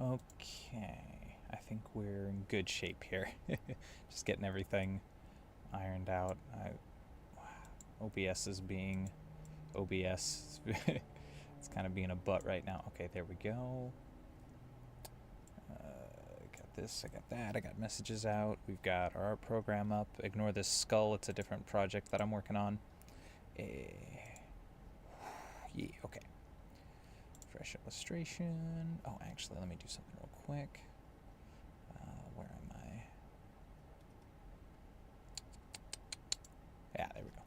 Okay, I think we're in good shape here. Just getting everything ironed out. OBS is being OBS. It's kind of being a butt right now. Okay, there we go. Got this, I got that, I got messages out. We've got our art program up. Ignore this skull, it's a different project that I'm working on. Yeah, okay. Fresh illustration. Oh, actually, let me do something real quick. Where am I? Yeah, there we go.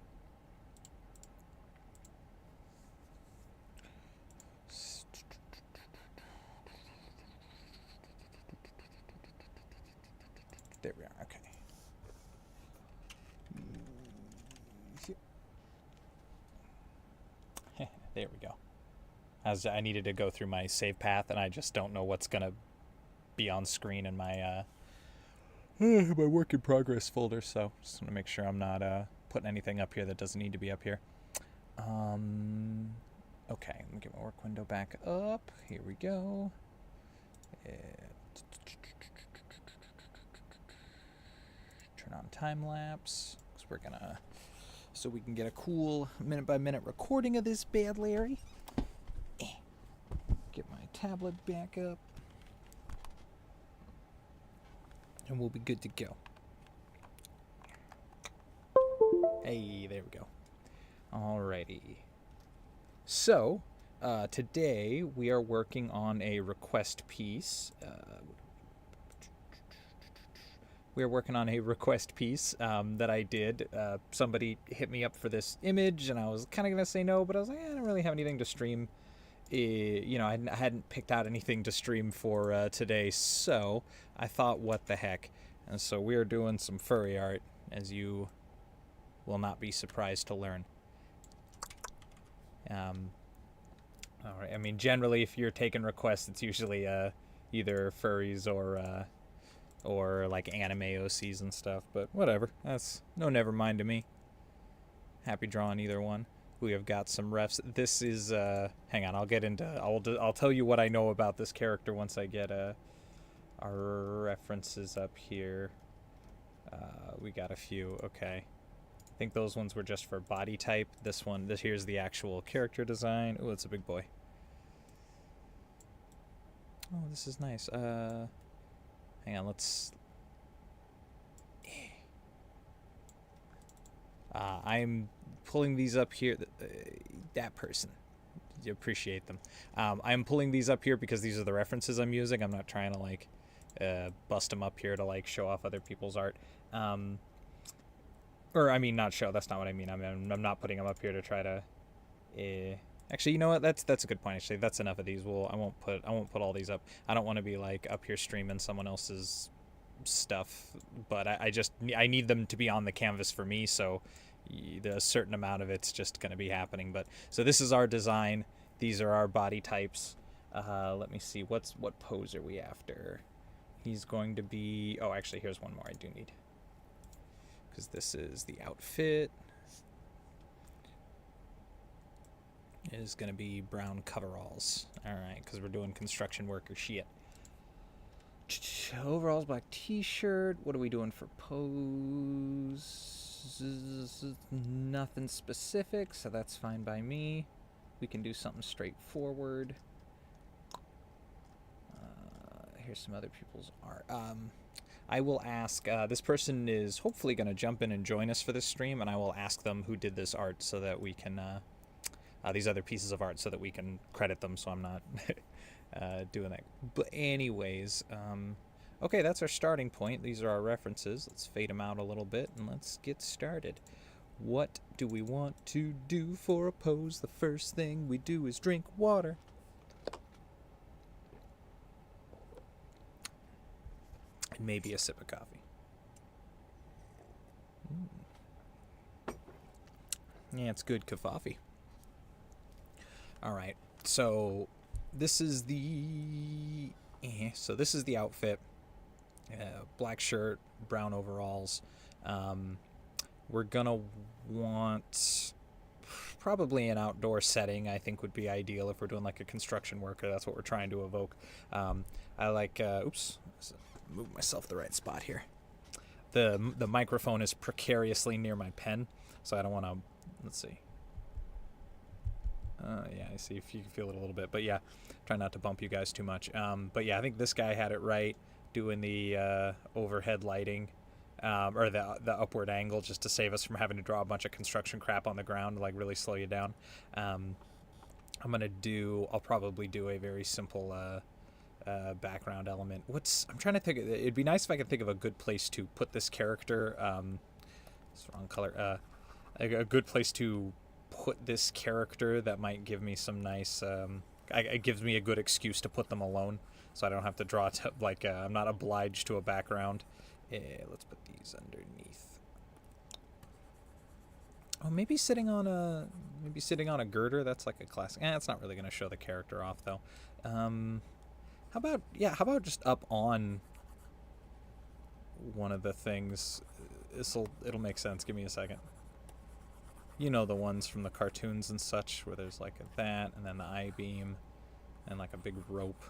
There we are, okay. There we go. As I needed to go through my save path, and I just don't know what's gonna be on screen in my my work in progress folder. So just want to make sure I'm not putting anything up here that doesn't need to be up here. Okay, let me get my work window back up. Here we go. Turn on time lapse, because we're gonna, so we can get a cool minute by minute recording of this bad Larry. Get my tablet back up, and we'll be good to go. Hey, there we go. Alrighty. So, today we are working on a request piece. We are working on a request piece that I did. Somebody hit me up for this image, and I was kind of going to say no, but I was like, I don't really have anything to stream. I hadn't picked out anything to stream for today, so I thought, what the heck. And so we are doing some furry art, as you will not be surprised to learn. All right. I mean, generally, if you're taking requests, it's usually either furries or like anime OCs and stuff. But whatever. That's no never mind to me. Happy drawing either one. We have got some refs. This is hang on. I'll get into. I'll tell you what I know about this character once I get our references up here. We got a few. Okay. I think those ones were just for body type. This here's the actual character design. Oh, it's a big boy. Oh, this is nice. Hang on, let's... I'm pulling these up here. That person. You appreciate them. I'm pulling these up here because these are the references I'm using. I'm not trying to, like, bust them up here to, like, show off other people's art. Or, I mean, not show. That's not what I mean. I'm not putting them up here to try to... Actually, you know what? That's a good point. Actually, that's enough of these. I won't put all these up. I don't want to be like up here streaming someone else's stuff, but I need them to be on the canvas for me. So a certain amount of it's just going to be happening. But so this is our design. These are our body types. Let me see. What pose are we after? He's going to be. Oh, actually, here's one more I do need. Because this is the outfit. It is going to be brown coveralls. Alright, because we're doing construction worker shit. Overalls, black t-shirt. What are we doing for pose? Nothing specific, so that's fine by me. We can do something straightforward. Here's some other people's art. I will ask, this person is hopefully going to jump in and join us for this stream, and I will ask them who did this art so that we can... these other pieces of art so that we can credit them, so I'm not doing that. But anyways, okay, that's our starting point. These are our references. Let's fade them out a little bit, and let's get started. What do we want to do for a pose? The first thing we do is drink water. And maybe a sip of coffee. Yeah, it's good coffee. All right, so this is the outfit. Black shirt, brown overalls. We're gonna want Probably an outdoor setting, I think, would be ideal if we're doing like a construction worker. That's what we're trying to evoke. I like, oops, move myself the right spot here. The microphone is precariously near my pen, so I don't want to, let's see. Yeah, I see if you can feel it a little bit. But yeah, try not to bump you guys too much. But yeah, I think this guy had it right, doing the overhead lighting, or the upward angle, just to save us from having to draw a bunch of construction crap on the ground, like really slow you down. I'll probably do a very simple background element. I'm trying to think. It'd be nice if I could think of a good place to put this character. It's the wrong color. A good place to put this character that might give me some nice. It gives me a good excuse to put them alone, so I don't have to draw I'm not obliged to a background. Let's put these underneath. Oh, maybe sitting on a girder. That's like a classic. It's not really going to show the character off though. How about just up on one of the things? It'll make sense. Give me a second. You know, the ones from the cartoons and such, where there's like that, and then the I-beam, and like a big rope,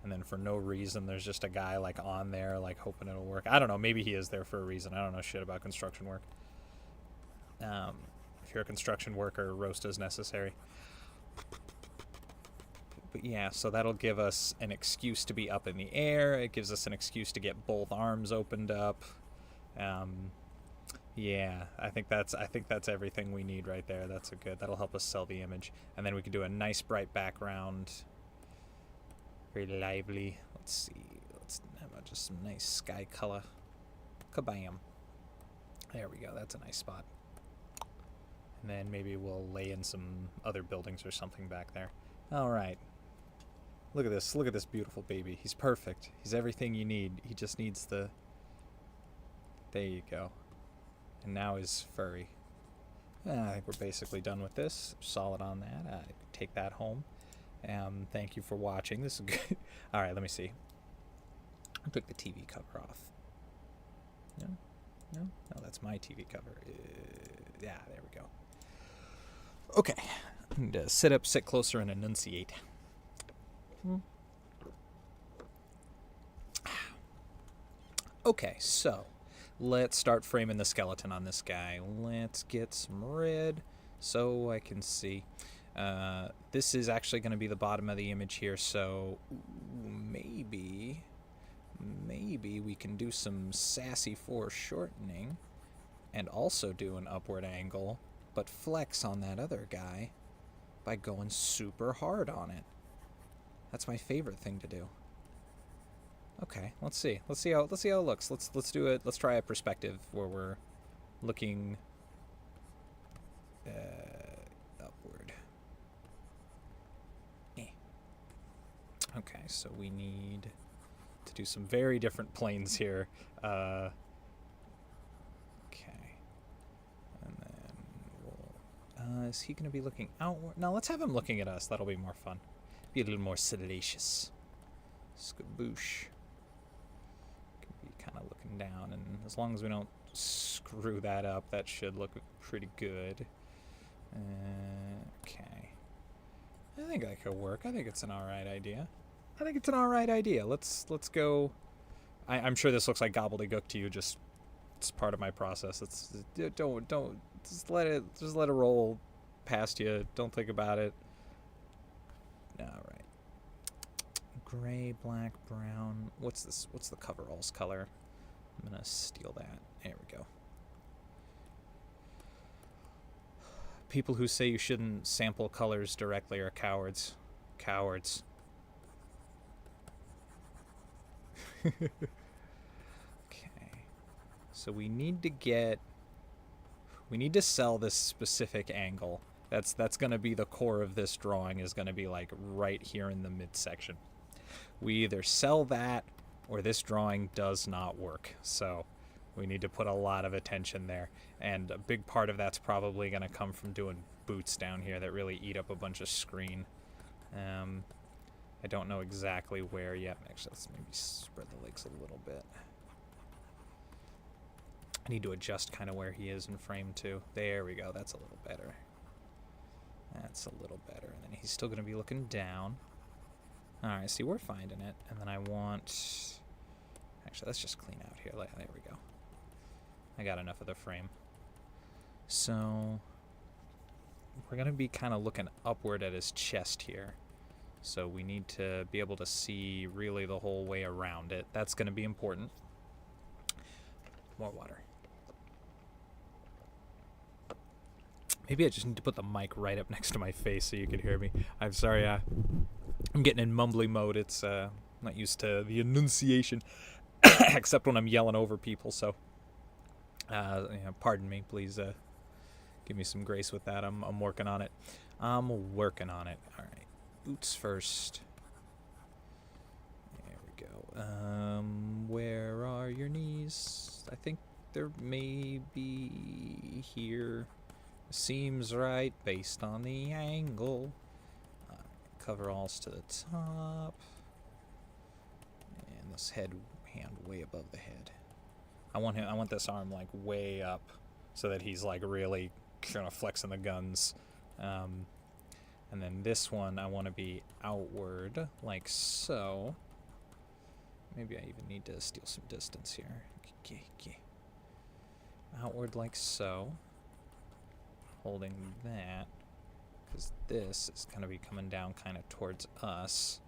and then for no reason there's just a guy like on there, like hoping it'll work. I don't know. Maybe he is there for a reason. I don't know shit about construction work. If you're a construction worker, roast is necessary. But yeah, so that'll give us an excuse to be up in the air. It gives us an excuse to get both arms opened up. Yeah, I think that's everything we need right there. That'll help us sell the image. And then we can do a nice bright background. Very lively. Let's see. Let's have just some nice sky color. Kabam. There we go. That's a nice spot. And then maybe we'll lay in some other buildings or something back there. All right. Look at this. Look at this beautiful baby. He's perfect. He's everything you need. He just needs the... There you go. And now he's furry. I think we're basically done with this. Solid on that. Take that home. Thank you for watching. This is good. All right, let me see. I took the TV cover off. No, that's my TV cover. Yeah, there we go. Okay, I need to sit up, sit closer, and enunciate. Okay, so let's start framing the skeleton on this guy. Let's get some red so I can see. This is actually going to be the bottom of the image here, so maybe we can do some sassy foreshortening and also do an upward angle, but flex on that other guy by going super hard on it. That's my favorite thing to do. Okay, let's see how it looks. Let's do it. Let's try a perspective where we're looking upward. Okay, so we need to do some very different planes here. Okay, and then we'll. Is he going to be looking outward? No, let's have him looking at us. That'll be more fun. Be a little more salacious. Skaboosh. Kind of looking down, and as long as we don't screw that up, that should look pretty good. Okay, I think that could work. I think it's an alright idea. Let's go. I'm sure this looks like gobbledygook to you. Just it's part of my process. Don't just let it roll past you. Don't think about it. All right. Gray, black, brown. What's this? What's the coveralls color? I'm gonna steal that. There we go. People who say you shouldn't sample colors directly are cowards. Cowards. Okay. So we need to sell this specific angle. That's gonna be the core of this drawing, is gonna be like right here in the midsection. We either sell that or this drawing does not work. So we need to put a lot of attention there. And a big part of that's probably going to come from doing boots down here that really eat up a bunch of screen. I don't know exactly where yet. Actually, let's maybe spread the legs a little bit. I need to adjust kind of where he is in frame too. There we go. That's a little better. That's a little better. And then he's still going to be looking down. Alright, see, we're finding it. And then I want... Actually, let's just clean out here. There we go. I got enough of the frame. So... We're going to be kind of looking upward at his chest here. So we need to be able to see really the whole way around it. That's going to be important. More water. Maybe I just need to put the mic right up next to my face so you can hear me. I'm sorry, I'm getting in mumbly mode. It's not used to the enunciation, except when I'm yelling over people. So, pardon me. Please give me some grace with that. I'm working on it. I'm working on it. All right, boots first. There we go. Where are your knees? I think they're maybe here. Seems right based on the angle. Coveralls to the top. And this hand way above the head. I want this arm like way up so that he's like really kind of flexing the guns. And then this one I want to be outward like so. Maybe I even need to steal some distance here. Outward like so. Holding that, because this is going to be coming down kind of towards us,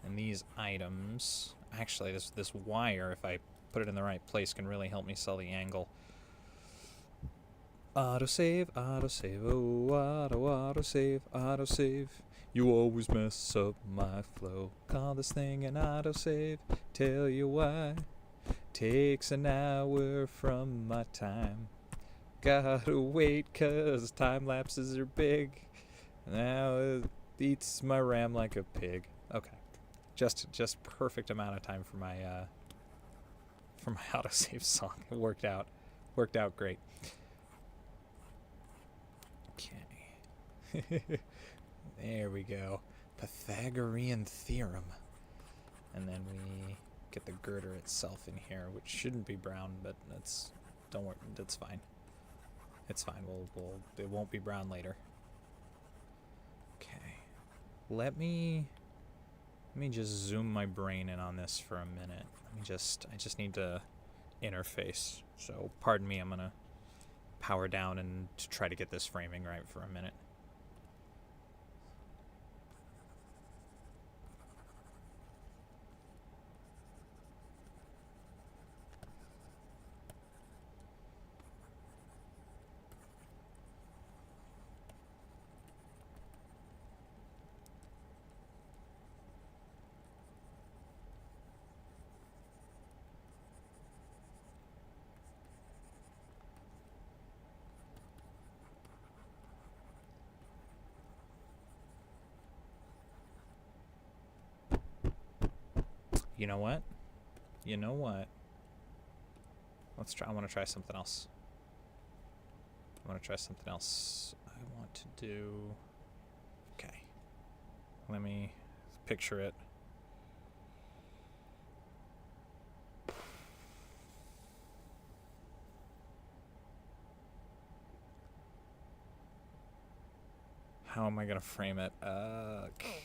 and these items, actually this wire, if I put it in the right place, can really help me sell the angle. Autosave, oh, autosave, you always mess up my flow. Call this thing an autosave, tell you why, takes an hour from my time. Gotta wait 'cause time lapses are big. Now it eats my RAM like a pig. Okay, just perfect amount of time for my autosave song. It worked out great. Okay, there we go. Pythagorean theorem, and then we get the girder itself in here, which shouldn't be brown, but don't worry, that's fine. It's fine. It won't be brown later. Okay. Let me just zoom my brain in on this for a minute. I just need to interface. So pardon me, I'm gonna power down and to try to get this framing right for a minute. You know what? Let's try. I want to try something else. I want to do... Okay. Let me picture it. How am I going to frame it? Okay.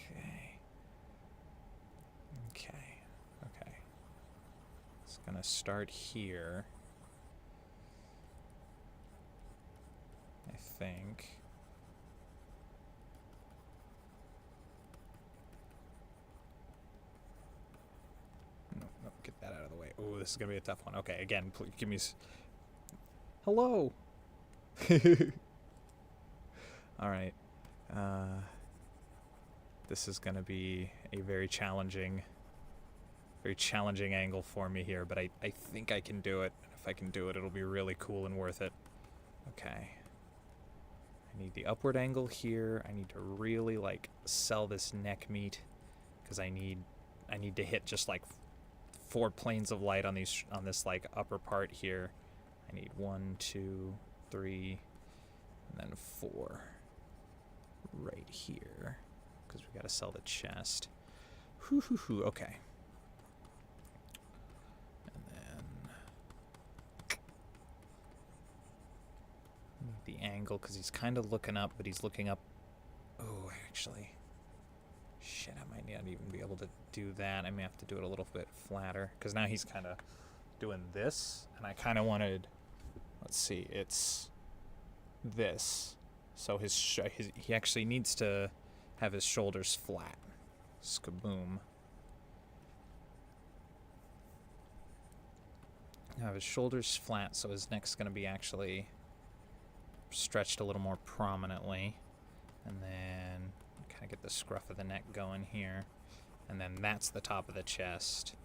It's going to start here. I think. No, get that out of the way. Oh, this is going to be a tough one. Okay, again, please give me... Hello! Alright. This is going to be a very challenging angle for me here, but I think I can do it. If I can do it, it'll be really cool and worth it. Okay. I need the upward angle here. I need to really like sell this neck meat because I need to hit just like 4 planes of light on this like upper part here. I need 1, 2, 3, and then 4 right here because we got to sell the chest. Okay. The angle because he's kind of looking up, but he's looking up actually. Shit, I might not even be able to do that. I may have to do it a little bit flatter. Because now he's kind of doing this. And I kind of wanted... Let's see, it's this. So he actually needs to have his shoulders flat. Skaboom. Have his shoulders flat, so his neck's going to be actually stretched a little more prominently. And then kind of get the scruff of the neck going here. And then that's the top of the chest.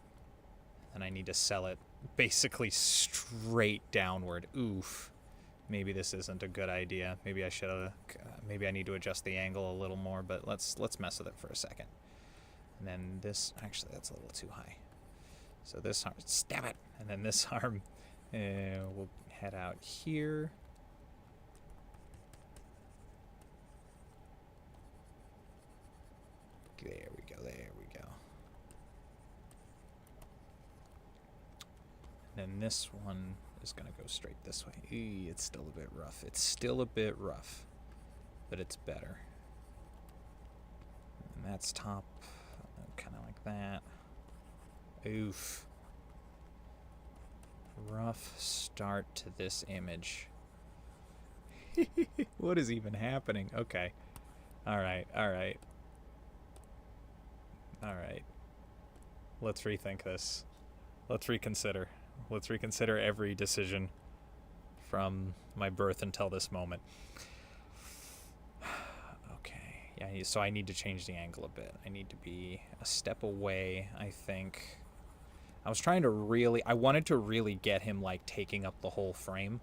And I need to sell it basically straight downward. Oof. Maybe this isn't a good idea. Maybe I should have... maybe I need to adjust the angle a little more, but let's mess with it for a second. And then this... Actually, that's a little too high. So this arm... Stab it! And then this arm... we'll head out here. There we go, there we go. And then this one is going to go straight this way. Eee, it's still a bit rough. It's still a bit rough, but it's better. And that's top, kind of like that. Oof. Rough start to this image. What is even happening? Okay. Alright, alright. Alright. Let's rethink this. Let's reconsider. Let's reconsider every decision from my birth until this moment. Okay. Yeah, so I need to change the angle a bit. I need to be a step away, I think. I was trying to really... I wanted to really get him, like, taking up the whole frame.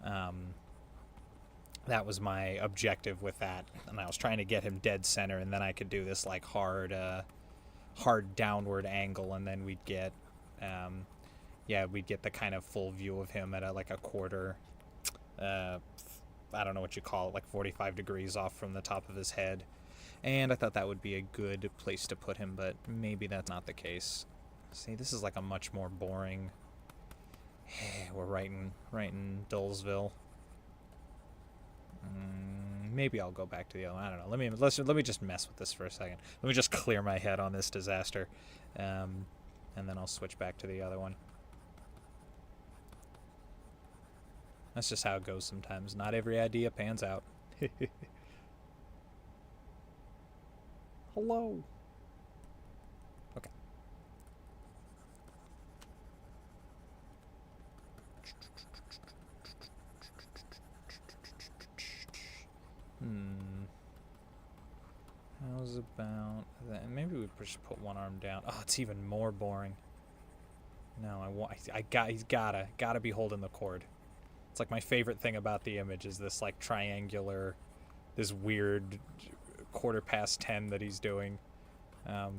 That was my objective with that. And I was trying to get him dead center, and then I could do this, like, hard downward angle, and then we'd get... yeah, we'd get the kind of full view of him at like a quarter, I don't know what you call it, like 45 degrees off from the top of his head. And I thought that would be a good place to put him, but maybe that's not the case. See, this is like a much more boring... We're right in Dullsville. Maybe I'll go back to the other one. I don't know. Let me just mess with this for a second. Let me just clear my head on this disaster. And then I'll switch back to the other one. That's just how it goes sometimes. Not every idea pans out. Hello. Okay. How's about that? Maybe we just put one arm down. Oh, it's even more boring. No, he's gotta be holding the cord. It's like my favorite thing about the image is this like triangular, this weird 10:15 that he's doing. That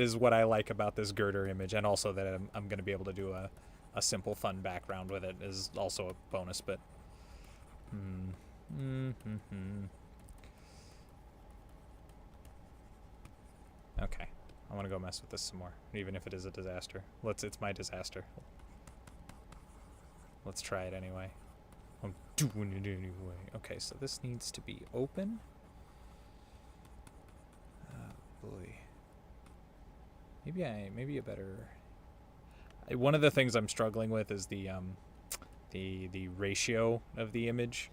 is what I like about this girder image, and also that I'm going to be able to do a simple fun background with it is also a bonus. But okay. I want to go mess with this some more, even if it is a disaster. It's my disaster. Let's try it anyway. I'm doing it anyway. Okay, so this needs to be open. Oh boy. Maybe a better... One of the things I'm struggling with is the ratio of the image.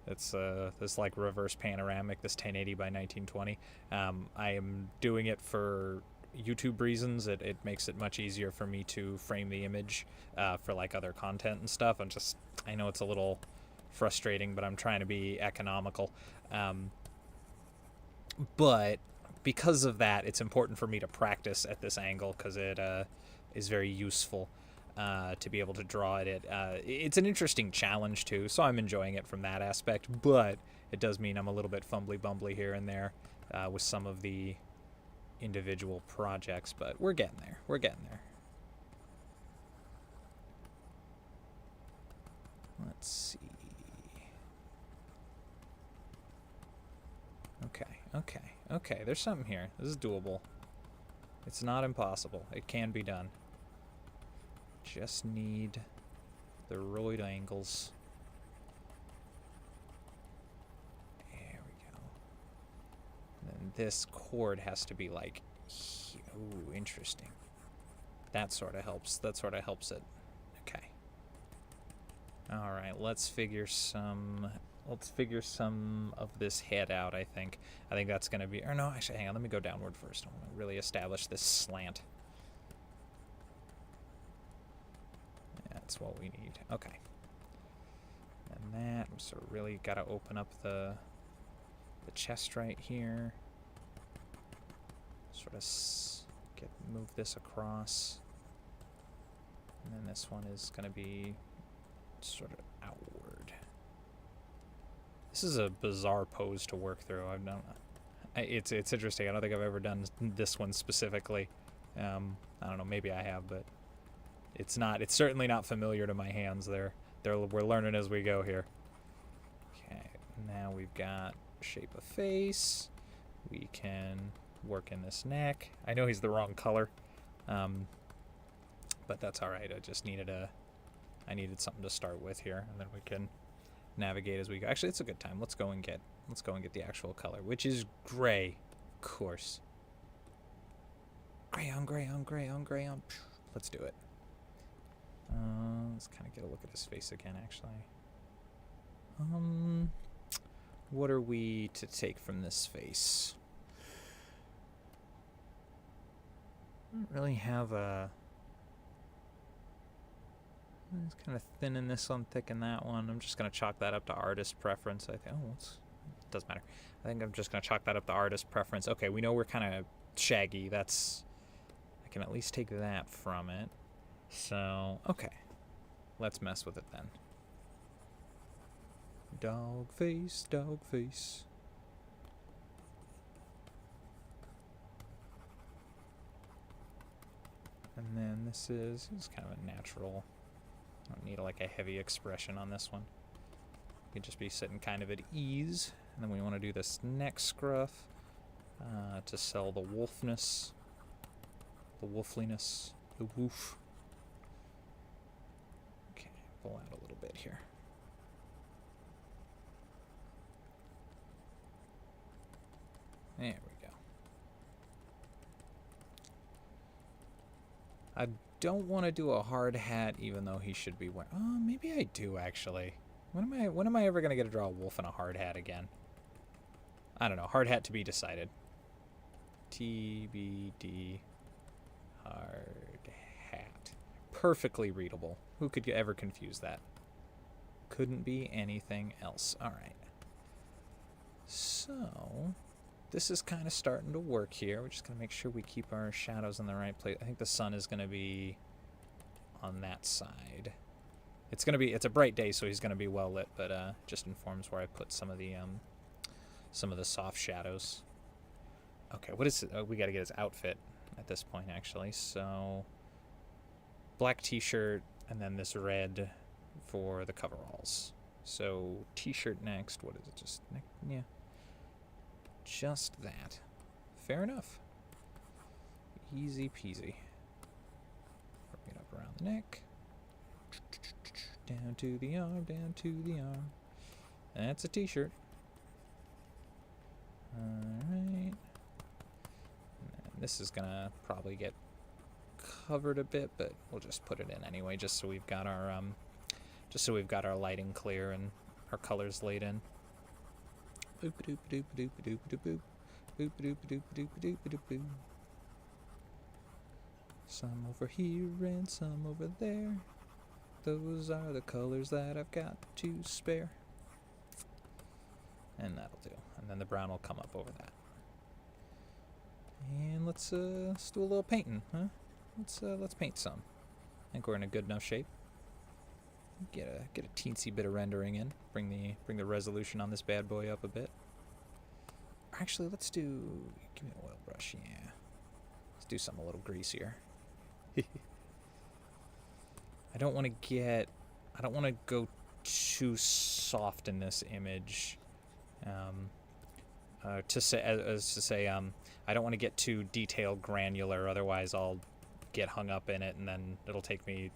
It's this like reverse panoramic, this 1080 by 1920. I am doing it for YouTube reasons. It makes it much easier for me to frame the image for like other content and stuff. I know it's a little frustrating, but I'm trying to be economical. But because of that, it's important for me to practice at this angle because it is very useful. To be able to draw it. It's an interesting challenge too, so I'm enjoying it from that aspect, but it does mean I'm a little bit fumbly-bumbly here and there with some of the individual projects, but we're getting there. We're getting there. Let's see. Okay, there's something here. This is doable. It's not impossible. It can be done. Just need the roid angles. this chord has to be like, ooh, interesting. That sort of helps. That sort of helps it. Okay. All right, let's figure some of this head out, I think. I think that's going to be, or no, actually, hang on, let me go downward first. I want to really establish this slant. That's what we need. Okay. And that, so really got to open up the chest right here. Sort of move this across. And then this one is going to be sort of outward. This is a bizarre pose to work through. I've done it's interesting. I don't think I've ever done this one specifically. I don't know, maybe I have, but it's certainly not familiar to my hands. We're learning as we go here. Okay, now we've got shape of face. We can work in this neck. I know he's the wrong color, but that's all right. I needed something to start with here, and then we can navigate as we go. Actually, it's a good time. Let's go and get the actual color, which is gray, of course. Gray on gray on gray on gray on. Let's do it. Let's kind of get a look at his face again, actually. What are we to take from this face? I don't really have a... It's kind of thin in this one, thick in that one. I'm just going to chalk that up to artist preference. I think. Oh, it doesn't matter. I think I'm just going to chalk that up to artist preference. Okay, we know we're kind of shaggy. I can at least take that from it. So, okay. Let's mess with it then. Dog face, dog face. And then this is kind of a natural... I don't need like a heavy expression on this one. You can just be sitting kind of at ease. And then we want to do this neck scruff to sell the wolfness, the wolfliness, the woof. Okay, pull out a little bit here. There we go. I don't want to do a hard hat, even though he should be wearing... Oh, maybe I do, actually. When am I ever going to get to draw a wolf in a hard hat again? I don't know. Hard hat to be decided. TBD. Hard hat. Perfectly readable. Who could ever confuse that? Couldn't be anything else. All right. So... this is kind of starting to work here. We're just going to make sure we keep our shadows in the right place. I think the sun is going to be on that side. It's a bright day, so he's going to be well lit, but just informs where I put some of the soft shadows. Okay, what is it? Oh, we got to get his outfit at this point, actually. So black t-shirt and then this red for the coveralls. So t-shirt next. What is it? Just neck? Yeah. Just that. Fair enough. Easy peasy. Bring it up around the neck. Down to the arm, down to the arm. That's a t-shirt. Alright. This is gonna probably get covered a bit, but we'll just put it in anyway, just so we've got our lighting clear and our colors laid in. Boop doop doop doop doop doop boop. Boop doop doop doop doop doop boop. Some over here and some over there. Those are the colors that I've got to spare. And that'll do. And then the brown will come up over that. And let's do a little painting, huh? Let's paint some. I think we're in a good enough shape. Get a teensy bit of rendering in. Bring the resolution on this bad boy up a bit. Actually, let's do... give me an oil brush, yeah. Let's do something a little greasier. I don't want to go too soft in this image. I don't want to get too detailed granular, otherwise I'll get hung up in it and then it'll take me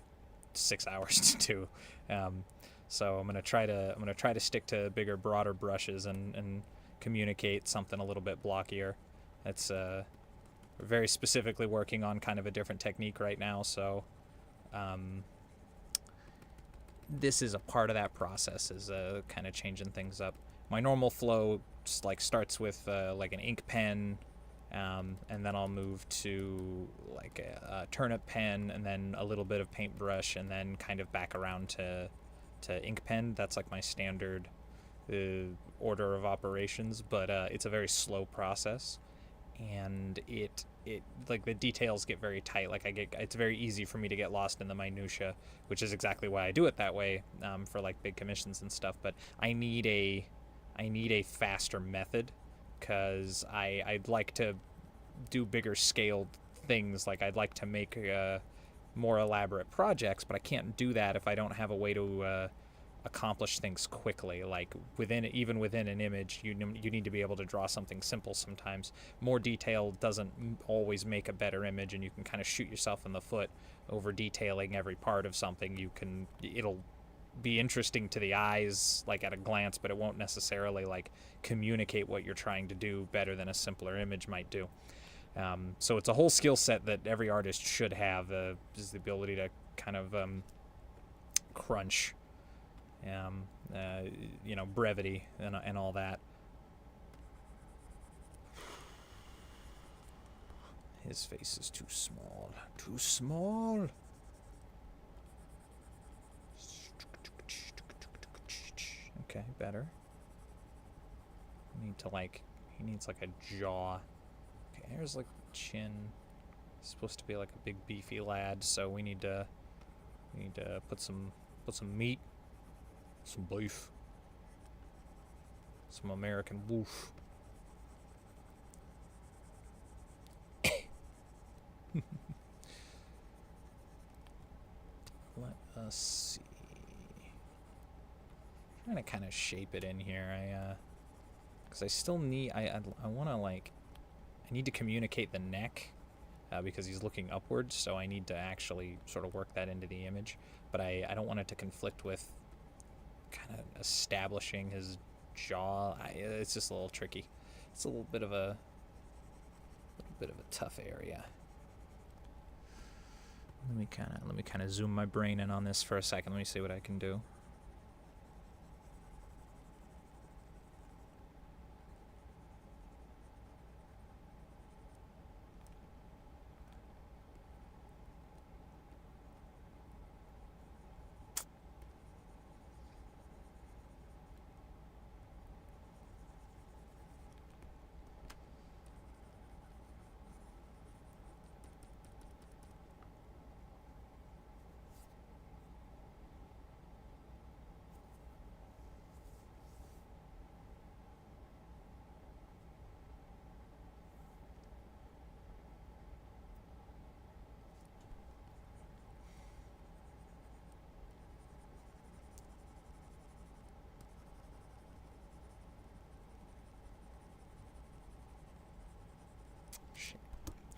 6 hours to do. So I'm gonna try to stick to bigger, broader brushes and communicate something a little bit blockier. That's we're very specifically working on kind of a different technique right now, so this is a part of that process, is kind of changing things up. My normal flow like starts with like an ink pen, and then I'll move to like a turnip pen, and then a little bit of paintbrush, and then kind of back around to ink pen. That's like my standard order of operations, but it's a very slow process, and it like the details get very tight. Like it's very easy for me to get lost in the minutia, which is exactly why I do it that way, for like big commissions and stuff. But I need a faster method, because I'd like to do bigger scaled things. Like I'd like to make more elaborate projects, but I can't do that if I don't have a way to accomplish things quickly. Like even within an image, you need to be able to draw something simple sometimes. More detail doesn't always make a better image, and you can kind of shoot yourself in the foot over detailing every part of something. It'll be interesting to the eyes, like at a glance, but it won't necessarily like communicate what you're trying to do better than a simpler image might do. So it's a whole skill set that every artist should have, is the ability to kind of crunch, brevity and all that. His face is too small. Too small. Okay, better. He needs like a jaw. Okay, here's like chin. He's supposed to be like a big beefy lad, so we need to put some meat, some beef, some American wolf. Let us see. I'm trying to kind of shape it in here. Because I still need. I want to I need to communicate the neck, because he's looking upwards. So I need to actually sort of work that into the image. But I don't want it to conflict with kind of establishing his jaw. It's just a little tricky. It's a little bit of a tough area. Let me kind of zoom my brain in on this for a second. Let me see what I can do.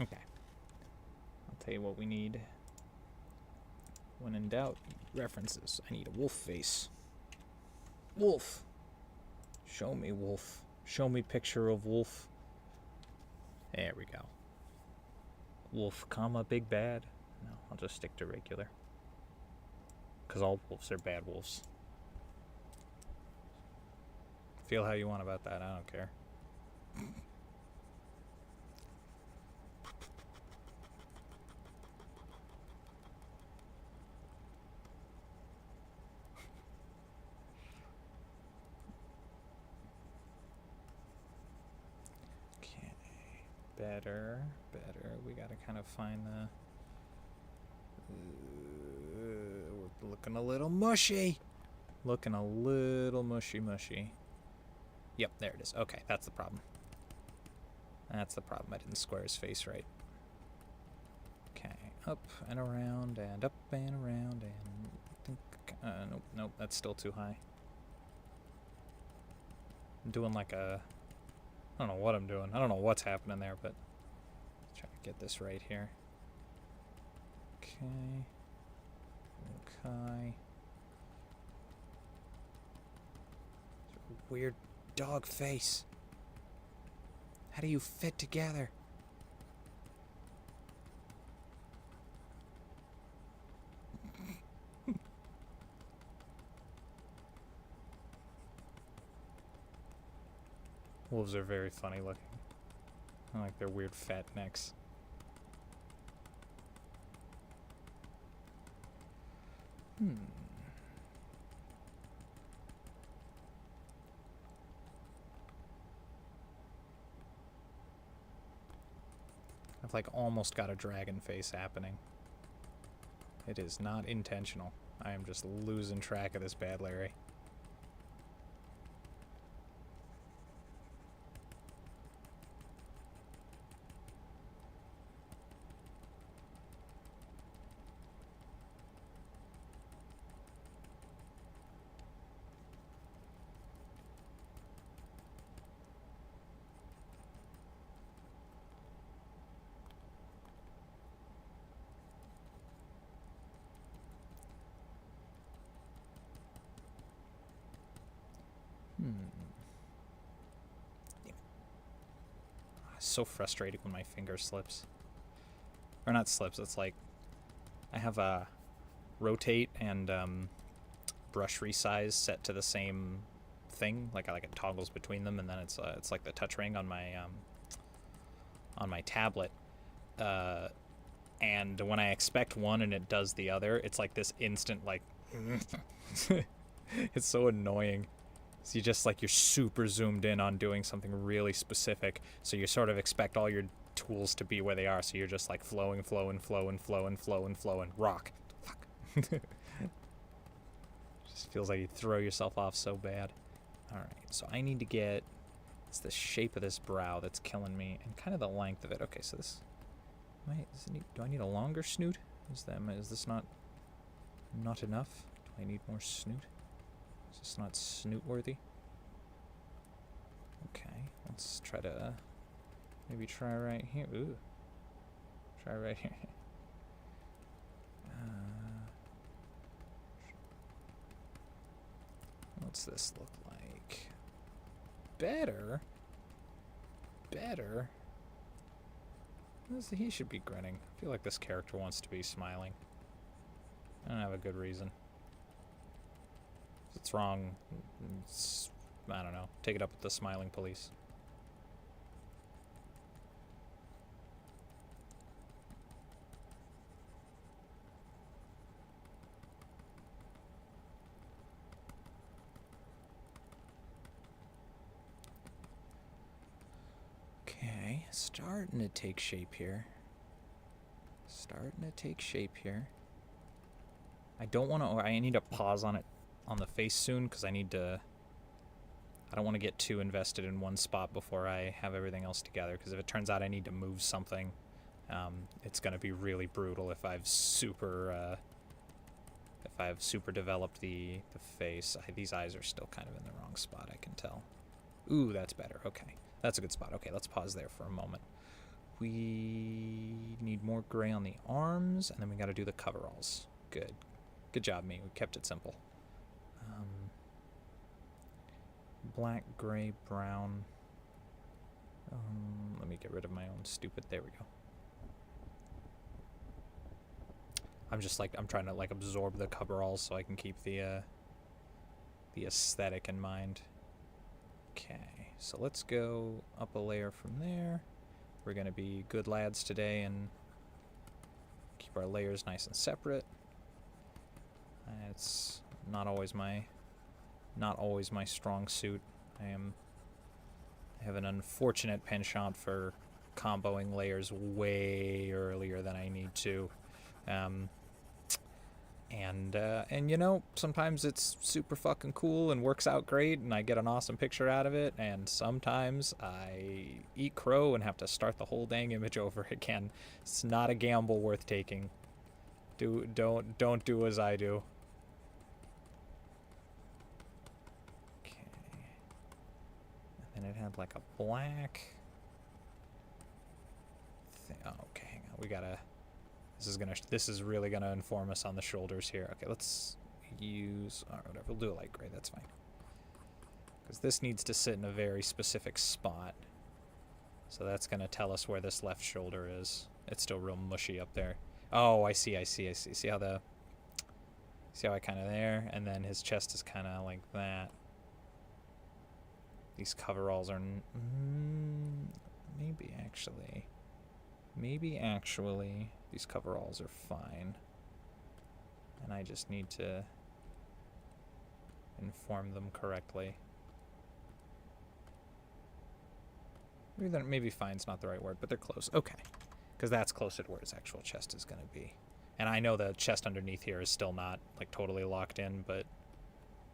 Okay. I'll tell you what we need. When in doubt, references. I need a wolf face. Wolf. Show me wolf. Show me picture of wolf. There we go. Wolf, comma, big bad. No, I'll just stick to regular. Because all wolves are bad wolves. Feel how you want about that, I don't care. Better. We gotta kind of find the. We're looking a little mushy. Looking a little mushy. Yep, there it is. Okay, that's the problem. That's the problem. I didn't square his face right. Okay, up and around and up and around and I think. Nope, that's still too high. I'm doing like a. I don't know what I'm doing. I don't know what's happening there, but let's try to get this right here. Okay. Weird dog face. How do you fit together? Wolves are very funny looking. I like their weird fat necks. I've like almost got a dragon face happening. It is not intentional. I am just losing track of this bad Larry. It's so frustrating when my finger slips. Or not slips, it's like I have a rotate and brush resize set to the same thing. Like it toggles between them, and then it's like the touch ring on my tablet. And when I expect one and it does the other, it's like this instant like it's so annoying. So you're super zoomed in on doing something really specific, so you sort of expect all your tools to be where they are, so you're just like flowing, rock. Fuck. Just feels like you throw yourself off so bad. Alright, so I need to get, it's the shape of this brow that's killing me, and kind of the length of it. Okay, so this, do I need a longer snoot? Is this not enough? Do I need more snoot? Is this not snoot-worthy? Okay, let's try to maybe try right here. Ooh. Try right here. What's this look like? Better? He should be grinning. I feel like this character wants to be smiling. I don't have a good reason. If it's wrong, I don't know. Take it up with the smiling police. Okay, starting to take shape here. I don't want to, I need to pause on it on the face soon, because I don't want to get too invested in one spot before I have everything else together, because if it turns out I need to move something, it's going to be really brutal if I've super developed the face. These eyes are still kind of in the wrong spot, I can tell. Ooh, that's better. Okay, that's a good spot. Okay, let's pause there for a moment. We need more gray on the arms, and then we got to do the coveralls. Good job, me. We kept it simple. Black, gray, brown. Let me get rid of my own stupid. There we go. I'm trying to like absorb the coveralls so I can keep the aesthetic in mind. Okay, so let's go up a layer from there. We're gonna be good lads today and keep our layers nice and separate. It's not always my strong suit. I have an unfortunate penchant for comboing layers way earlier than I need to. And you know, sometimes it's super fucking cool and works out great and I get an awesome picture out of it, and sometimes I eat crow and have to start the whole dang image over again. It's not a gamble worth taking. Don't do as I do. Okay. And then it had like a black thing. Oh, okay, hang on. We gotta, this is really gonna inform us on the shoulders here. Okay, let's use, or whatever, we'll do a light gray, that's fine. Because this needs to sit in a very specific spot. So that's going to tell us where this left shoulder is. It's still real mushy up there. Oh, I see. See how I kind of there? And then his chest is kind of like that. These coveralls are... maybe actually, these coveralls are fine. And I just need to inform them correctly. Maybe fine's not the right word, but they're close. Okay. Because that's closer to where his actual chest is going to be. And I know the chest underneath here is still not, like, totally locked in, but...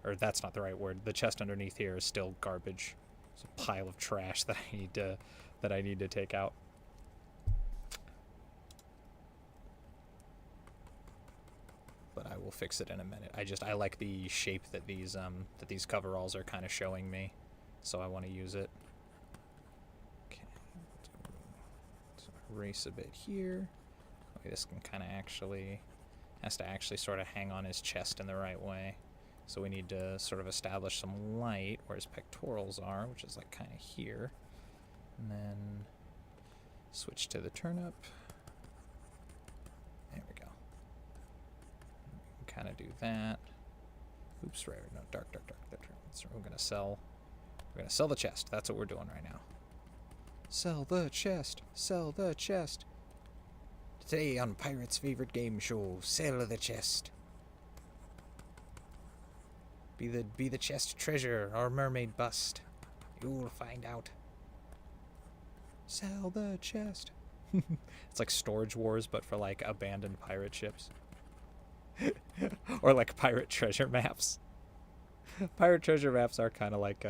Or that's not the right word. The chest underneath here is still garbage. It's a pile of trash that I need to take out. But I will fix it in a minute. I like the shape that these coveralls are kind of showing me, so I want to use it. Okay, so erase a bit here. Okay, this can kind of has to actually sort of hang on his chest in the right way. So we need to sort of establish some light where his pectorals are, which is like kind of here. And then switch to the turnip. There we go. Kind of do that. Oops, right, no, dark. So we're gonna sell the chest. That's what we're doing right now. Sell the chest. Sell the chest. Today on Pirate's favorite game show, sell the chest. Be the chest treasure or mermaid bust. You'll find out. Sell the chest. It's like Storage Wars, but for like abandoned pirate ships. Or like pirate treasure maps. Pirate treasure maps are kind of like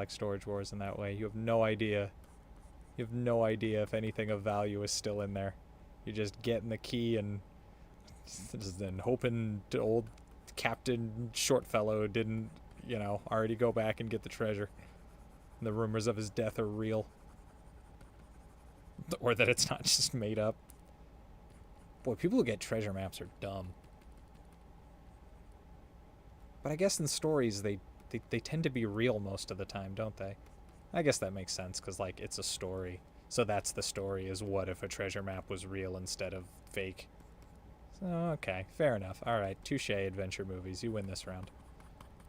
Storage Wars in that way. You have no idea. You have no idea if anything of value is still in there. You're just getting the key and then hoping the old Captain Shortfellow didn't, already go back and get the treasure. And the rumors of his death are real. Or that it's not just made up. Boy, people who get treasure maps are dumb. But I guess in stories, they tend to be real most of the time, don't they? I guess that makes sense, because, like, it's a story. So that's the story, is what if a treasure map was real instead of fake? So, okay, fair enough. Alright, touche, adventure movies. You win this round.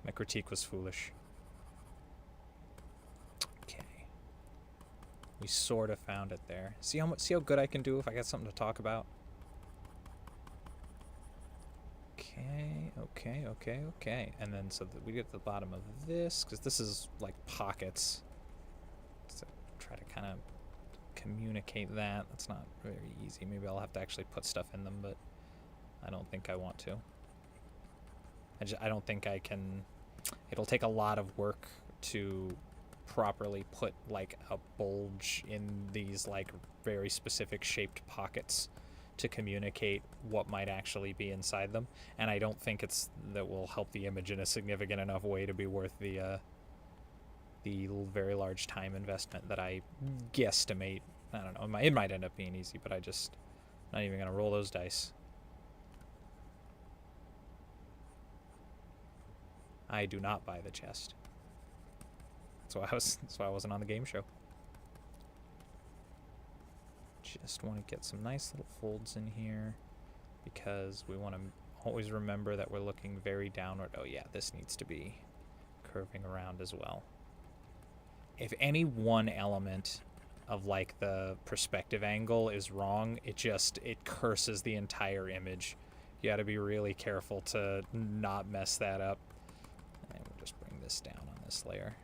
My critique was foolish. Okay. We sort of found it there. See how good I can do if I got something to talk about? Okay. And then so that we get to the bottom of this, because this is like pockets. So try to kind of communicate that. That's not very easy. Maybe I'll have to actually put stuff in them, but I don't think I want to. I don't think I can. It'll take a lot of work to properly put like a bulge in these like very specific shaped pockets to communicate what might actually be inside them, and I don't think that will help the image in a significant enough way to be worth the very large time investment that I guesstimate. I don't know. It might end up being easy, but I'm not even gonna roll those dice. I do not buy the chest. That's why I wasn't on the game show. Just want to get some nice little folds in here, because we want to always remember that we're looking very downward. Oh yeah, this needs to be curving around as well. If any one element of like the perspective angle is wrong, it curses the entire image. You got to be really careful to not mess that up. And we'll just bring this down on this layer.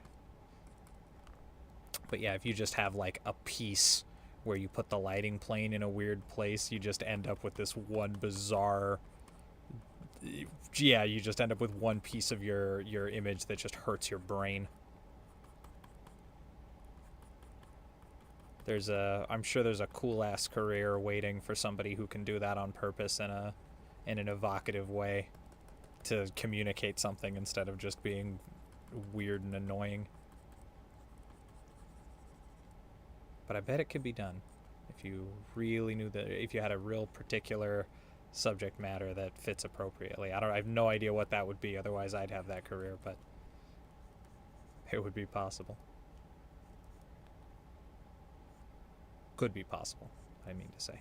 But yeah, if you just have like a piece where you put the lighting plane in a weird place, you just end up with this one bizarre... Yeah, you just end up with one piece of your image that just hurts your brain. I'm sure there's a cool-ass career waiting for somebody who can do that on purpose in an evocative way to communicate something instead of just being weird and annoying. But I bet it could be done if you really knew if you had a real particular subject matter that fits appropriately. I have no idea what that would be, otherwise I'd have that career, but it would be possible. Could be possible, I mean to say.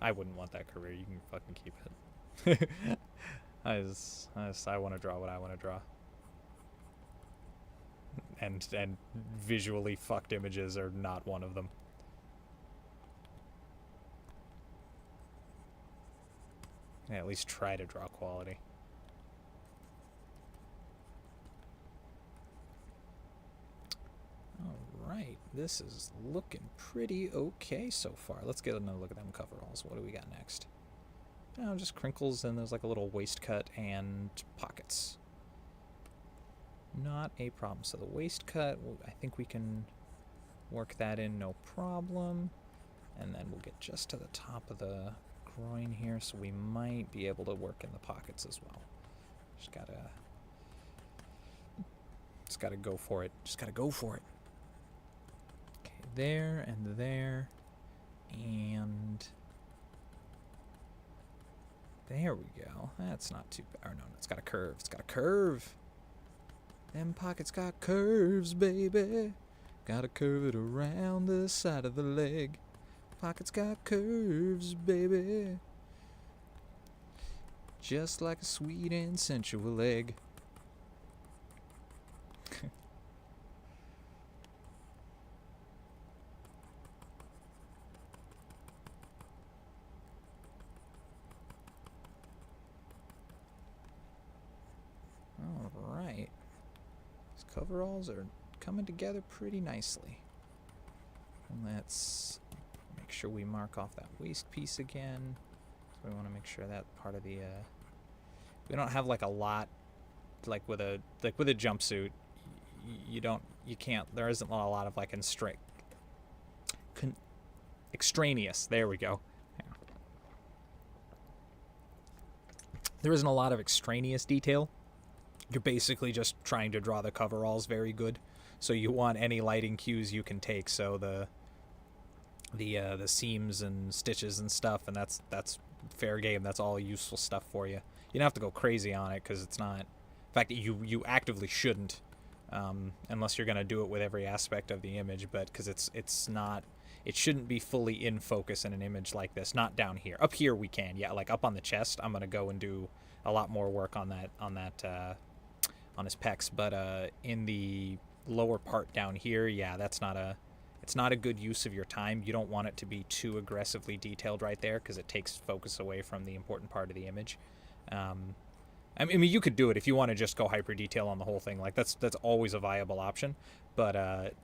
I wouldn't want that career. You can fucking keep it. I want to draw what I want to draw. And visually fucked images are not one of them. Yeah, at least try to draw quality. Alright, this is looking pretty okay so far. Let's get another look at them coveralls. What do we got next? Oh, just crinkles, and there's like a little waist cut and pockets. Not a problem. So the waist cut, I think we can work that in no problem. And then we'll get just to the top of the groin here, so we might be able to work in the pockets as well. Just gotta go for it. Just gotta go for it. Okay, there and there. And there we go. That's not too bad. Or no, it's got a curve. It's got a curve. Them pockets got curves, baby. Gotta curve it around the side of the leg. Pockets got curves, baby. Just like a sweet and sensual egg. Alright. These coveralls are coming together pretty nicely. And let's make sure we mark off that waist piece again. So we want to make sure that part of the we don't have like a lot like with a jumpsuit. You can't, there isn't a lot of like extraneous, there we go. Yeah. There isn't a lot of extraneous detail. You're basically just trying to draw the coveralls very good. So you want any lighting cues you can take. So the seams and stitches and stuff, and that's fair game. That's all useful stuff for you. You don't have to go crazy on it because it's not. In fact, you actively shouldn't, unless you're going to do it with every aspect of the image. But because it's not, it shouldn't be fully in focus in an image like this. Not down here. Up here we can, yeah. Like up on the chest, I'm going to go and do a lot more work on that on his pecs. But in the lower part down here, yeah, it's not a good use of your time. You don't want it to be too aggressively detailed right there because it takes focus away from the important part of the image. I mean, you could do it if you want to just go hyper detail on the whole thing. Like that's always a viable option, but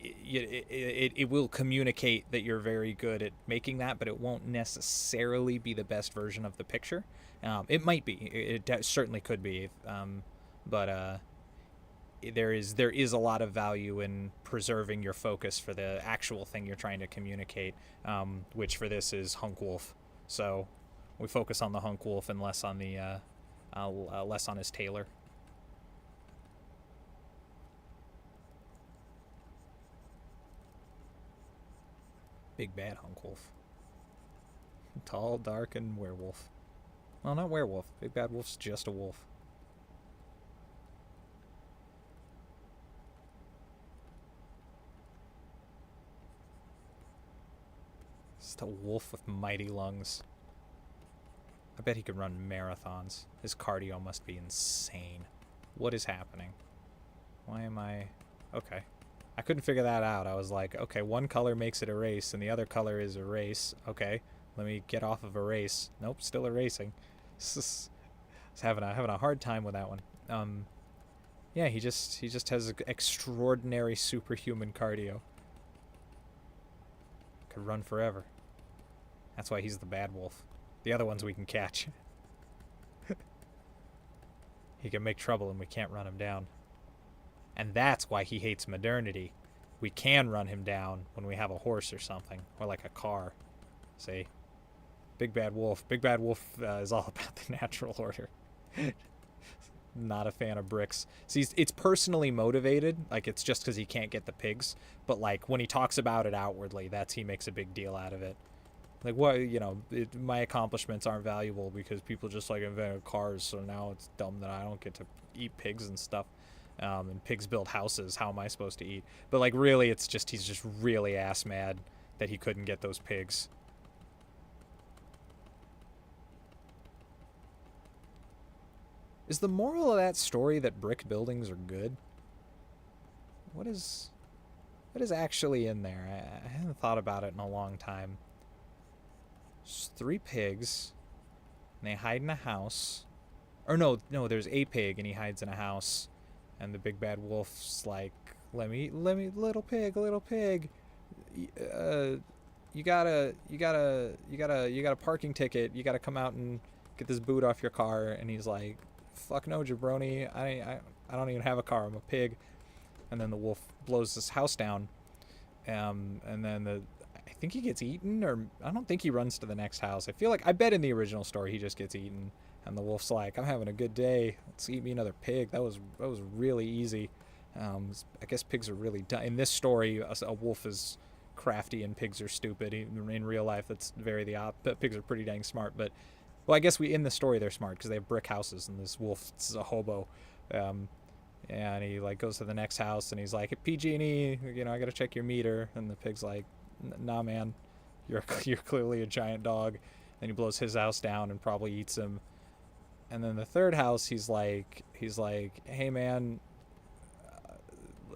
it will communicate that you're very good at making that, but it won't necessarily be the best version of the picture. It might be. It certainly could be. But there is a lot of value in preserving your focus for the actual thing you're trying to communicate, which for this is hunk wolf. So we focus on the hunk wolf and less on the less on his tailor. Big bad hunk wolf. Tall, dark, and werewolf. Well, not werewolf. Big bad wolf's just a wolf. Just a wolf with mighty lungs. I bet he could run marathons. His cardio must be insane. What is happening? Why am I... Okay. I couldn't figure that out. I was like, okay, one color makes it erase, and the other color is erase. Okay, let me get off of erase. Nope, still erasing. I was having a hard time with that one. Yeah, he just has extraordinary superhuman cardio. Could run forever. That's why he's the bad wolf. The other ones we can catch. He can make trouble and we can't run him down. And that's why he hates modernity. We can run him down when we have a horse or something. Or like a car. See? Big Bad Wolf. Big Bad Wolf is all about the natural order. Not a fan of bricks. See, it's personally motivated. Like, it's just because he can't get the pigs. But, like, when he talks about it outwardly, he makes a big deal out of it. Like, what, you know, my accomplishments aren't valuable because people just, like, invented cars, so now it's dumb that I don't get to eat pigs and stuff. And pigs build houses. How am I supposed to eat? But like really, it's just he's just really ass mad that he couldn't get those pigs. Is the moral of that story that brick buildings are good? What is actually in there? I haven't thought about it in a long time. There's 3 pigs, and they hide in a house. Or no, there's a pig, and he hides in a house, and the big bad wolf's like, let me, little pig, you got a parking ticket. You gotta come out and get this boot off your car. And he's like, fuck no, jabroni. I don't even have a car. I'm a pig. And then the wolf blows this house down. And then I think he gets eaten, or I don't think he runs to the next house. I bet in the original story he just gets eaten. And the wolf's like, I'm having a good day. Let's eat me another pig. That was really easy. I guess pigs are really dumb. In this story, a wolf is crafty and pigs are stupid. In real life, that's very the opposite. Pigs are pretty dang smart. But, well, I guess in the story they're smart because they have brick houses, and this wolf is a hobo. And he like goes to the next house, and he's like, PG&E, I gotta check your meter. And the pig's like, nah, man, you're clearly a giant dog. And he blows his house down and probably eats him. And then the third house, he's like, hey man,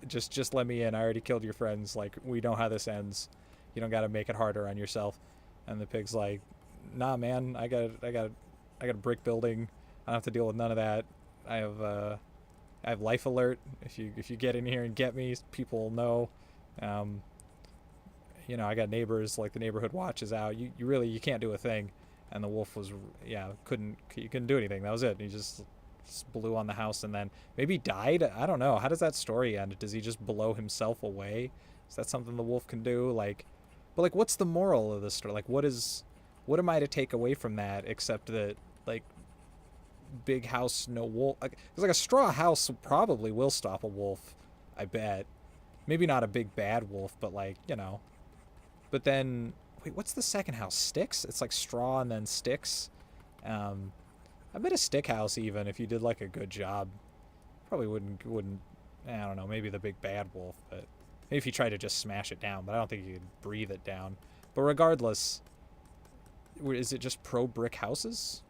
just let me in. I already killed your friends. Like, we know how this ends. You don't got to make it harder on yourself. And the pig's like, nah, man, I got a brick building. I don't have to deal with none of that. I have life alert. If you get in here and get me, people will know. I got neighbors. Like, the neighborhood watch is out. You can't do a thing. And the wolf was, couldn't do anything. That was it. He just blew on the house, and then maybe died. I don't know. How does that story end? Does he just blow himself away? Is that something the wolf can do? But what's the moral of this story? Like, what am I to take away from that, except that, like, big house, no wolf? Because a straw house probably will stop a wolf, I bet. Maybe not a big bad wolf, but But then, wait, what's the second house? Sticks? It's like straw and then sticks. I bet a stick house, even if you did like a good job, probably wouldn't. I don't know. Maybe the big bad wolf, but maybe if you tried to just smash it down. But I don't think you could breathe it down. But regardless, is it just pro brick houses,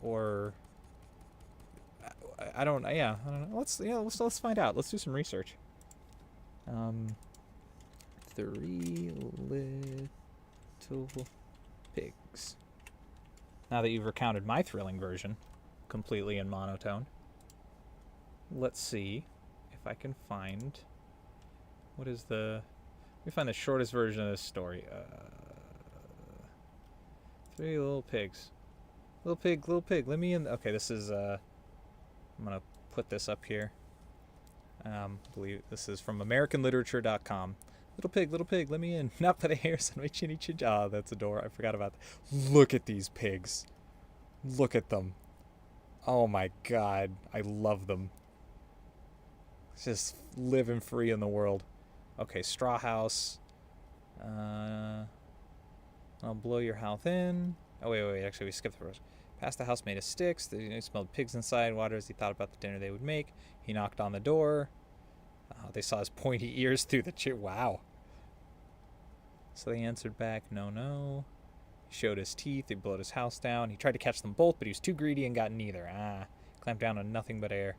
or I don't. Yeah, I don't know. Let's find out. Let's do some research. 3 little pigs. Now that you've recounted my thrilling version, completely in monotone, let's see if I can find... Let me find the shortest version of this story. 3 little pigs. Little pig, let me in. Okay, this is... I'm going to put this up here. I believe this is from AmericanLiterature.com. Little pig, let me in. Not put the hairs on my chinny chin. Oh, that's adorable. I forgot about that. Look at these pigs. Look at them. Oh my god. I love them. Just living free in the world. Okay, straw house. I'll blow your house in. Oh, wait. Actually, we skipped the first. Past the house made of sticks. He smelled pigs inside. Water as he thought about the dinner they would make. He knocked on the door. They saw his pointy ears through the chair. Wow. So they answered back, no. He showed his teeth. He blowed his house down. He tried to catch them both, but he was too greedy and got neither. Clamped down on nothing but air.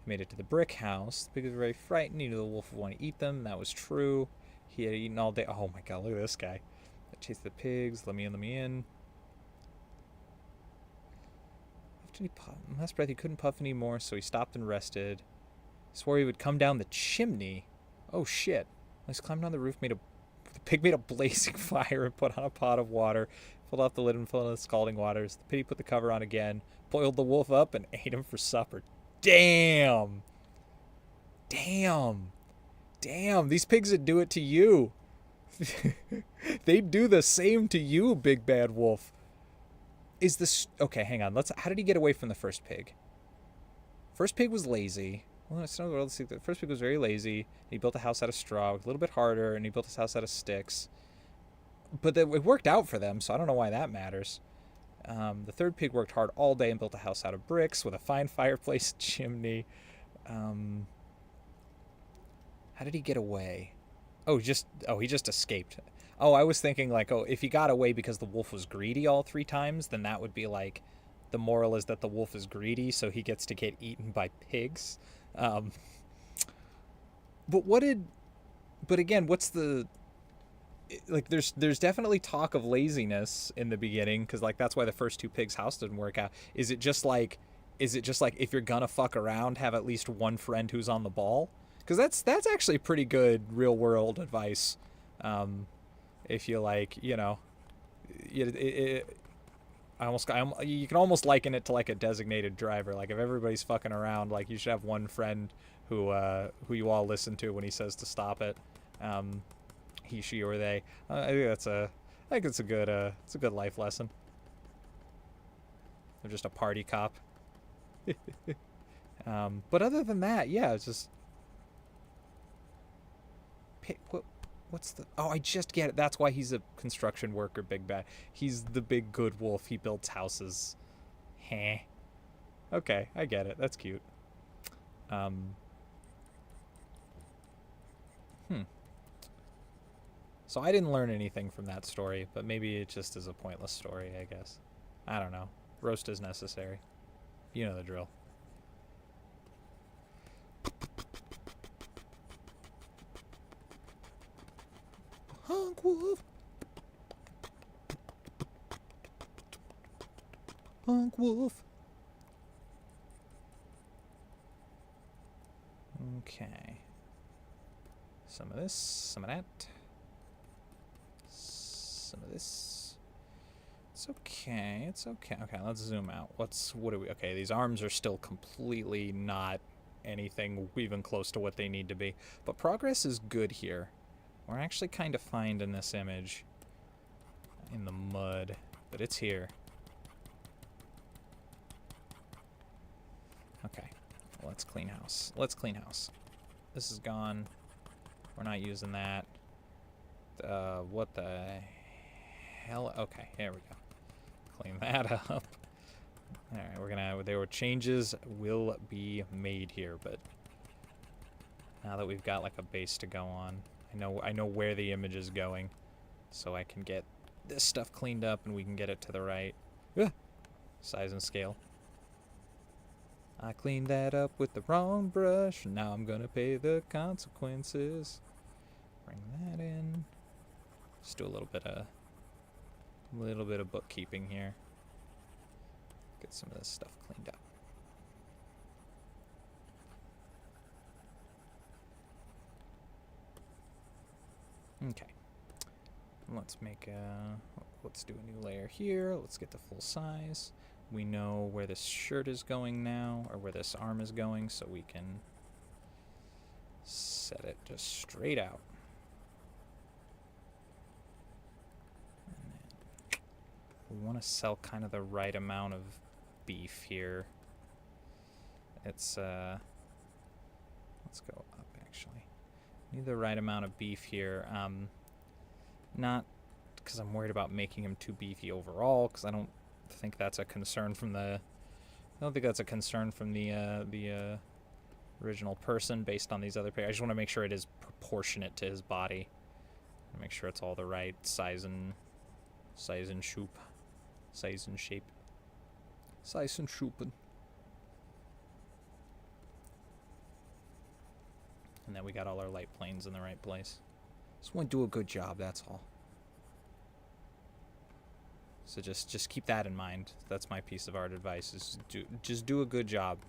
He made it to the brick house. The pig was very frightened. He knew the wolf would want to eat them. That was true. He had eaten all day. Oh my god, look at this guy. I chased the pigs. Let me in. After he last breath, he couldn't puff anymore, so he stopped and rested. He swore he would come down the chimney. Oh shit. He climbed on the roof, the pig made a blazing fire and put on a pot of water, pulled off the lid and filled in the scalding waters. The pig put the cover on again, boiled the wolf up, and ate him for supper. Damn! These pigs would do it to you. They'd do the same to you, big bad wolf. Is this... Okay, hang on. How did he get away from the first pig? First pig was lazy. Well, let's see. The first pig was very lazy. He built a house out of straw, a little bit harder, and he built his house out of sticks. But it worked out for them, so I don't know why that matters. The third pig worked hard all day and built a house out of bricks with a fine fireplace chimney. Um, how did he get away? He just escaped. Oh, I was thinking like, oh, if he got away because the wolf was greedy all 3 times, then that would be like, the moral is that the wolf is greedy, so he gets to get eaten by pigs. Um, but what did? But again, what's the like? There's definitely talk of laziness in the beginning because like that's why the first 2 pigs' house didn't work out. Is it just like if you're gonna fuck around, have at least one friend who's on the ball? Because that's actually pretty good real world advice. Um, if you like, you can almost liken it to like a designated driver. Like if everybody's fucking around, like you should have one friend who you all listen to when he says to stop it. Um, he, she, or they. I think it's a good life lesson. They're just a party cop. But other than that, yeah, it's just what's the? Oh, I just get it. That's why he's a construction worker, big bad. He's the big good wolf. He builds houses. Heh. Okay, I get it. That's cute. Um. Hmm. So I didn't learn anything from that story, but maybe it just is a pointless story. I guess. I don't know. Roast is necessary. You know the drill. Honk wolf. Honk wolf. Okay. Some of this, some of that. Some of this. It's okay. It's okay. Okay, let's zoom out. What do we? Okay, these arms are still completely not anything even close to what they need to be. But progress is good here. We're actually kind of fine in this image. In the mud. But it's here. Okay. Let's clean house. Let's clean house. This is gone. We're not using that. What the hell? Okay, here we go. Clean that up. Alright, there were changes will be made here, but now that we've got like a base to go on, I know where the image is going, so I can get this stuff cleaned up and we can get it to the right size and scale. I cleaned that up with the wrong brush, and now I'm gonna pay the consequences. Bring that in. Just do a little bit of bookkeeping here. Get some of this stuff cleaned up. Okay. Let's do a new layer here. Let's get the full size. We know where this shirt is going now, or where this arm is going, so we can set it just straight out. And then we want to sell kind of the right amount of beef here. Let's go up, actually. Need the right amount of beef here. Not because I'm worried about making him too beefy overall, because I don't think that's a concern from the original person based on these other pictures. I just want to make sure it is proportionate to his body. Make sure it's all the right size and shape. Size and shape. Size and shoopen. And then we got all our light planes in the right place. Just want to do a good job, that's all. So just keep that in mind. That's my piece of art advice, is just do a good job.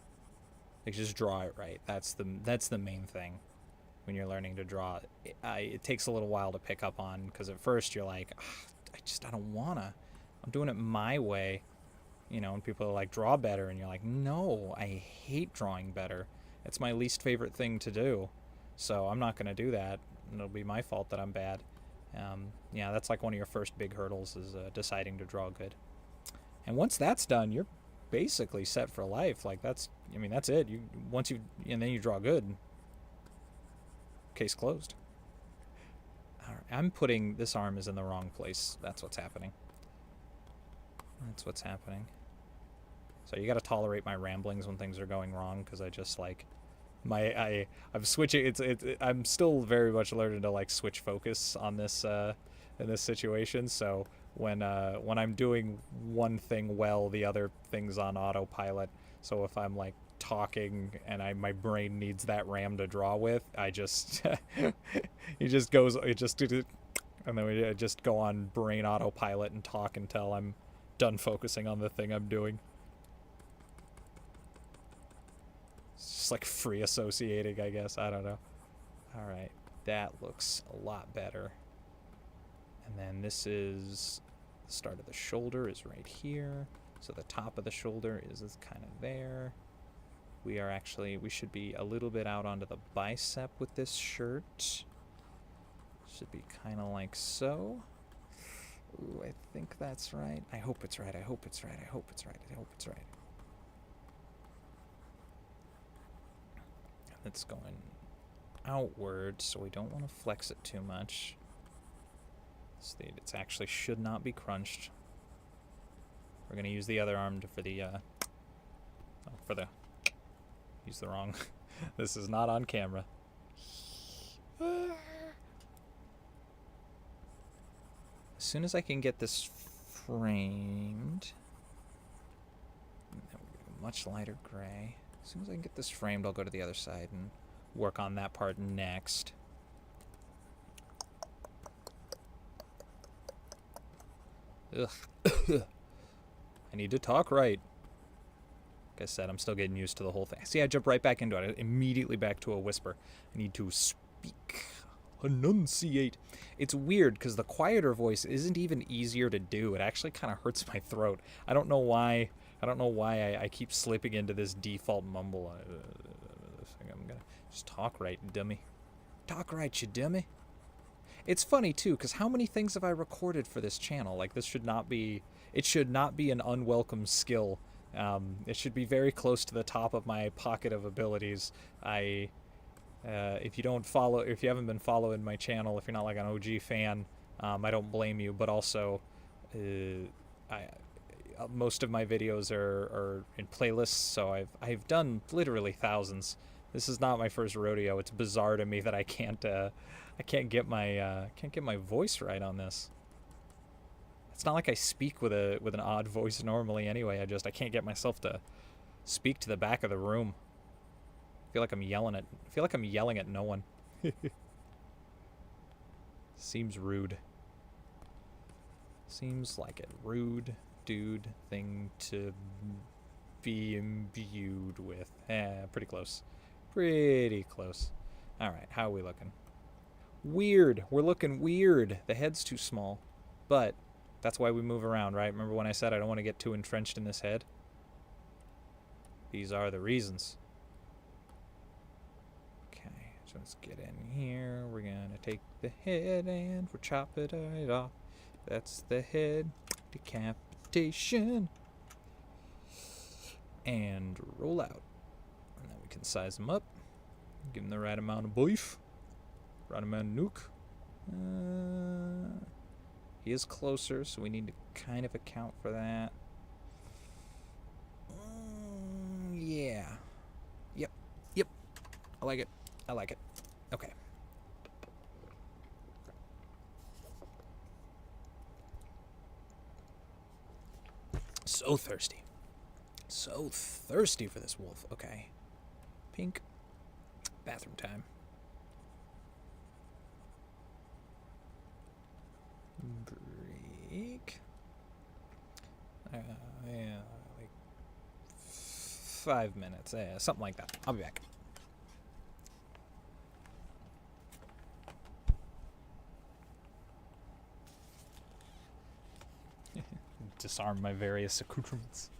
Like, just draw it right. That's the main thing when you're learning to draw. It takes a little while to pick up on, because at first you're like, I don't wanna. I'm doing it my way. And people are like, draw better, and you're like, no, I hate drawing better. It's my least favorite thing to do. So I'm not gonna do that, and it'll be my fault that I'm bad. That's like one of your first big hurdles, is deciding to draw good. And once that's done, you're basically set for life. Like, that's it. And then you draw good. Case closed. All right, I'm putting this arm is in the wrong place. That's what's happening. So you got to tolerate my ramblings when things are going wrong, because I just like I'm switching. I'm still very much learning to like switch focus on this in this situation. So when I'm doing one thing well, the other thing's on autopilot. So if I'm like talking and my brain needs that RAM to draw with, I just and then we just go on brain autopilot and talk until I'm done focusing on the thing I'm doing. It's just like free associating, I guess. I don't know. All right, that looks a lot better. And then this is the start of the shoulder is right here. So the top of the shoulder is kind of there. We should be a little bit out onto the bicep with this shirt. Should be kind of like so. Ooh, I think that's right. I hope it's right. I hope it's right. I hope it's right. I hope it's right. It's going outward, so we don't want to flex it too much. It actually should not be crunched. We're going to use the other arm use the wrong. This is not on camera. As soon as I can get this framed, much lighter gray. As soon as I can get this framed, I'll go to the other side and work on that part next. Ugh. I need to talk right. Like I said, I'm still getting used to the whole thing. See, I jump right back into it. Immediately back to a whisper. I need to speak. Enunciate. It's weird because the quieter voice isn't even easier to do. It actually kind of hurts my throat. I don't know why. I keep slipping into this default mumble. I'm gonna just talk right, dummy. Talk right, you dummy. It's funny too, because how many things have I recorded for this channel? Like, this should not be. It should not be an unwelcome skill. It should be very close to the top of my pocket of abilities. If you haven't been following my channel, if you're not like an OG fan, I don't blame you. But also, most of my videos are in playlists, so I've done literally thousands. This is not my first rodeo. It's bizarre to me that I can't get my voice right on this. It's not like I speak with an odd voice normally anyway. I can't get myself to speak to the back of the room. I feel like I'm yelling at no one. Seems rude. Seems like a rude dude thing to be imbued with. Pretty close. Pretty close. Alright, how are we looking? Weird. We're looking weird. The head's too small. But that's why we move around, right? Remember when I said I don't want to get too entrenched in this head? These are the reasons. Okay, so let's get in here. We're going to take the head and we'll chop it right off. That's the head decapitation. And roll out. And then we can size them up. Give them the right amount of beef. Right amount of nuke. He is closer, so we need to kind of account for that. Yeah. Yep. I like it. Okay. So thirsty. So thirsty for this wolf. Okay. Pink. Bathroom time. Break. Yeah, like 5 minutes. Yeah, something like that. I'll be back. Disarm my various accoutrements.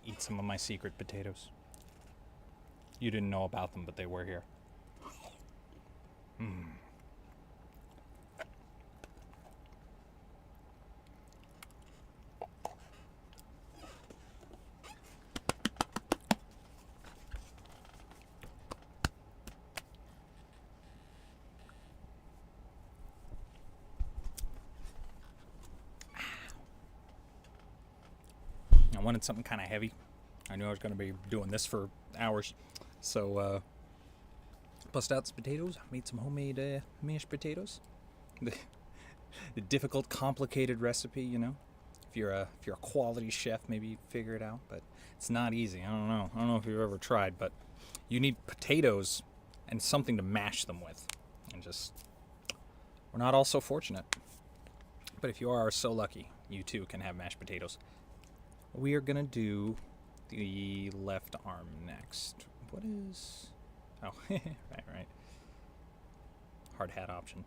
eat some of my secret potatoes. You didn't know about them, but they were here. Mmm. I wanted something kind of heavy. I knew I was going to be doing this for hours. So, bust out some potatoes. Made some homemade mashed potatoes. The difficult, complicated recipe, you know. If you're a quality chef, maybe you figure it out. But it's not easy. I don't know. I don't know if you've ever tried, but you need potatoes and something to mash them with. And just, we're not all so fortunate. But if you are so lucky, you too can have mashed potatoes. We are going to do the left arm next. What is... Oh, right. Hard hat option.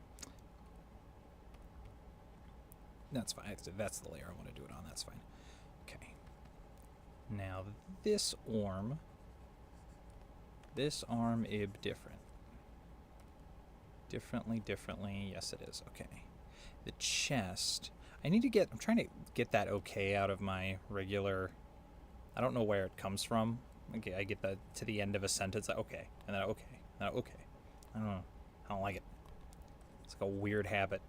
That's fine. That's the layer I want to do it on. That's fine. Okay. Now, this arm is different. Differently. Yes, it is. Okay. The chest... I'm trying to get that okay out of my regular, I don't know where it comes from. Okay, I get that to the end of a sentence, okay, and then okay, okay. I don't know. I don't like it. It's like a weird habit.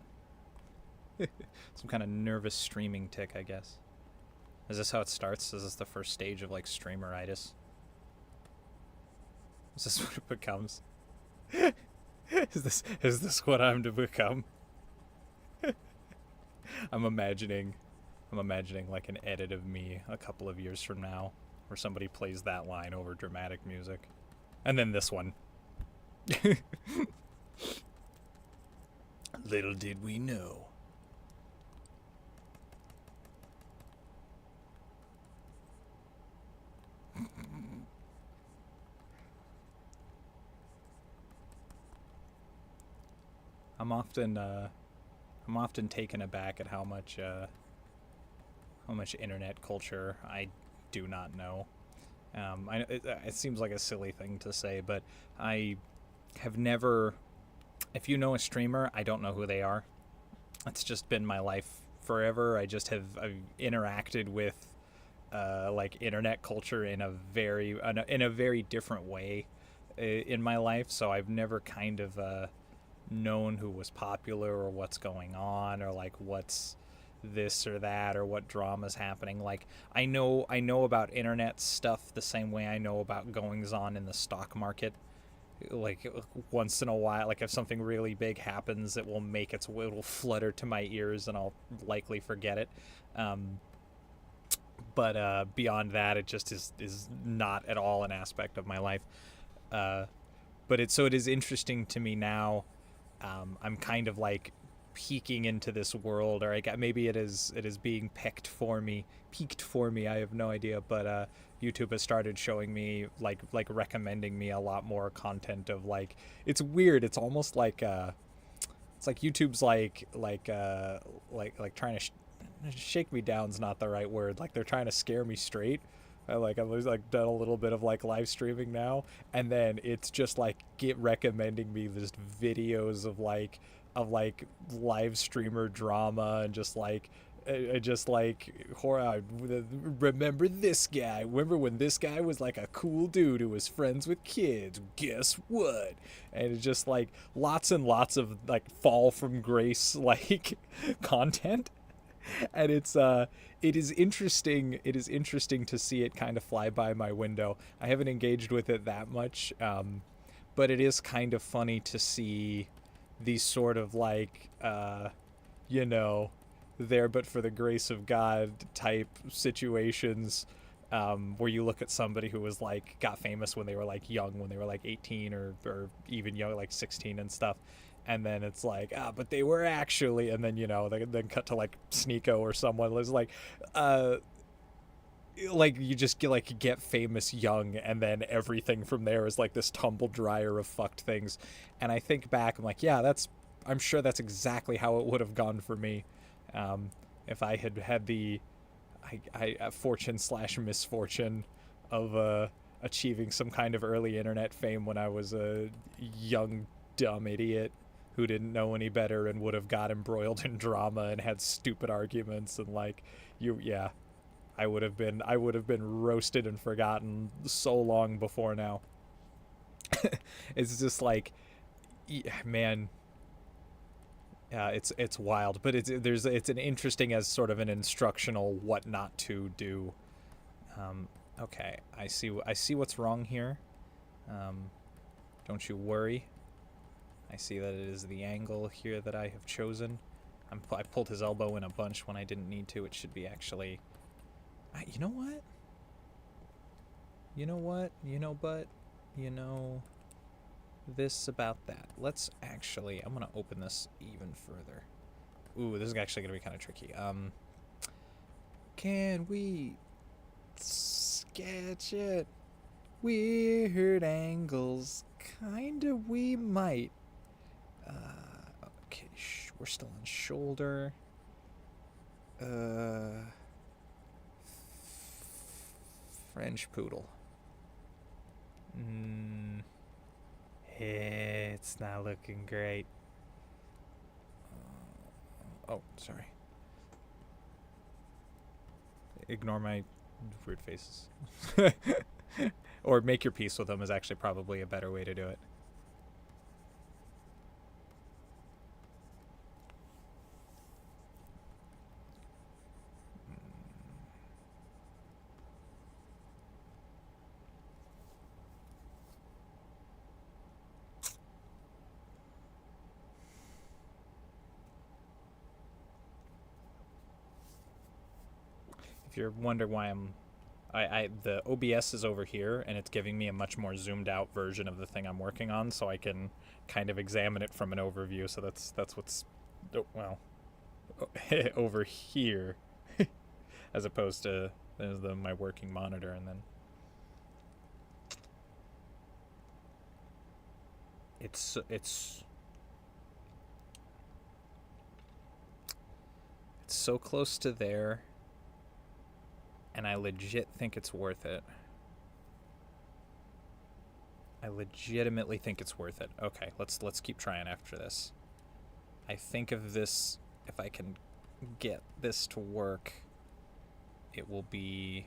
Some kind of nervous streaming tick, I guess. Is this how it starts? Is this the first stage of, like, streameritis? Is this what it becomes? Is this what I'm to become? I'm imagining like an edit of me a couple of years from now where somebody plays that line over dramatic music. And then this one. Little did we know. I'm often taken aback at how much internet culture I do not know. It seems like a silly thing to say, but I have never... If you know a streamer, I don't know who they are. It's just been my life forever. I've interacted with like internet culture in a very different way in my life, so I've never kind of known who was popular or what's going on or like what's this or that or what drama's happening. Like I know about internet stuff the same way I know about goings on in the stock market. Like once in a while, like if something really big happens, it will flutter to my ears and I'll likely forget it. But beyond that, it just is not at all an aspect of my life. But it is interesting to me now. I'm kind of like peeking into this world, or maybe it is being peaked for me. I have no idea, but YouTube has started showing me like recommending me a lot more content of like, it's weird. It's almost like it's like YouTube's like trying to shake me down's not the right word. Like they're trying to scare me straight. I've like done a little bit of like live streaming now, and then it's just like recommending me just videos of live streamer drama and just like horror. Remember this guy? Remember when this guy was like a cool dude who was friends with kids? Guess what? And it's just like lots and lots of like fall from grace like content. And it is interesting to see it kind of fly by my window. I haven't engaged with it that much, but it is kind of funny to see these sort of like there but for the grace of God type situations, where you look at somebody who was like got famous when they were like young, when they were like 18 or even young, like 16 and stuff. And then it's like, but they were actually, and then, they then cut to like Sneeko or someone was like you just get famous young, and then everything from there is like this tumble dryer of fucked things. And I think back, I'm like, yeah, I'm sure that's exactly how it would have gone for me, if I had the fortune slash misfortune of achieving some kind of early internet fame when I was a young dumb idiot who didn't know any better and would have got embroiled in drama and had stupid arguments and like yeah, I would have been roasted and forgotten so long before now. It's just like, man, yeah, it's wild, but it's an interesting as sort of an instructional what not to do. Okay, I see what's wrong here. Don't you worry. I see that it is the angle here that I have chosen. I pulled his elbow in a bunch when I didn't need to. It should be actually... You know what? You know what? You know, but... You know... This about that. Let's actually... I'm going to open this even further. Ooh, this is actually going to be kind of tricky. Can we... sketch it? Weird angles. Kinda we might. Okay, we're still on shoulder. French poodle. It's not looking great. Oh, sorry. Ignore my weird faces. Or make your peace with them is actually probably a better way to do it. If you're wondering why the OBS is over here and it's giving me a much more zoomed out version of the thing I'm working on, so I can kind of examine it from an overview. So that's what's, well, over here, as opposed to there's my working monitor, and then it's so close to there. And I legit think it's worth it. I legitimately think it's worth it. Okay, let's keep trying after this. I think of this, if I can get this to work, it will be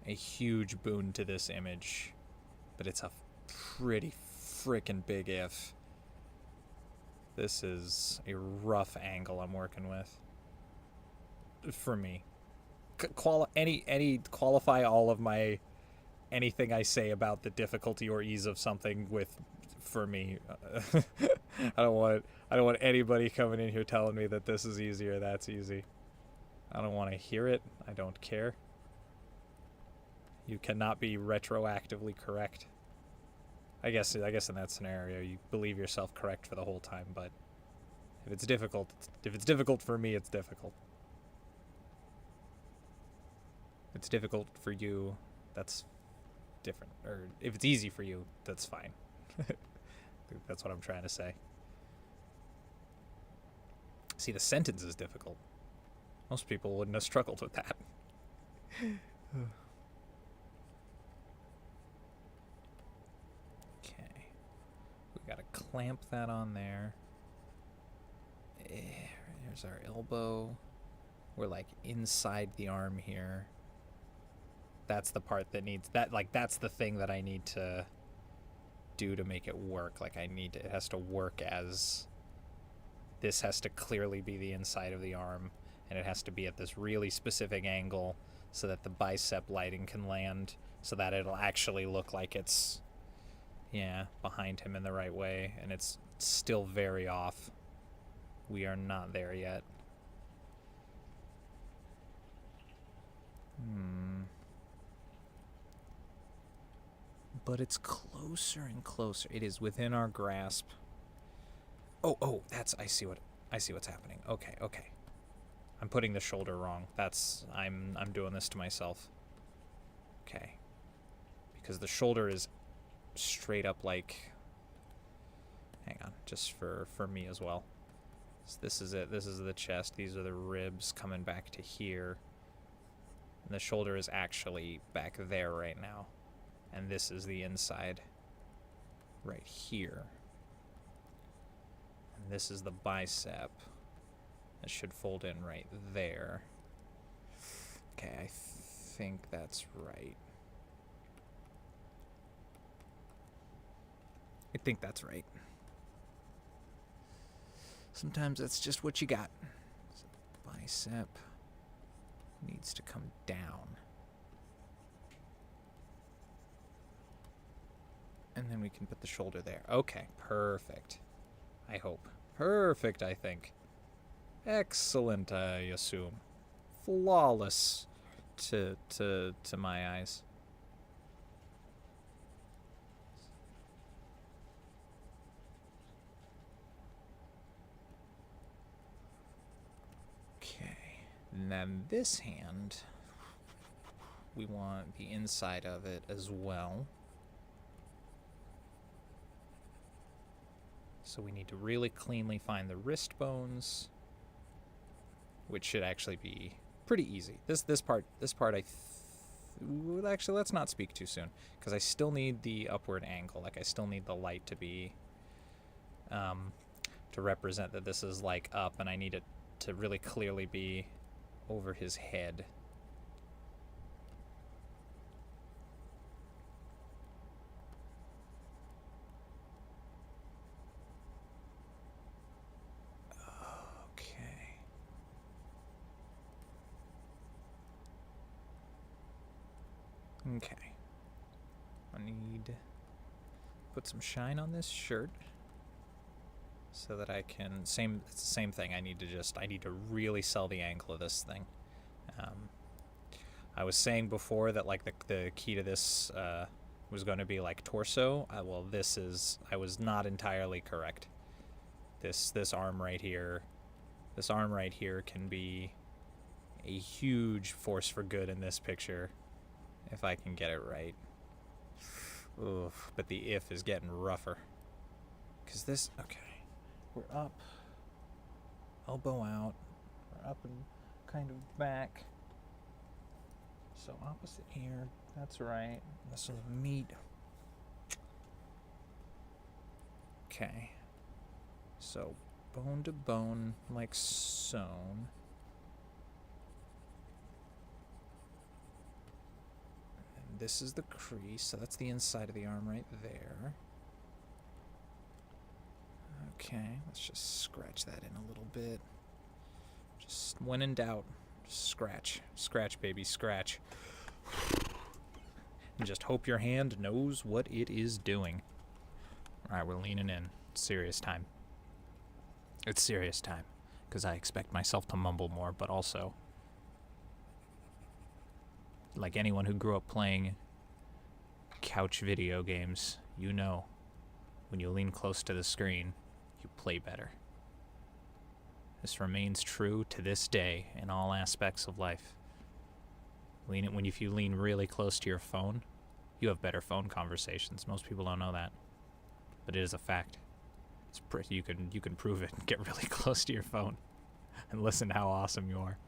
a huge boon to this image. But it's a pretty freaking big if. This is a rough angle I'm working with. For me. Qualify all of my anything I say about the difficulty or ease of something with for me. I don't want anybody coming in here telling me that this is easy or that's easy. I don't want to hear it. I don't care. You cannot be retroactively correct. I guess in that scenario you believe yourself correct for the whole time, but if it's difficult for me, it's difficult. If it's difficult for you, that's different. Or if it's easy for you, that's fine. That's what I'm trying to say. See, the sentence is difficult. Most people wouldn't have struggled with that. Okay. We gotta clamp that on there. Here's our elbow. We're like inside the arm here. That's the part that needs that, like, that's the thing that I need to do to make it work. Like, it has to work as, this has to clearly be the inside of the arm, and it has to be at this really specific angle so that the bicep lighting can land, so that it'll actually look like it's, yeah, behind him in the right way, and it's still very off. We are not there yet. But it's closer and closer. It is within our grasp. Oh, I see what's happening. Okay. I'm putting the shoulder wrong. I'm doing this to myself. Okay. Because the shoulder is straight up like, hang on, just for me as well. So this is it. This is the chest. These are the ribs coming back to here. And the shoulder is actually back there right now. And this is the inside right here. And this is the bicep. It should fold in right there. Okay, I think that's right. I think that's right. Sometimes that's just what you got. So bicep needs to come down. And then we can put the shoulder there. Okay, perfect. I hope. Perfect, I think. Excellent, I assume. Flawless to my eyes. Okay. And then this hand, we want the inside of it as well. So we need to really cleanly find the wrist bones, which should actually be pretty easy. This part actually, let's not speak too soon, because I still need the upward angle. Like, I still need the light to be to represent that this is like up, and I need it to really clearly be over his head. Okay. I need to put some shine on this shirt so that I can, it's the same thing. I need to really sell the angle of this thing. I was saying before that like the key to this was going to be like torso. I was not entirely correct. This arm right here can be a huge force for good in this picture if I can get it right. Oof, but the if is getting rougher. Because this, okay, we're up, elbow out, we're up and kind of back. So opposite here, that's right. This will meet. Okay. So bone to bone, like sewn. This is the crease, so that's the inside of the arm right there. Okay, let's just scratch that in a little bit. Just when in doubt, scratch. Scratch, baby, scratch. And just hope your hand knows what it is doing. Alright, we're leaning in. It's serious time. It's serious time. Because I expect myself to mumble more, but also, like anyone who grew up playing couch video games, you know, when you lean close to the screen, you play better. This remains true to this day in all aspects of life. If you lean really close to your phone, you have better phone conversations. Most people don't know that, but it is a fact. You can prove it. Get really close to your phone and listen to how awesome you are.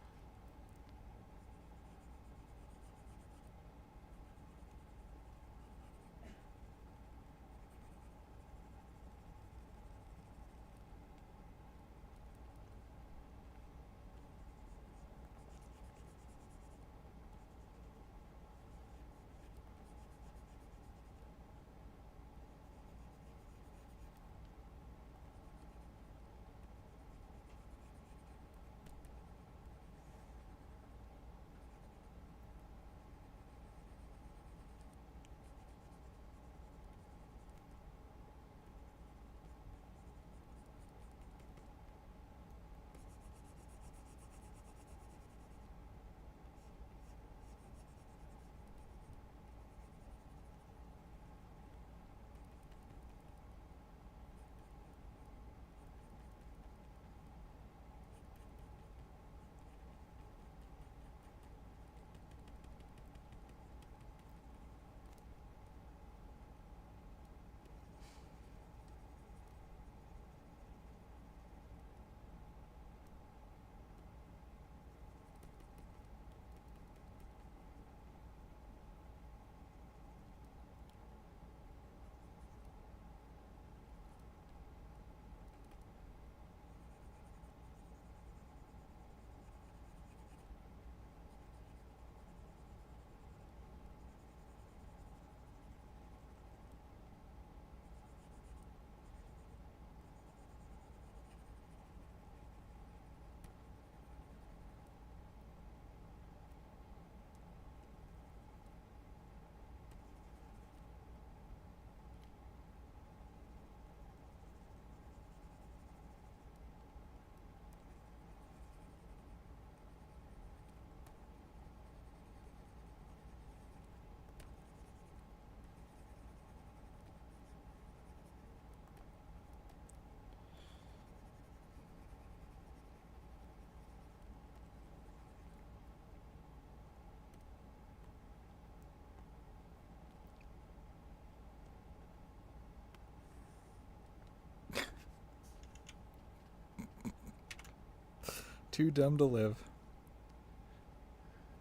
Too dumb to live.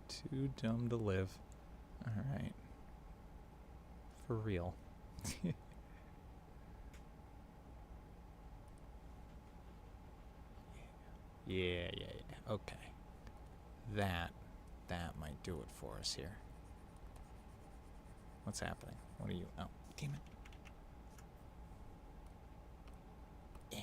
Too dumb to live. Alright. For real. Yeah. Okay. That might do it for us here. What's happening? What are you? Oh, damn it. Yeah.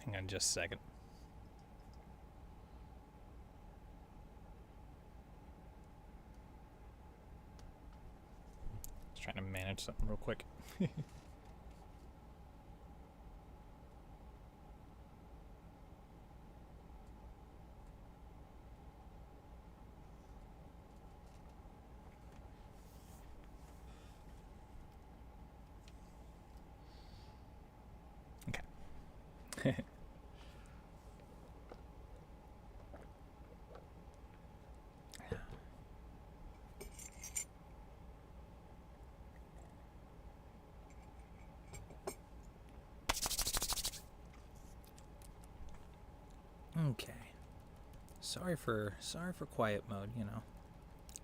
Hang on just a second. Just trying to manage something real quick. Okay. Okay. Sorry for quiet mode, you know.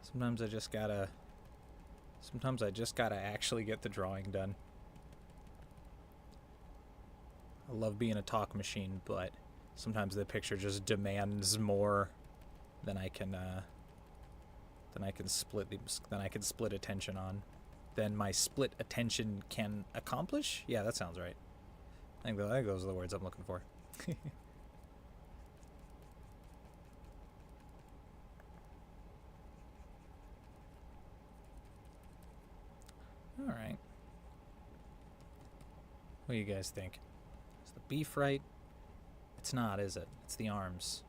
Sometimes I just gotta actually get the drawing done. I love being a talk machine, but sometimes the picture just demands more than I can split attention on. Than my split attention can accomplish? Yeah, that sounds right. I think those are the words I'm looking for. Alright. What do you guys think? Is the beef right? It's not, is it? It's the arms.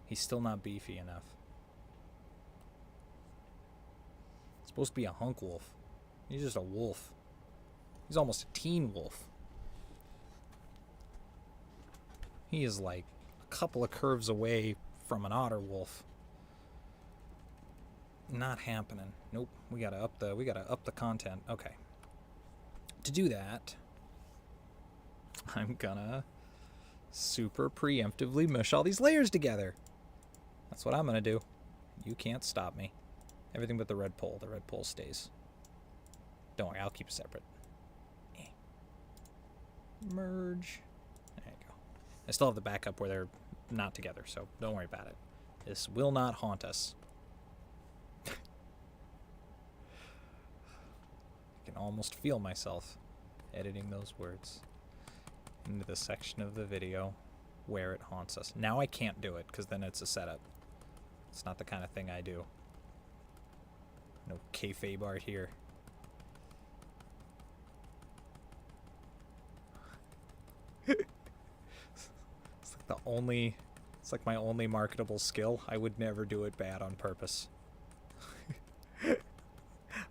He's still not beefy enough. It's supposed to be a hunk wolf. He's just a wolf. He's almost a teen wolf. He is like a couple of curves away from an otter wolf. Not happening. Nope. We gotta up the content. Okay. To do that, I'm gonna super preemptively mush all these layers together. That's what I'm gonna do. You can't stop me. Everything but the red pole. The red pole stays. Don't worry, I'll keep it separate. Merge. There you go. I still have the backup where they're not together, so don't worry about it. This will not haunt us. I can almost feel myself editing those words into the section of the video where it haunts us. Now I can't do it, because then it's a setup. It's not the kind of thing I do. No kayfabe art here. It's like my only marketable skill. I would never do it bad on purpose.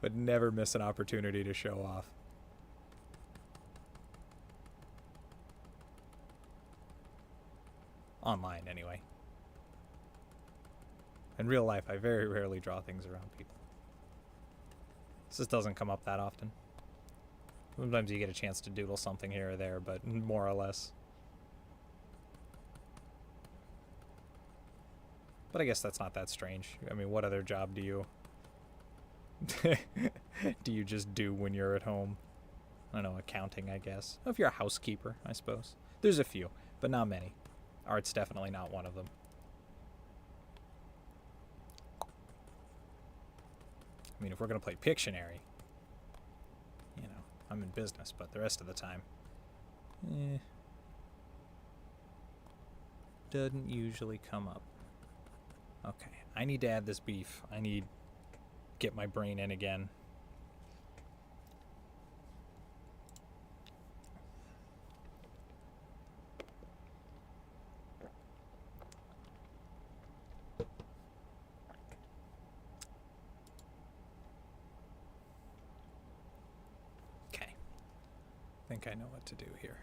Would never miss an opportunity to show off. Online, anyway. In real life, I very rarely draw things around people. This just doesn't come up that often. Sometimes you get a chance to doodle something here or there, but more or less. But I guess that's not that strange. I mean, what other job do you do you just do when you're at home? I don't know, accounting, I guess. Oh, if you're a housekeeper, I suppose. There's a few, but not many. Art's definitely not one of them. I mean, if we're going to play Pictionary, you know, I'm in business, but the rest of the time, doesn't usually come up. Okay, I need to add this beef. I need to get my brain in again. Okay, I think I know what to do here.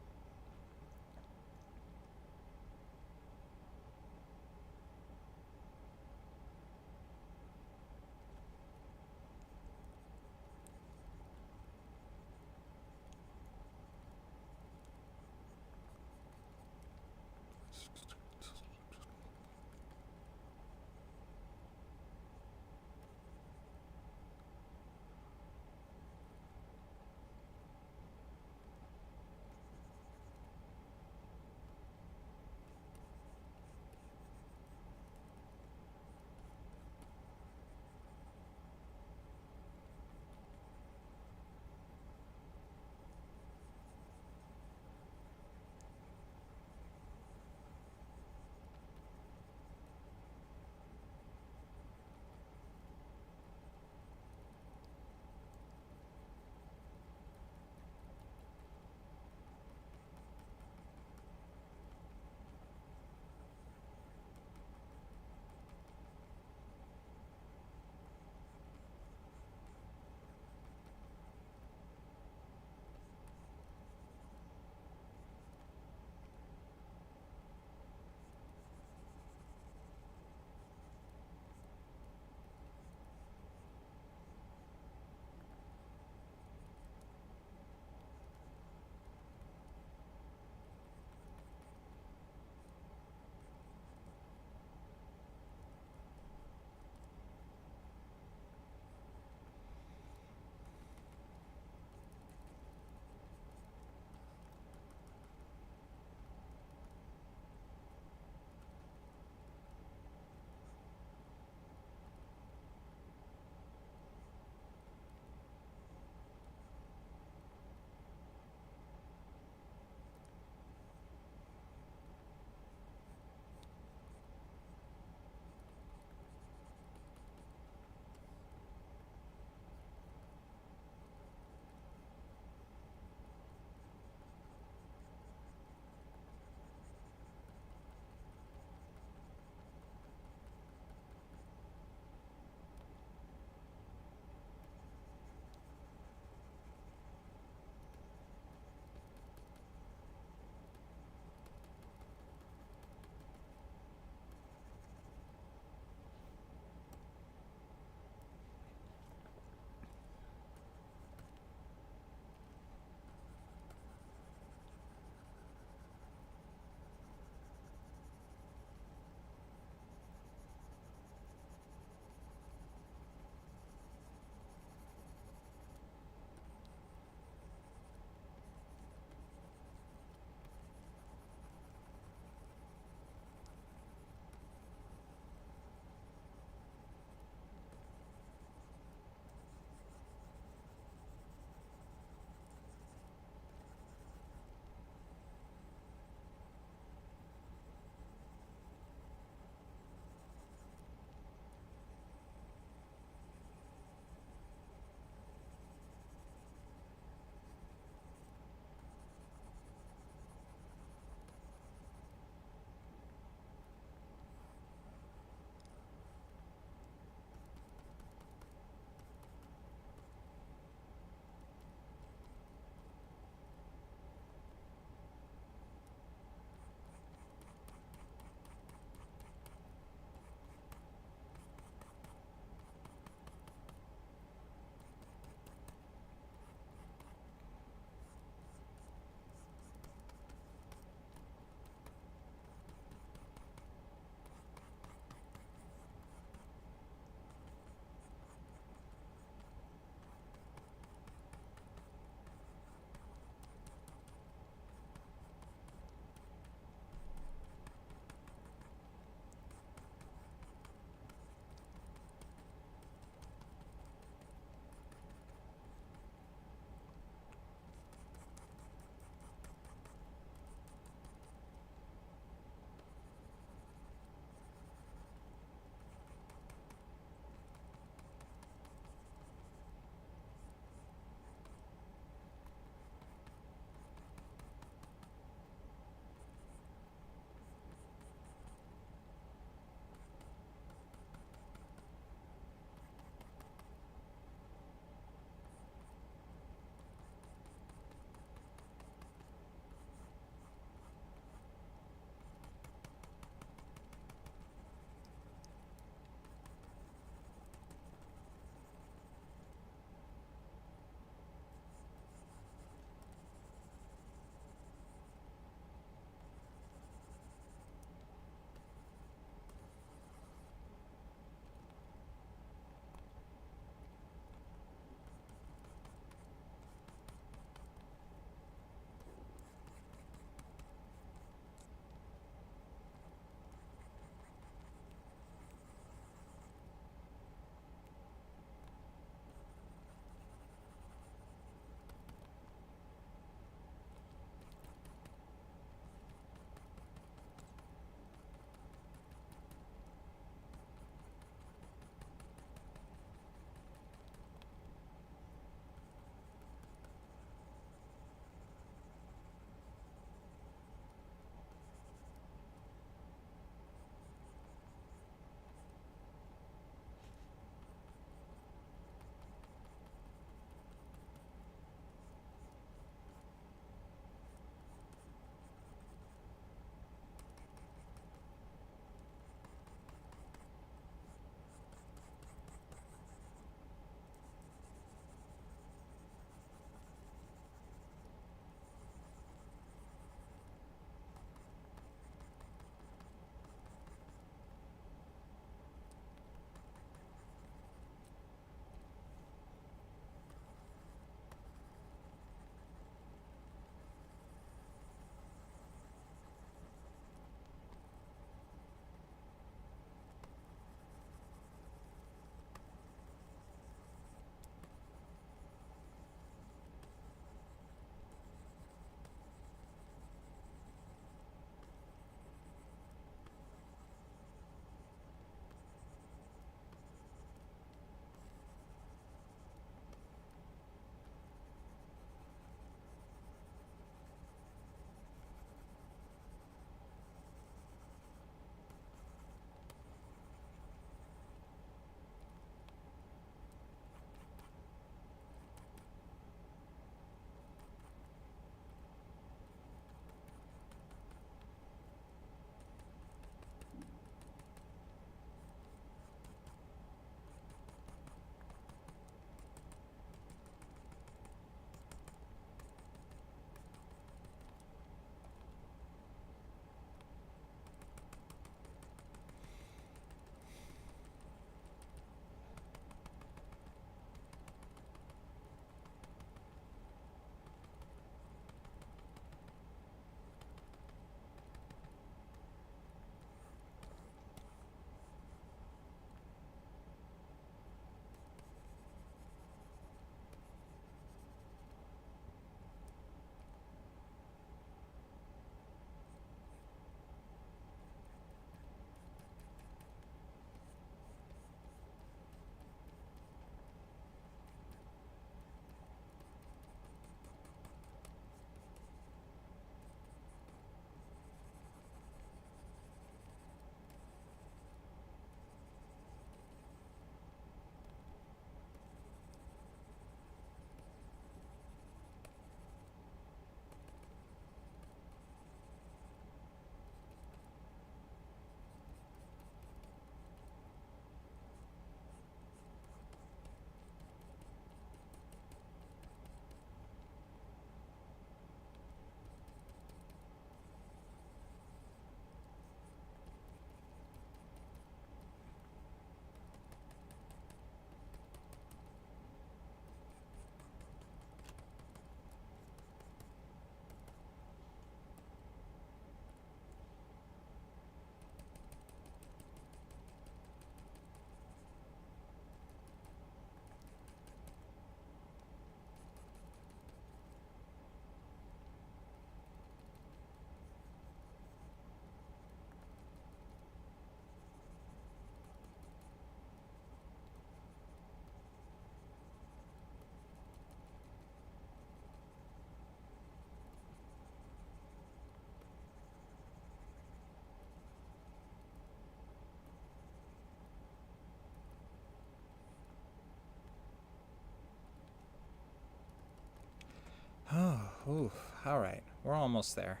Ooh, all right. We're almost there.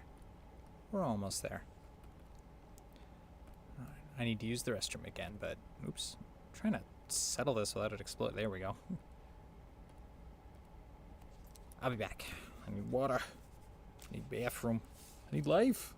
We're almost there. All right. I need to use the restroom again, but oops. I'm trying to settle this without it exploding. There we go. I'll be back. I need water. I need bathroom. I need life.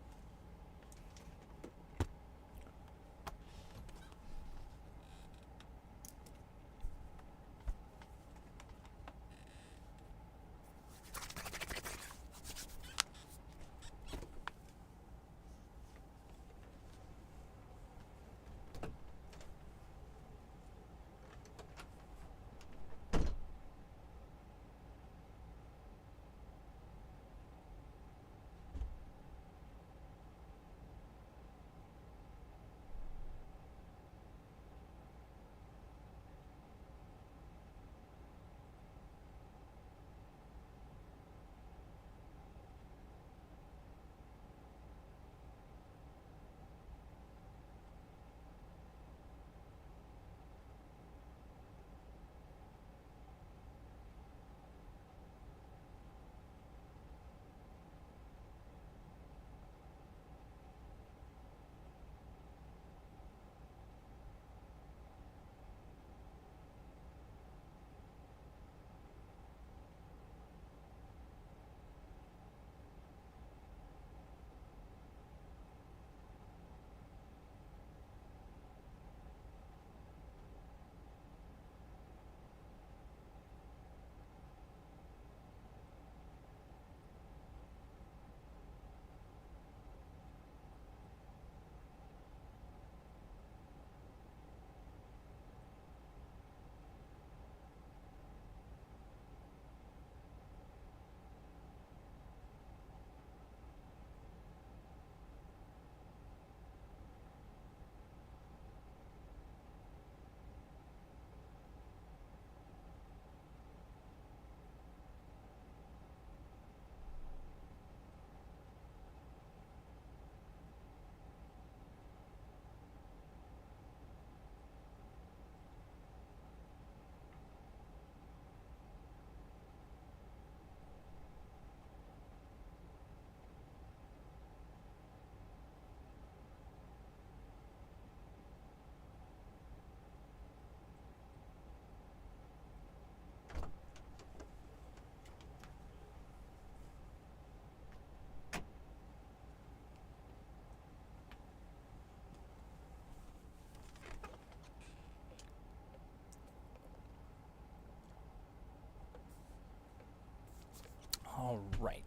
All right.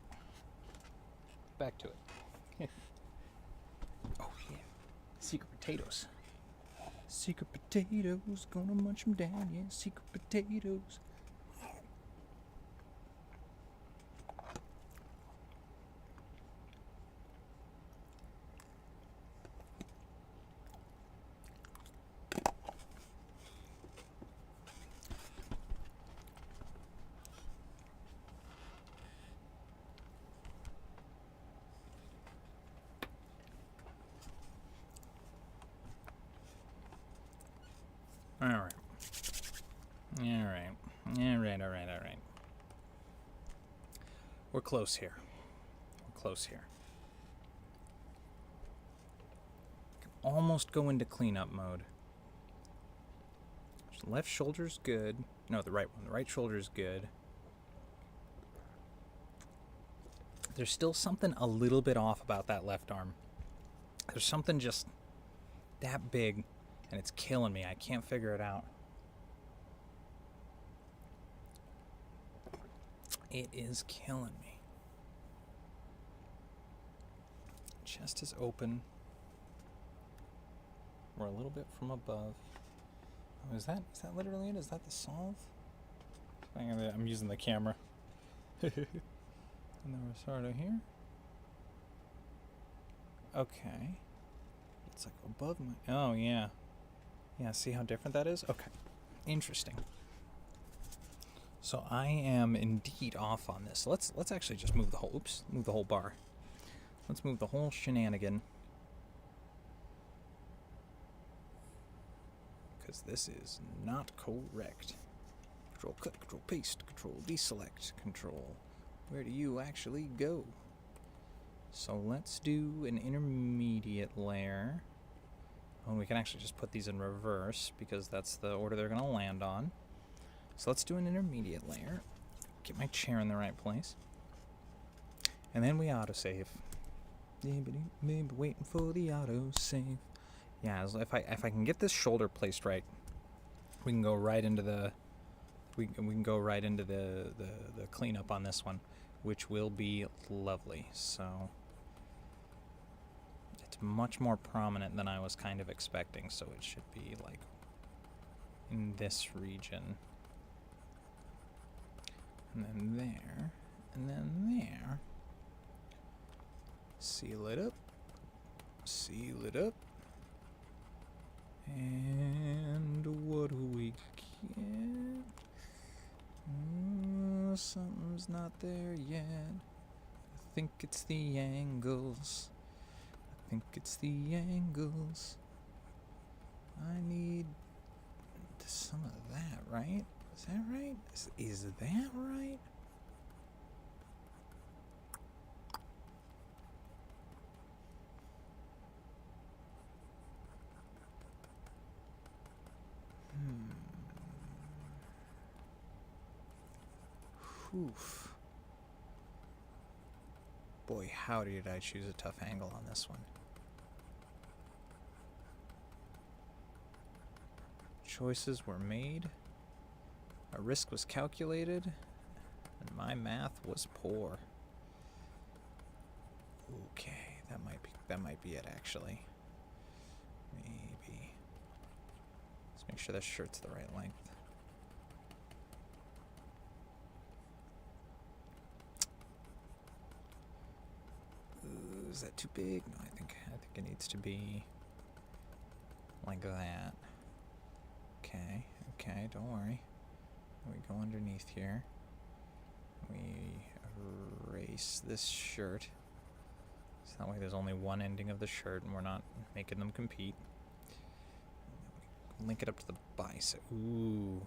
Back to it. Oh, yeah. Secret potatoes. Secret potatoes. Gonna munch them down, yeah. Secret potatoes. All right. All right. All right, all right, all right. We're close here. We're close here. Almost go into cleanup mode. Left shoulder's good. No, the right one. The right shoulder's good. There's still something a little bit off about that left arm. There's something just that big, and it's killing me. I can't figure it out. It is killing me. Chest is open. We're a little bit from above. Oh, is that literally it? Is that the solve? I'm using the camera. And then we're sort of here. Okay. It's like above my... Oh, yeah. Yeah, see how different that is? Okay. Interesting. So I am indeed off on this. Let's actually just move the whole... Oops. Move the whole bar. Let's move the whole shenanigan. Because this is not correct. Control cut, control paste, control deselect, control Where do you actually go? So let's do an intermediate layer. Oh, we can actually just put these in reverse because that's the order they're going to land on. So let's do an intermediate layer. Get my chair in the right place. And then we autosave. Waiting for the autosave. Yeah, if I can get this shoulder placed right, we can go right into the we can go right into the cleanup on this one, which will be lovely. So it's much more prominent than I was kind of expecting, so it should be like in this region. And then there, and then there. Seal it up. Seal it up. And what do we get? Something's not there yet. I think it's the angles. I think it's the angles. I need some of that, right? Is that right? Is that right? Oof. Boy, howdy did I choose a tough angle on this one. Choices were made, a risk was calculated, and my math was poor. Okay, that might be it actually. Maybe. Let's make sure this shirt's the right length. Ooh, is that too big? No, I think it needs to be like that. Okay, don't worry. We go underneath here. We erase this shirt. So that way there's only one ending of the shirt and we're not making them compete. Link it up to the bicep. Ooh,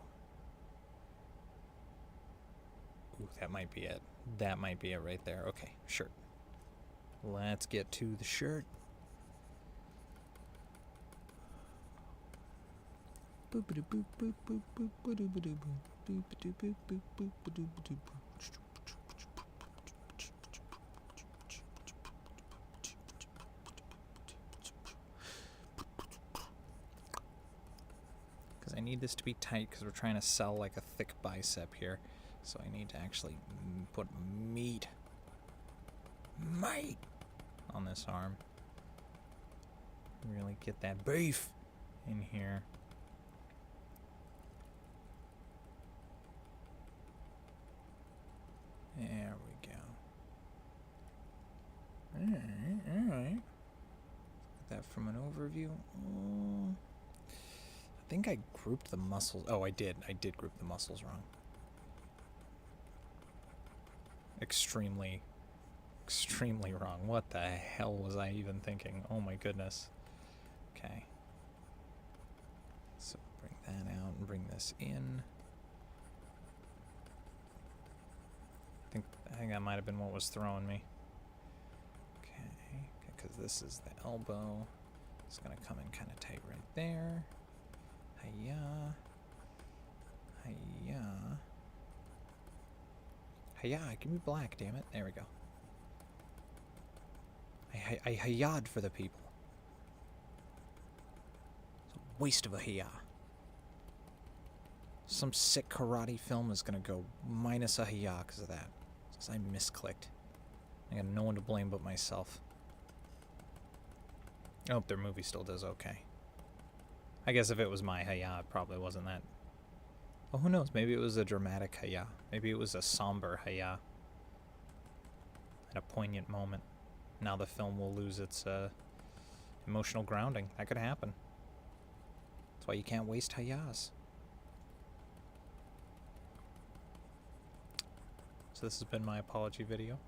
that might be it. That might be it right there. Okay, shirt. Let's get to the shirt. Because I need this to be tight because we're trying to sell like a thick bicep here. So I need to actually put meat on this arm. Really get that beef in here. There we go. Alright. Get that from an overview. I think I grouped the muscles. Oh, I did group the muscles wrong. Extremely wrong. What the hell was I even thinking? Oh my goodness. Okay. So bring that out and bring this in. I think that might have been what was throwing me. Okay, because this is the elbow. It's gonna come in kind of tight right there. Hiya. Hiya. Hiya, give me black, damn it. There we go. I hayad for the people. It's a waste of a hiya. Some sick karate film is gonna go minus a hiya because of that. Because I misclicked. I got no one to blame but myself. I hope their movie still does okay. I guess if it was my hiya, it probably wasn't that. Oh, who knows? Maybe it was a dramatic hiya. Maybe it was a somber hiya. At a poignant moment. Now the film will lose its emotional grounding. That could happen. That's why you can't waste hiyas. So this has been my apology video.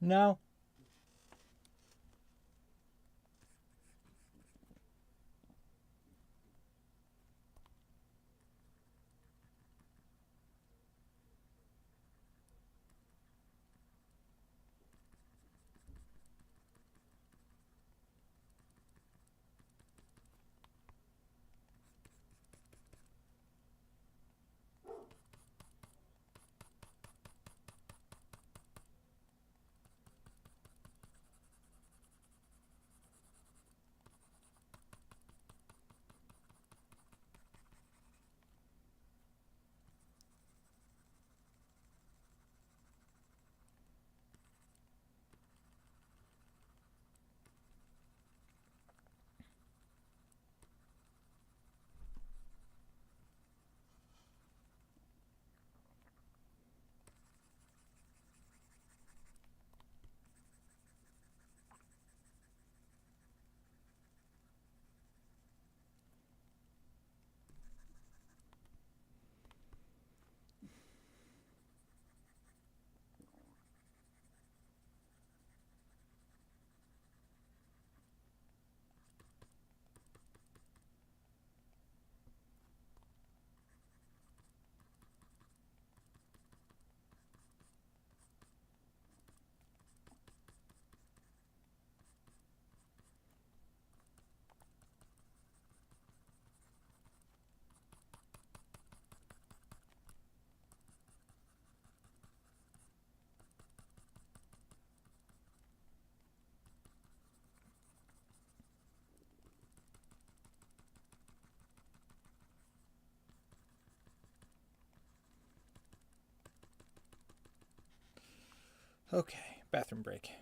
No. Okay, bathroom break.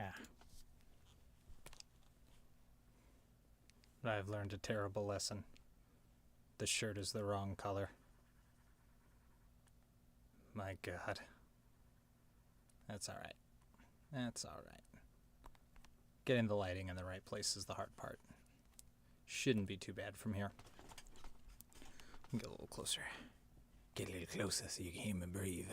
Ah. I've learned a terrible lesson. The shirt is the wrong color. My God. That's alright. That's alright. Getting the lighting in the right place is the hard part. Shouldn't be too bad from here. Get a little closer. Get a little closer so you can hear me breathe.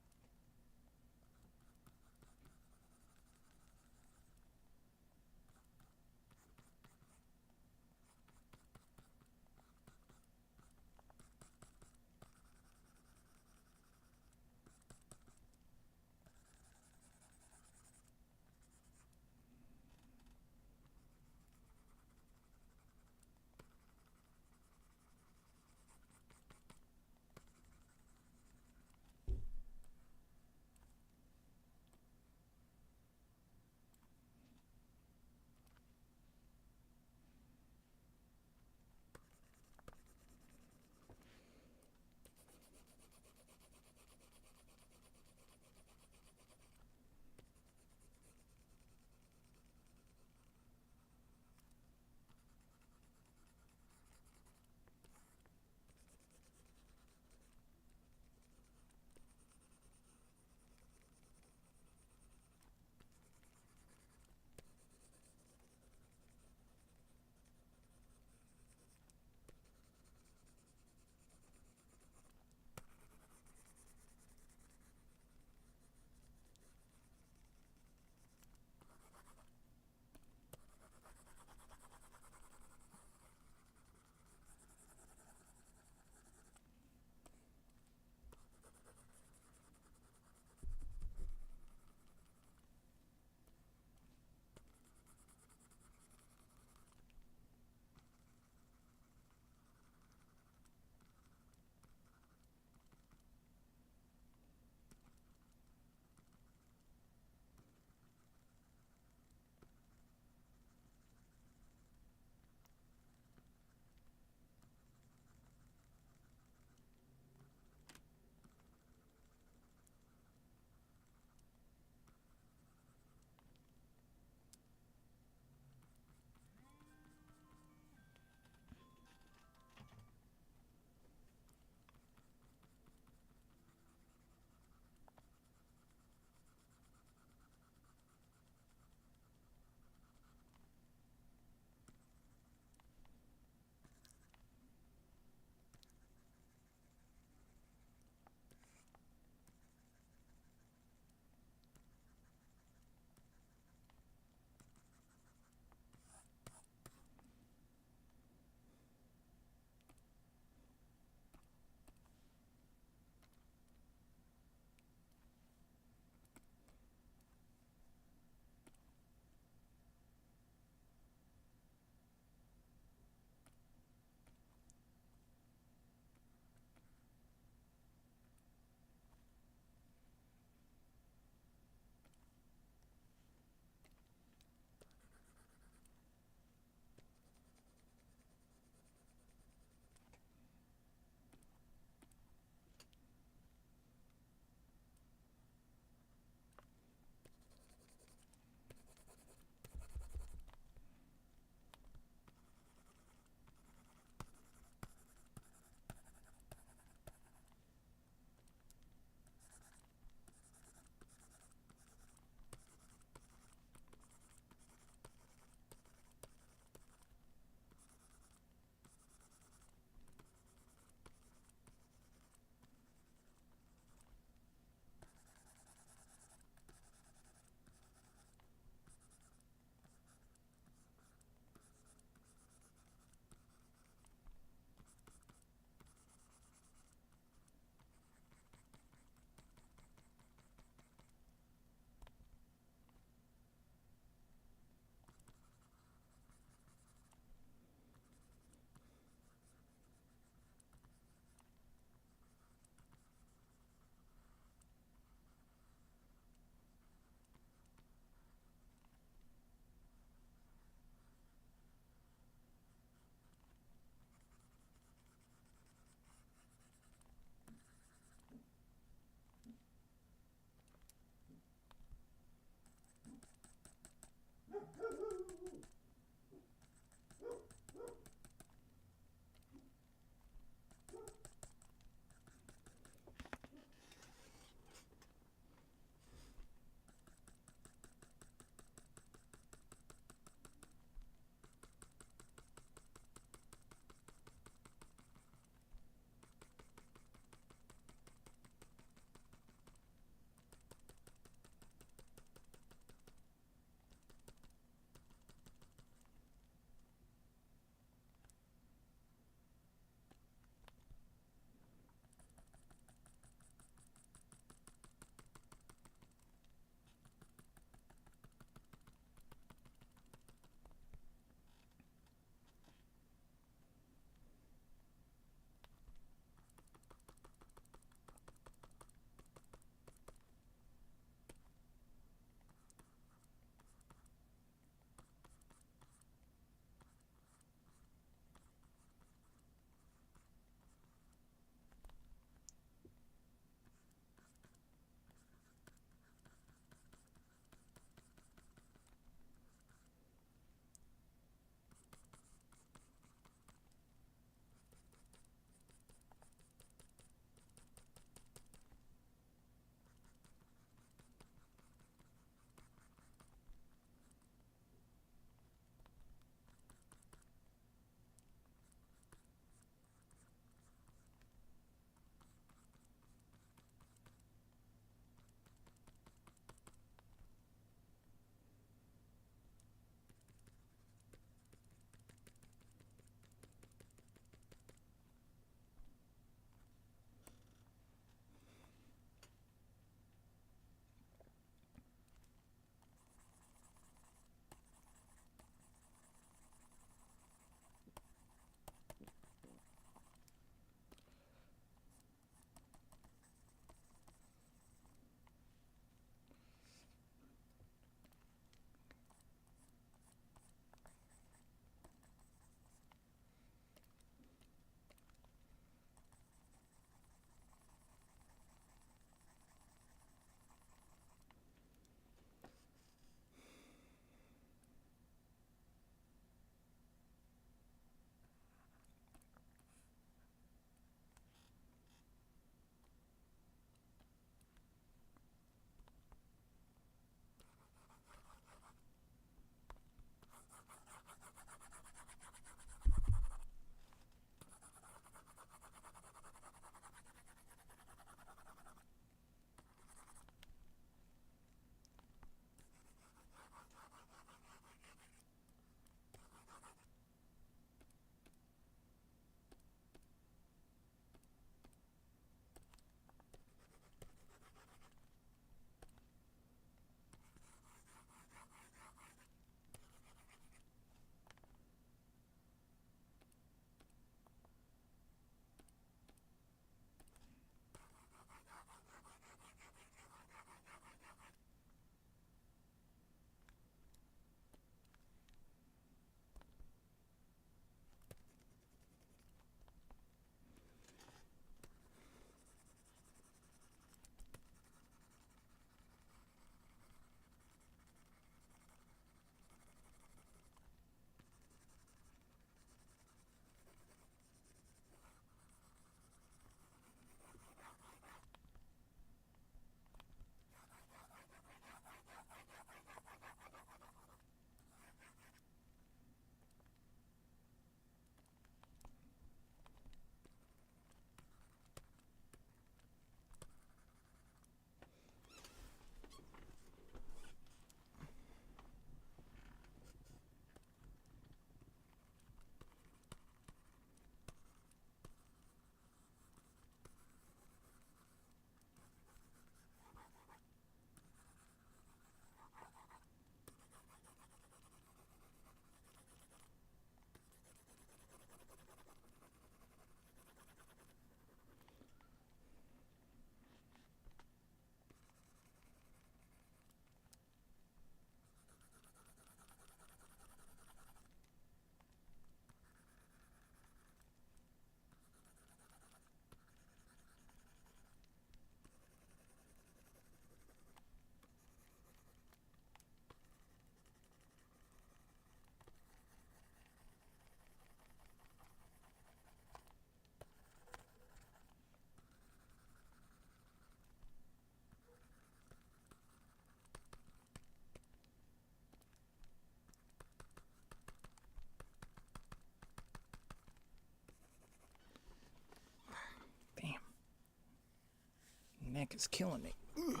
back is killing me. Ugh.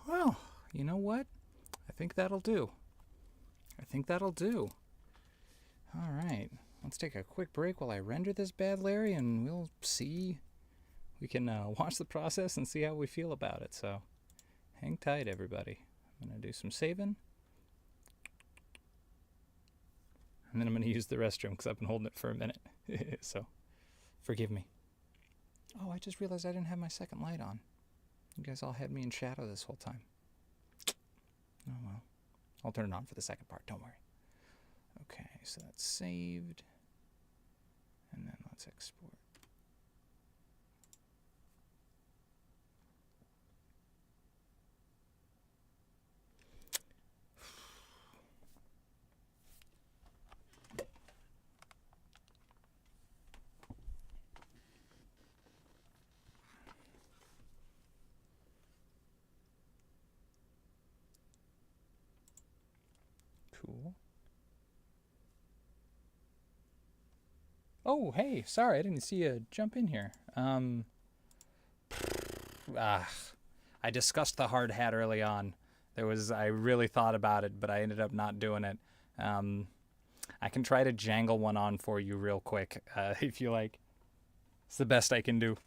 Well, you know what? I think that'll do. All right. Let's take a quick break while I render this bad Larry, and we'll see. We can watch the process and see how we feel about it. So hang tight, everybody. I'm going to do some saving. And then I'm going to use the restroom because I've been holding it for a minute. So forgive me. Oh, I just realized I didn't have my second light on. You guys all had me in shadow this whole time. Oh well. I'll turn it on for the second part, don't worry. Okay, so that's saved. And then let's export. Cool. Oh, hey, sorry, I didn't see you jump in here. I discussed the hard hat early on. I really thought about it, but I ended up not doing it. I can try to jangle one on for you real quick, if you like. It's the best I can do.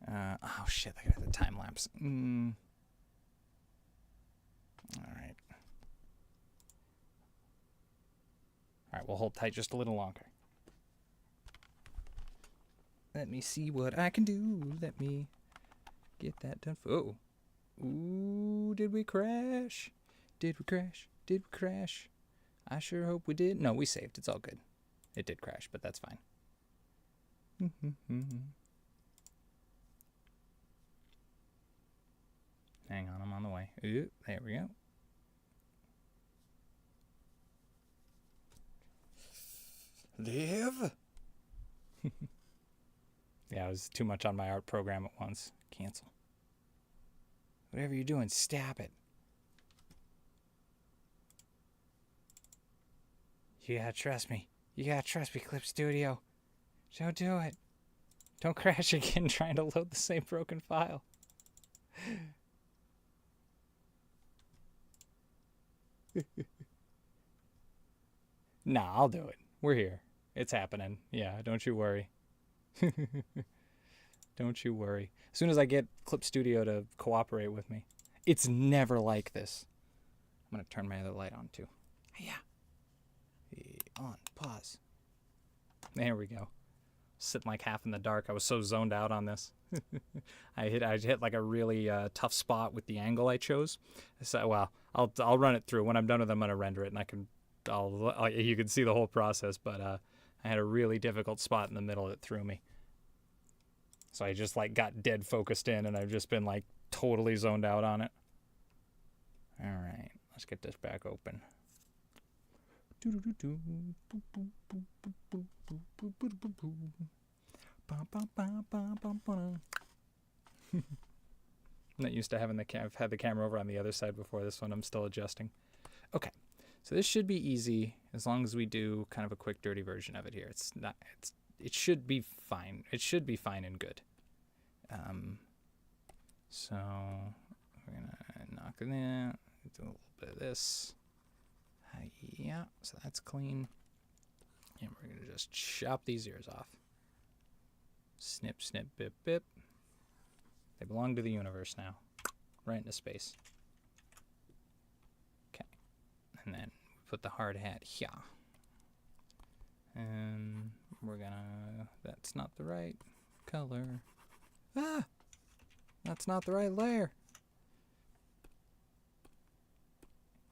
Oh shit, I got the time lapse. Alright. Alright, we'll hold tight just a little longer. Let me see what I can do. Let me get that done. Oh. Ooh, did we crash? Did we crash? Did we crash? I sure hope we did. No, we saved. It's all good. It did crash, but that's fine. Hang on, I'm on the way. Ooh, there we go. Live? Yeah, it was too much on my art program at once. Cancel. Whatever you're doing, stop it. You gotta trust me. You gotta trust me, Clip Studio. Don't do it. Don't crash again trying to load the same broken file. Nah, I'll do it. We're here. It's happening. Yeah, don't you worry. Don't you worry. As soon as I get Clip Studio to cooperate with me. It's never like this. I'm going to turn my other light on too. Yeah. On. Pause. There we go. Sitting like half in the dark. I was so zoned out on this. I hit like a really tough spot with the angle I chose. So, well, I'll run it through. When I'm done with it, I'm going to render it, and you can see the whole process, but I had a really difficult spot in the middle that threw me. So I just like got dead focused in, and I've just been like totally zoned out on it. All right, let's get this back open. I'm not used to having I've had the camera over on the other side before. This one I'm still adjusting. Okay, so this should be easy as long as we do kind of a quick dirty version of it here. It should be fine. It should be fine and good. So we're gonna knock it in, do a little bit of this. Yeah, so that's clean. And we're gonna just chop these ears off. Snip, snip, bip, bip. They belong to the universe now. Right into space. Okay. And then we put the hard hat here. And we're gonna... That's not the right color. Ah! That's not the right layer.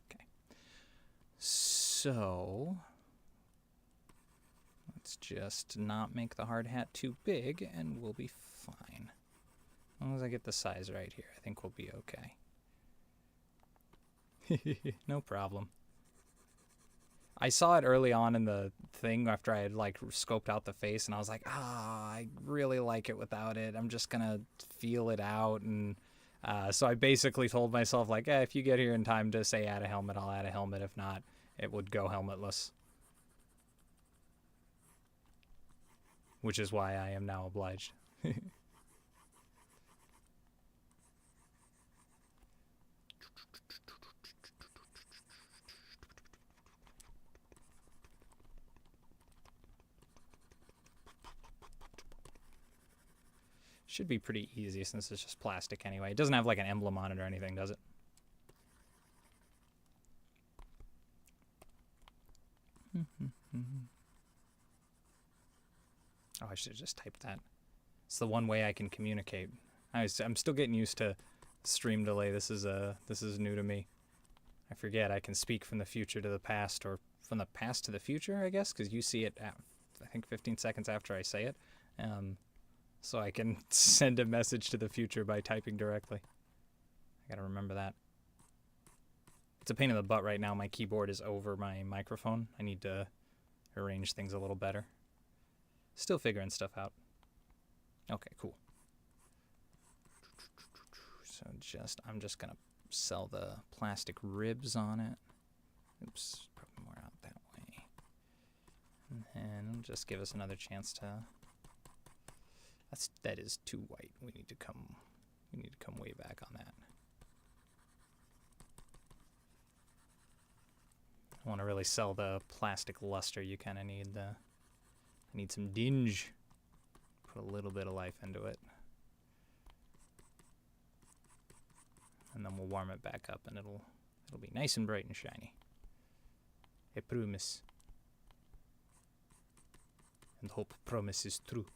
Okay. So... let's just not make the hard hat too big, and we'll be fine. As long as I get the size right here, I think we'll be okay. No problem. I saw it early on in the thing after I had like scoped out the face, and I was like, I really like it without it. I'm just gonna feel it out, and so I basically told myself like, if you get here in time to say add a helmet, I'll add a helmet. If not, it would go helmetless. Which is why I am now obliged. Should be pretty easy since it's just plastic anyway. It doesn't have like an emblem on it or anything, does it? Oh, I should have just typed that. It's the one way I can communicate. I'm still getting used to stream delay. This is new to me. I forget I can speak from the future to the past, or from the past to the future, I guess, because you see it at, I think 15 seconds after I say it. So I can send a message to the future by typing directly. I gotta remember that. It's a pain in the butt right now. My keyboard is over my microphone. I need to arrange things a little better. Still figuring stuff out. Okay, cool. So I'm just gonna sell the plastic ribs on it. Oops, probably more out that way. And it'll just give us another chance to. That is too white. We need to come way back on that. I want to really sell the plastic luster. You kind of need I need some dinge. Put a little bit of life into it. And then we'll warm it back up and it'll be nice and bright and shiny. I promise. And hope promise is true.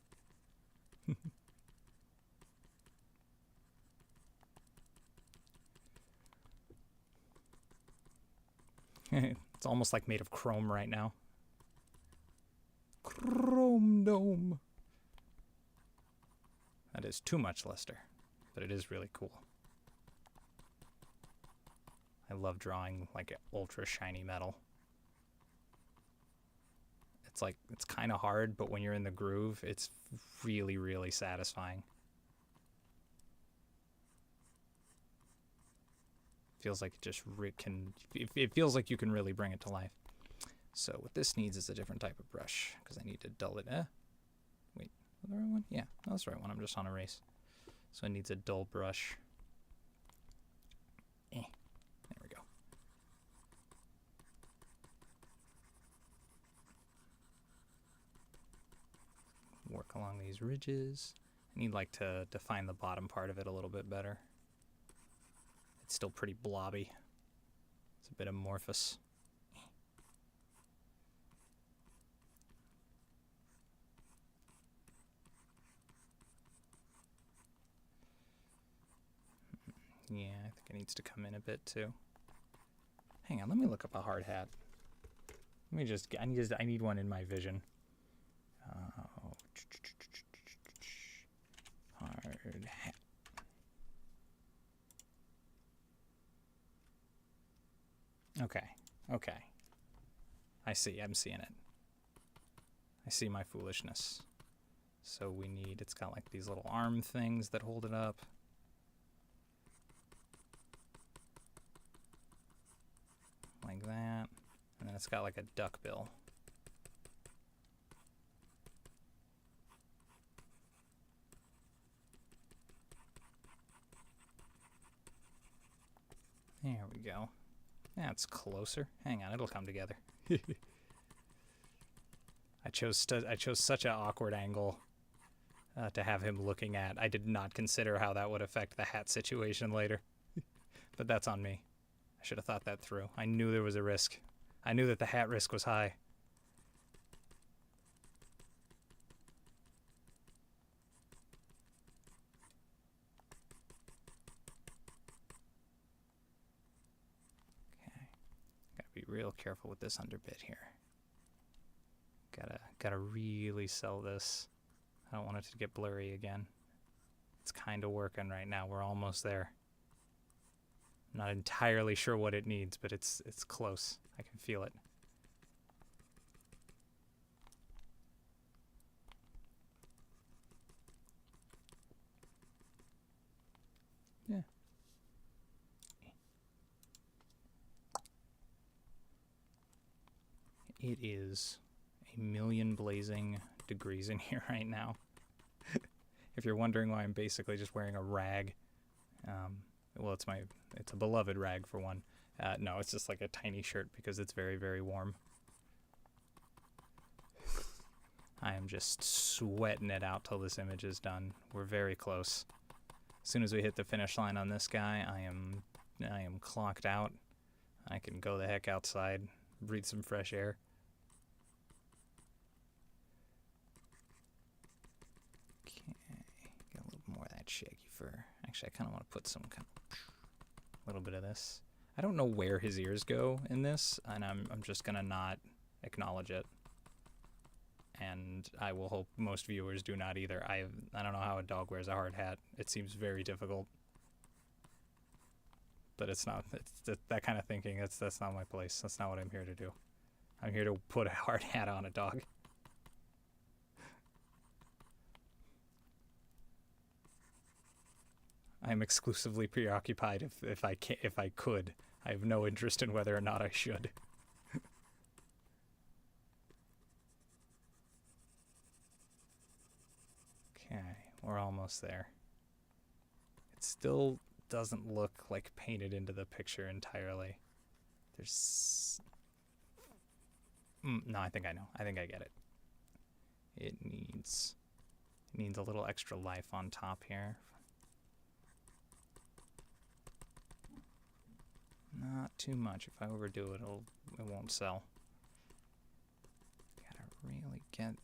It's almost like made of chrome right now. Chrome dome. That is too much luster, but it is really cool. I love drawing like ultra shiny metal. It's kind of hard, but when you're in the groove, it's really, really satisfying. Feels like it feels like you can really bring it to life. So what this needs is a different type of brush because I need to dull it. Wait, the right one? Yeah, that's the right one. I'm just on erase. So it needs a dull brush. There we go. Work along these ridges. I need like to define the bottom part of it a little bit better. It's still pretty blobby. It's a bit amorphous. Yeah, I think it needs to come in a bit too. Hang on, let me look up a hard hat. Let me just, I need one in my vision. Hard hat. Okay. I see, I'm seeing it. I see my foolishness. So it's got like these little arm things that hold it up. Like that. And then it's got like a duck bill. There we go. That's closer. Hang on, it'll come together. I chose such an awkward angle to have him looking at. I did not consider how that would affect the hat situation later. But that's on me. I should have thought that through. I knew there was a risk. I knew that the hat risk was high. Okay. Gotta be real careful with this underbit here. Gotta really sell this. I don't want it to get blurry again. It's kind of working right now. We're almost there. I'm not entirely sure what it needs, but it's close. I can feel it. Yeah. It is a million blazing degrees in here right now. If you're wondering why I'm basically just wearing a rag, well, it's a beloved rag for one. No, it's just like a tiny shirt because it's very, very warm. I am just sweating it out till this image is done. We're very close. As soon as we hit the finish line on this guy, I am clocked out. I can go the heck outside, breathe some fresh air. Get a little more of that shaggy fur. Actually, I kind of want to put some little bit of this. I don't know where his ears go in this, and I'm just gonna not acknowledge it. And I will hope most viewers do not either. I don't know how a dog wears a hard hat. It seems very difficult. But it's not. It's that kind of thinking. That's not my place. That's not what I'm here to do. I'm here to put a hard hat on a dog. I'm exclusively preoccupied if I could. I have no interest in whether or not I should. Okay, we're almost there. It still doesn't look like painted into the picture entirely. There's... no, I think I know. I think I get it. It needs a little extra life on top here. Not too much. If I overdo it, it won't sell. Gotta really get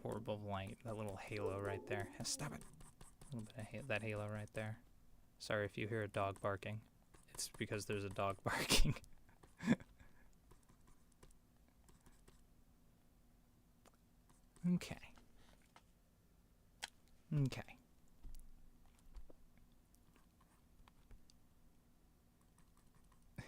horrible light. That little halo right there. Stop it. A little bit of that halo right there. Sorry if you hear a dog barking. It's because there's a dog barking. Okay. Okay.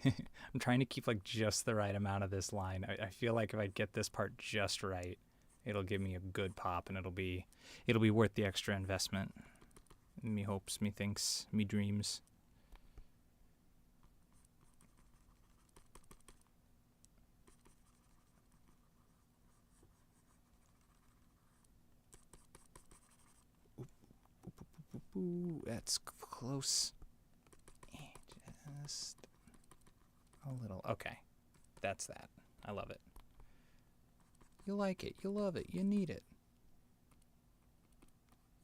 I'm trying to keep like just the right amount of this line. I feel like if I get this part just right, it'll give me a good pop and it'll be worth the extra investment. Me hopes, me thinks, me dreams. Ooh, that's close. Just a little. Okay. That's that. I love it. You like it. You love it. You need it.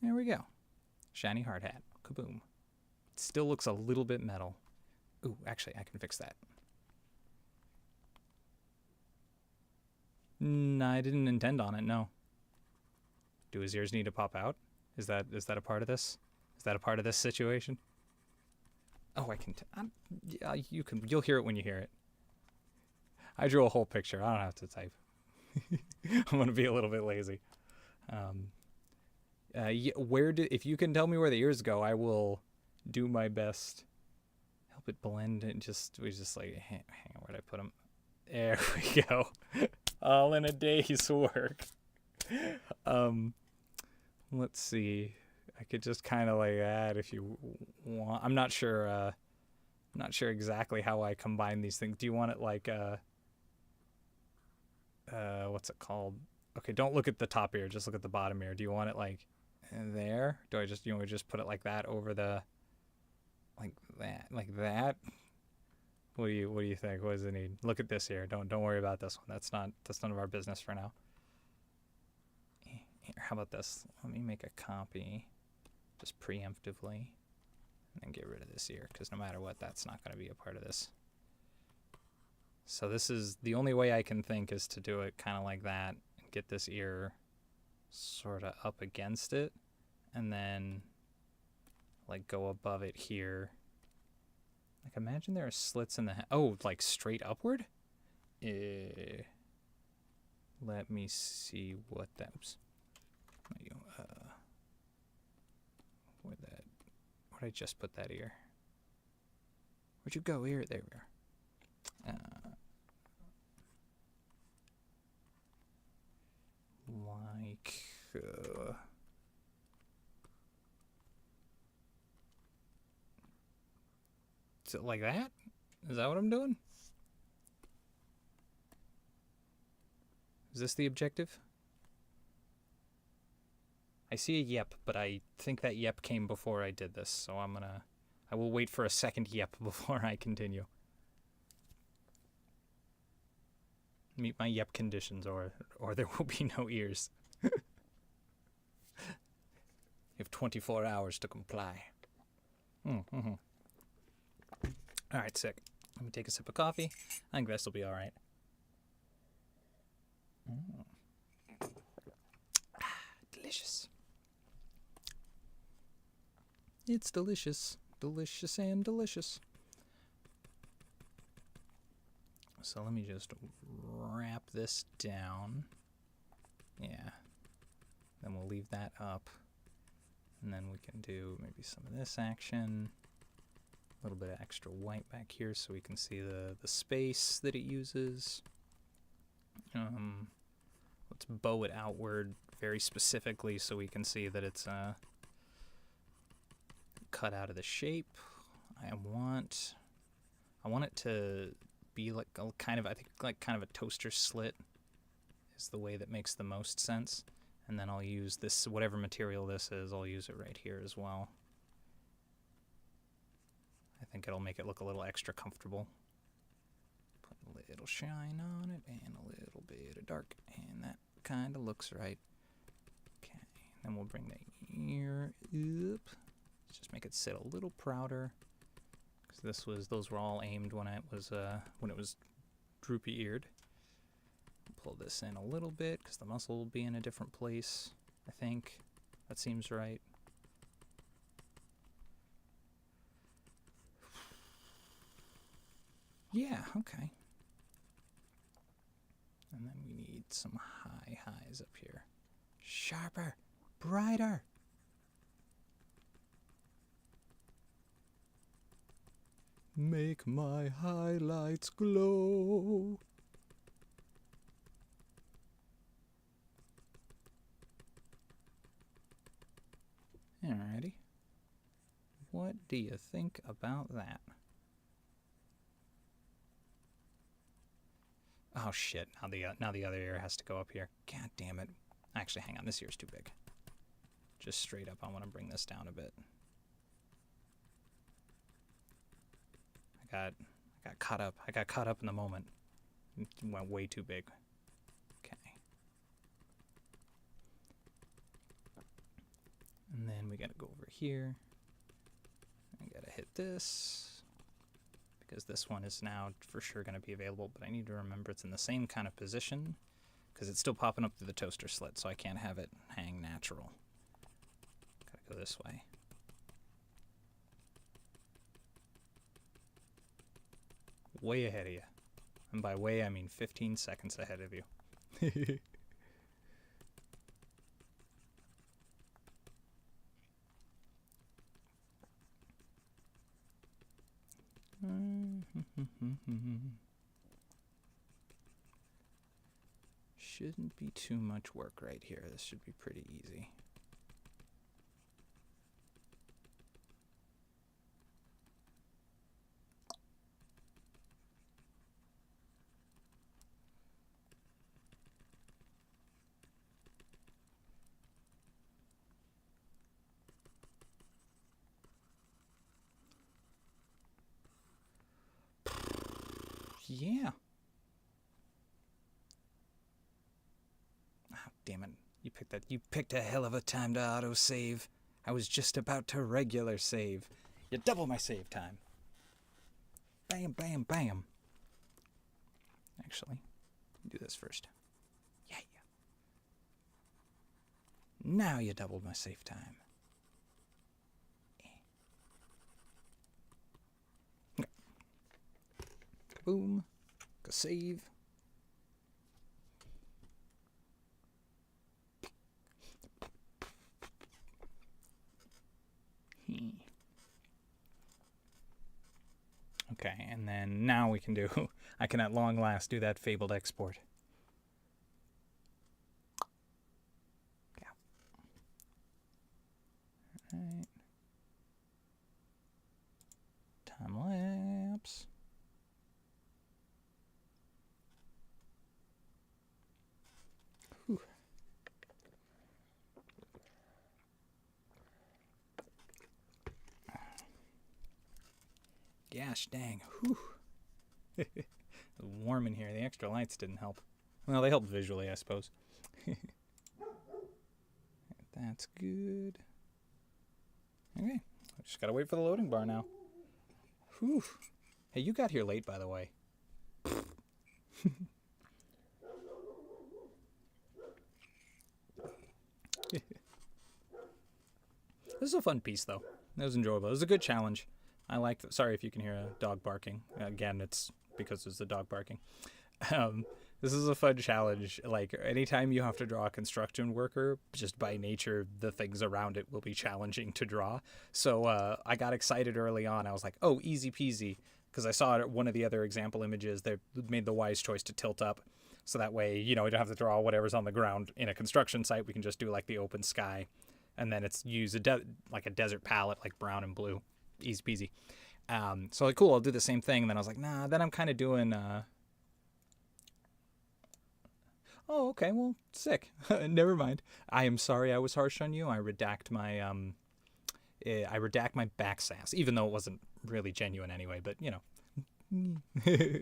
There we go. Shiny hard hat. Kaboom. It still looks a little bit metal. Ooh, actually, I can fix that. I didn't intend on it, no. Do his ears need to pop out? Is that a part of this? Is that a part of this situation? Oh, I can. Yeah, you'll hear it when you hear it. I drew a whole picture. I don't have to type. I'm gonna be a little bit lazy. If you can tell me where the ears go, I will do my best. Help it blend and we just like hang on, where'd I put them? There we go. All in a day's work. Let's see. I could just kind of like that if you want. I'm not sure. Not sure exactly how I combine these things. Do you want it like what's it called? Okay, don't look at the top ear. Just look at the bottom ear. Do you want it like there? Do I just just put it like that over the like that? What do you think? What does it need? Look at this here. Don't worry about this one. That's none of our business for now. Here, how about this? Let me make a copy just preemptively and then get rid of this ear because no matter what, that's not going to be a part of this. So this is the only way I can think is to do it kind of like that and get this ear sort of up against it and then like go above it here. Like imagine there are slits in the like straight upward? Let me see what that was. Where'd I just put that ear? Where'd you go, ear? There we are. Is it like that? Is that what I'm doing? Is this the objective? I see a yep, but I think that yep came before I did this, so I will wait for a second yep before I continue. Meet my yep conditions or there will be no ears. You have 24 hours to comply. Mm-hmm. Alright, sick. Let me take a sip of coffee. I think this will be alright. Delicious. It's delicious. Delicious and delicious. So let me just wrap this down. Yeah. Then we'll leave that up. And then we can do maybe some of this action. A little bit of extra white back here so we can see the space that it uses. Let's bow it outward very specifically so we can see that it's cut out of the shape. I want it to be like a kind of, I think like kind of a toaster slit is the way that makes the most sense. And then I'll use this, whatever material this is, I'll use it right here as well. I think it'll make it look a little extra comfortable. Put a little shine on it and a little bit of dark, and that kind of looks right. Okay, then we'll bring the ear up. Let's just make it sit a little prouder, because those were all aimed when it was droopy eared. Pull this in a little bit because the muscle will be in a different place. I think that seems right. Yeah, okay. And then we need some high highs up here. Sharper, brighter. Make my highlights glow. Alrighty. What do you think about that? Oh shit, now the other ear has to go up here. God damn it. Actually, hang on, this ear's too big. Just straight up, I want to bring this down a bit. I got caught up. I got caught up in the moment. It went way too big. Okay. And then we gotta go over here. I gotta hit this, because this one is now for sure gonna be available, but I need to remember it's in the same kind of position, because it's still popping up through the toaster slit, so I can't have it hang natural. Gotta go this way. Way ahead of you. And by way, I mean 15 seconds ahead of you. Shouldn't be too much work right here. This should be pretty easy. Yeah. Oh, damn it. You picked a hell of a time to autosave. I was just about to regular save. You double my save time. Bam, bam, bam. Actually, do this first. Yeah. Now you doubled my save time. Okay. Boom. Go save. Okay, and then now we can do, I can at long last do that fabled export. Yeah. Alright. Time lapse. Whew. Gosh dang. Whew. It was warm in here. The extra lights didn't help. Well, they helped visually, I suppose. That's good. Okay. I just gotta wait for the loading bar now. Whew. Hey, you got here late, by the way. This is a fun piece, though. It was enjoyable. It was a good challenge. I liked it. Sorry if you can hear a dog barking. Again, it's because there's a dog barking. This is a fun challenge. Like, anytime you have to draw a construction worker, just by nature, the things around it will be challenging to draw. So I got excited early on. I was like, oh, easy peasy. Because I saw one of the other example images, they made the wise choice to tilt up. So that way, you know, you don't have to draw whatever's on the ground in a construction site. We can just do like the open sky. and then it's use like a desert palette, like brown and blue, easy peasy. So like, cool, I'll do the same thing. And then I was like, nah. Then I'm kind of doing. Oh, okay. Well, sick. Never mind. I am sorry I was harsh on you. I redact my back sass, even though it wasn't really genuine anyway. But you know,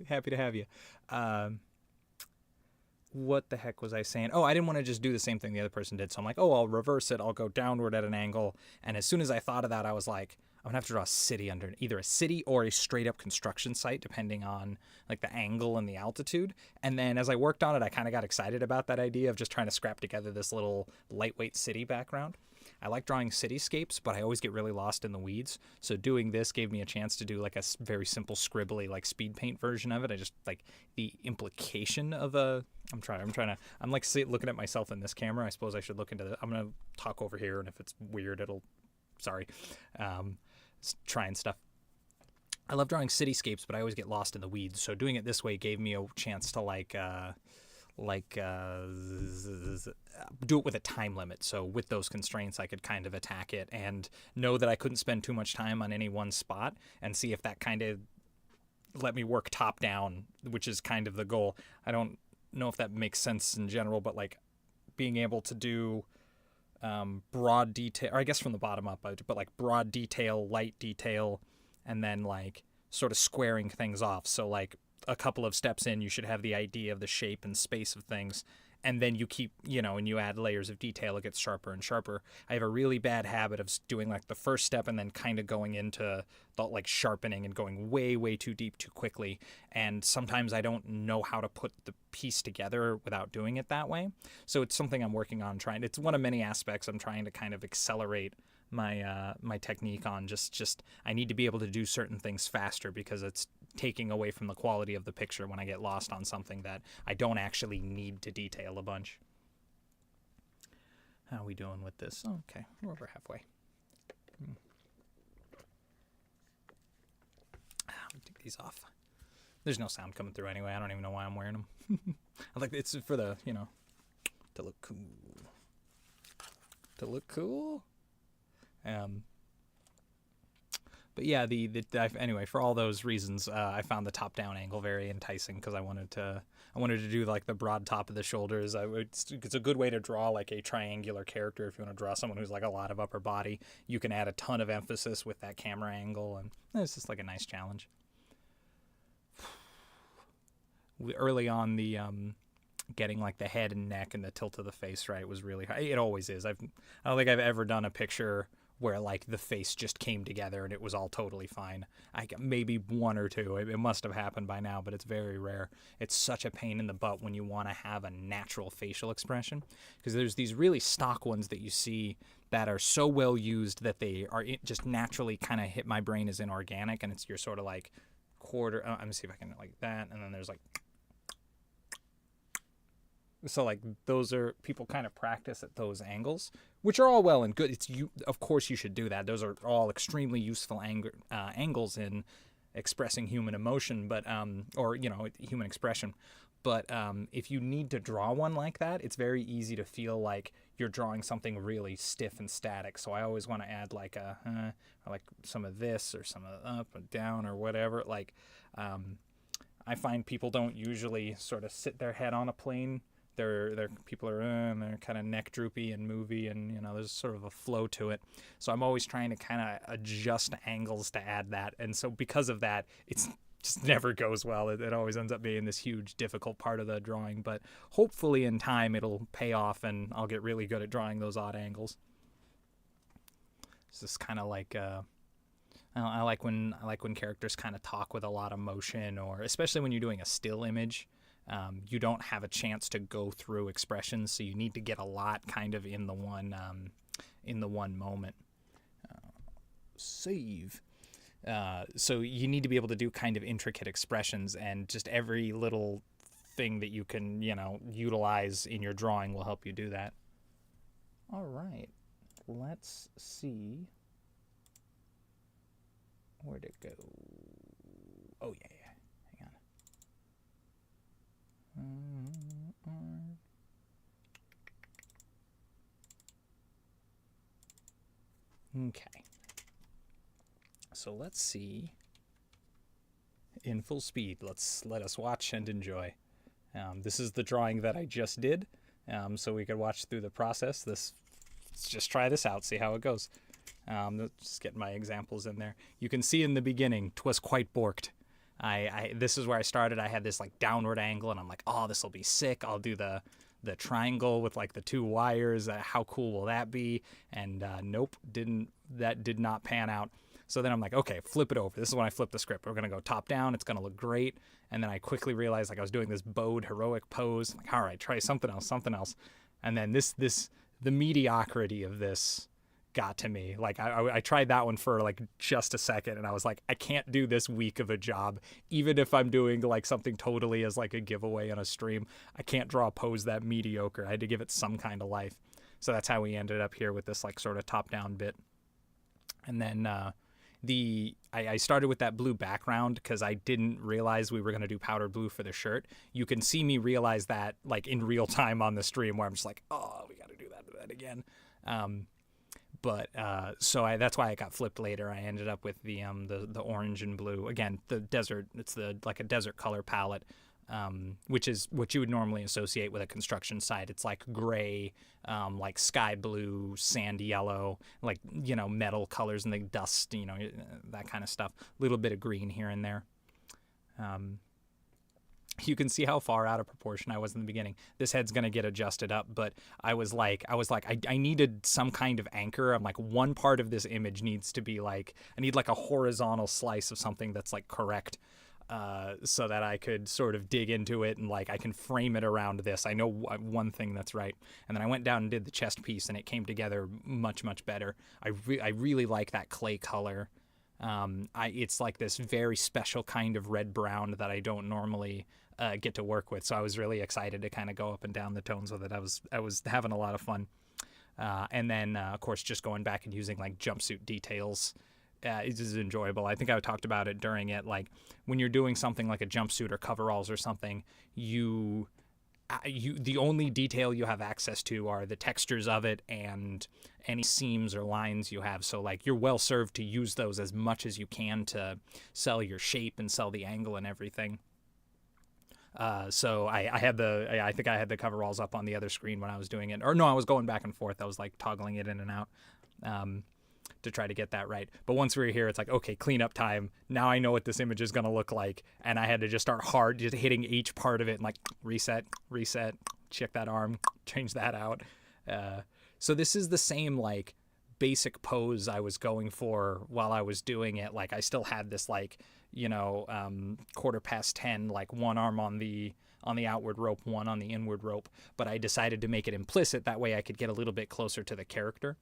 happy to have you. What the heck was I saying? Oh, I didn't want to just do the same thing the other person did. So I'm like, oh, I'll reverse it. I'll go downward at an angle. And as soon as I thought of that, I was like, I'm gonna have to draw a city under either a city or a straight up construction site, depending on like the angle and the altitude. And then as I worked on it, I kind of got excited about that idea of just trying to scrap together this little lightweight city background. I like drawing cityscapes, but I always get really lost in the weeds. So doing this gave me a chance to do like a very simple scribbly like speed paint version of it. I just like the implication of a. I'm like looking at myself in this camera. I suppose I should look into I'm gonna talk over here, and if it's weird, it'll. Sorry, trying stuff. I love drawing cityscapes, but I always get lost in the weeds. So doing it this way gave me a chance to do it with a time limit. So with those constraints, I could kind of attack it and know that I couldn't spend too much time on any one spot, and see if that kind of let me work top down, which is kind of the goal. I don't know if that makes sense in general, but like being able to do broad detail, or I guess from the bottom up, but like broad detail, light detail, and then like sort of squaring things off. So like a couple of steps in, you should have the idea of the shape and space of things, and then you keep, and you add layers of detail, it gets sharper and sharper. I have a really bad habit of doing like the first step and then kind of going into the like sharpening and going way, way too deep too quickly. And sometimes I don't know how to put the piece together without doing it that way. So it's something I'm working on trying. It's one of many aspects I'm trying to kind of accelerate my technique on. Just I need to be able to do certain things faster, because it's taking away from the quality of the picture when I get lost on something that I don't actually need to detail a bunch. How are we doing with this? Oh, okay, we're over halfway. Let me take these off. There's no sound coming through anyway. I don't even know why I'm wearing them. I like it's for the to look cool. To look cool. But yeah, anyway, for all those reasons, I found the top-down angle very enticing, because I wanted to do like the broad top of the shoulders. It's a good way to draw like a triangular character. If you want to draw someone who's like a lot of upper body, you can add a ton of emphasis with that camera angle, and it's just like a nice challenge. Early on, the getting like the head and neck and the tilt of the face right was really high. It always is. I don't think I've ever done a picture where like the face just came together and it was all totally fine. Maybe one or two. It must have happened by now, but it's very rare. It's such a pain in the butt when you want to have a natural facial expression, because there's these really stock ones that you see that are so well used that they are just naturally kind of hit my brain as inorganic, and you're sort of like quarter. Let me see if I can like that, and then there's like. So like those are people kind of practice at those angles, which are all well and good. Of course you should do that. Those are all extremely useful angles in expressing human emotion, but or human expression. But if you need to draw one like that, it's very easy to feel like you're drawing something really stiff and static. So I always want to add like or like some of this or some of up and down or whatever. Like I find people don't usually sort of sit their head on a plane. People are and they're kind of neck droopy and movie, and there's sort of a flow to it. So I'm always trying to kind of adjust angles to add that, and so because of that, it's just never goes well. It always ends up being this huge difficult part of the drawing, but hopefully in time it'll pay off and I'll get really good at drawing those odd angles. It's just kind of like I like when characters kind of talk with a lot of motion, or especially when you're doing a still image. You don't have a chance to go through expressions, so you need to get a lot kind of in the one moment. Save. So you need to be able to do kind of intricate expressions, and just every little thing that you can utilize in your drawing will help you do that. All right, let's see. Where'd it go? Oh yeah. Okay. So let's see. In full speed, let us watch and enjoy. This is the drawing that I just did, so we could watch through the process. Let's just try this out, see how it goes. Just get my examples in there. You can see in the beginning, 'twas quite borked. This is where I started. I had this like downward angle, and I'm like, oh, this will be sick. I'll do the triangle with like the two wires. How cool will that be? And nope, that did not pan out. So then I'm like, okay, flip it over. This is when I flip the script. We're going to go top down. It's going to look great. And then I quickly realized like I was doing this bowed heroic pose. I'm like, all right, try something else. And then the mediocrity of this got to me. Like I tried that one for like just a second, and I was like, I can't do this weak of a job. Even if I'm doing like something totally as like a giveaway on a stream, I can't draw a pose that mediocre. I had to give it some kind of life. So that's how we ended up here with this like sort of top down bit. And then I started with that blue background because I didn't realize we were going to do powdered blue for the shirt. You can see me realize that like in real time on the stream, where I'm just like, oh, we got to do that again. So that's why I got flipped later. I ended up with the orange and blue. Again, the desert, it's like a desert color palette, which is what you would normally associate with a construction site. It's like gray, like sky blue, sand yellow, like, metal colors and the dust, that kind of stuff. A little bit of green here and there. You can see how far out of proportion I was in the beginning. This head's going to get adjusted up, but I was like, I needed some kind of anchor. I'm like, one part of this image needs to be like, I need like a horizontal slice of something that's like correct, so that I could sort of dig into it and like I can frame it around this. I know one thing that's right. And then I went down and did the chest piece, and it came together much, much better. I really like that clay color. It's like this very special kind of red brown that I don't normally get to work with. So I was really excited to kind of go up and down the tones with it. I was having a lot of fun. And then of course, just going back and using like jumpsuit details. It's just enjoyable. I think I talked about it during it. Like when you're doing something like a jumpsuit or coveralls or something, the only detail you have access to are the textures of it and any seams or lines you have. So like you're well served to use those as much as you can to sell your shape and sell the angle and everything. So I think I had the coveralls up on the other screen when I was doing it. Or no, I was going back and forth. I was like toggling it in and out. To try to get that right. But once we were here, it's like, okay, cleanup time. Now I know what this image is going to look like. And I had to just start hard, just hitting each part of it and like reset, check that arm, change that out. So this is the same like basic pose I was going for while I was doing it. Like I still had this like, 10:15, like one arm on the outward rope, one on the inward rope, but I decided to make it implicit. That way I could get a little bit closer to the character.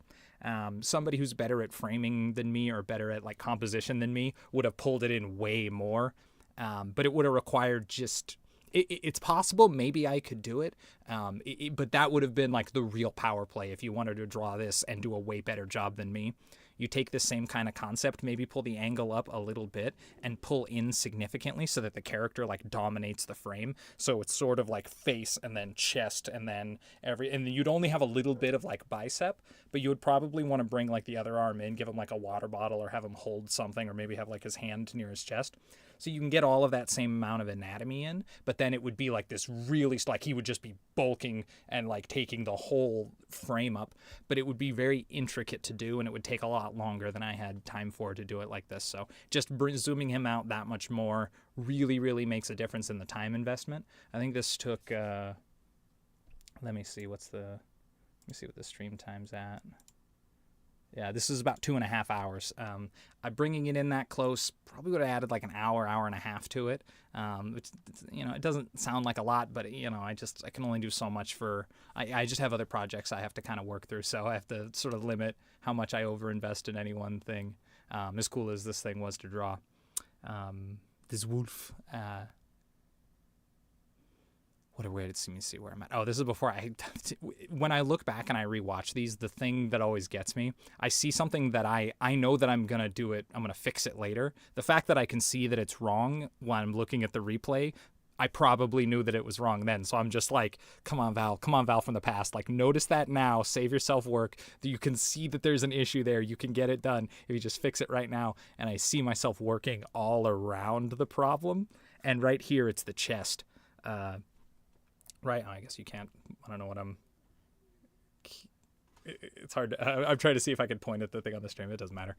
Somebody who's better at framing than me or better at like composition than me would have pulled it in way more. But it would have required it's possible. Maybe I could do it. But that would have been like the real power play. If you wanted to draw this and do a way better job than me, you take the same kind of concept, maybe pull the angle up a little bit and pull in significantly so that the character like dominates the frame. So it's sort of like face and then chest and then and you'd only have a little bit of like bicep, but you would probably want to bring like the other arm in, give him like a water bottle or have him hold something or maybe have like his hand near his chest. So you can get all of that same amount of anatomy in, but then it would be like this really, like he would just be bulking and like taking the whole frame up, but it would be very intricate to do and it would take a lot longer than I had time for to do it like this. So just zooming him out that much more really, really makes a difference in the time investment. I think this took, let me see what the stream time's at. Yeah, this is about 2.5 hours. I'm bringing it in that close. Probably would have added like an hour and a half to it. Which, it doesn't sound like a lot, but I can only do so much I just have other projects I have to kind of work through, so I have to sort of limit how much I overinvest in any one thing. As cool as this thing was to draw, this wolf. Wait, let me see where I'm at. Oh, this is before when I look back and I rewatch these, the thing that always gets me, I see something that I know that I'm going to do it. I'm going to fix it later. The fact that I can see that it's wrong when I'm looking at the replay, I probably knew that it was wrong then. So I'm just like, come on, Val from the past. Like, notice that now, save yourself work. You can see that there's an issue there. You can get it done if you just fix it right now. And I see myself working all around the problem. And right here, it's the chest. Right, I guess you can't, I don't know what it's hard to, I'm trying to see if I could point at the thing on the stream. It doesn't matter.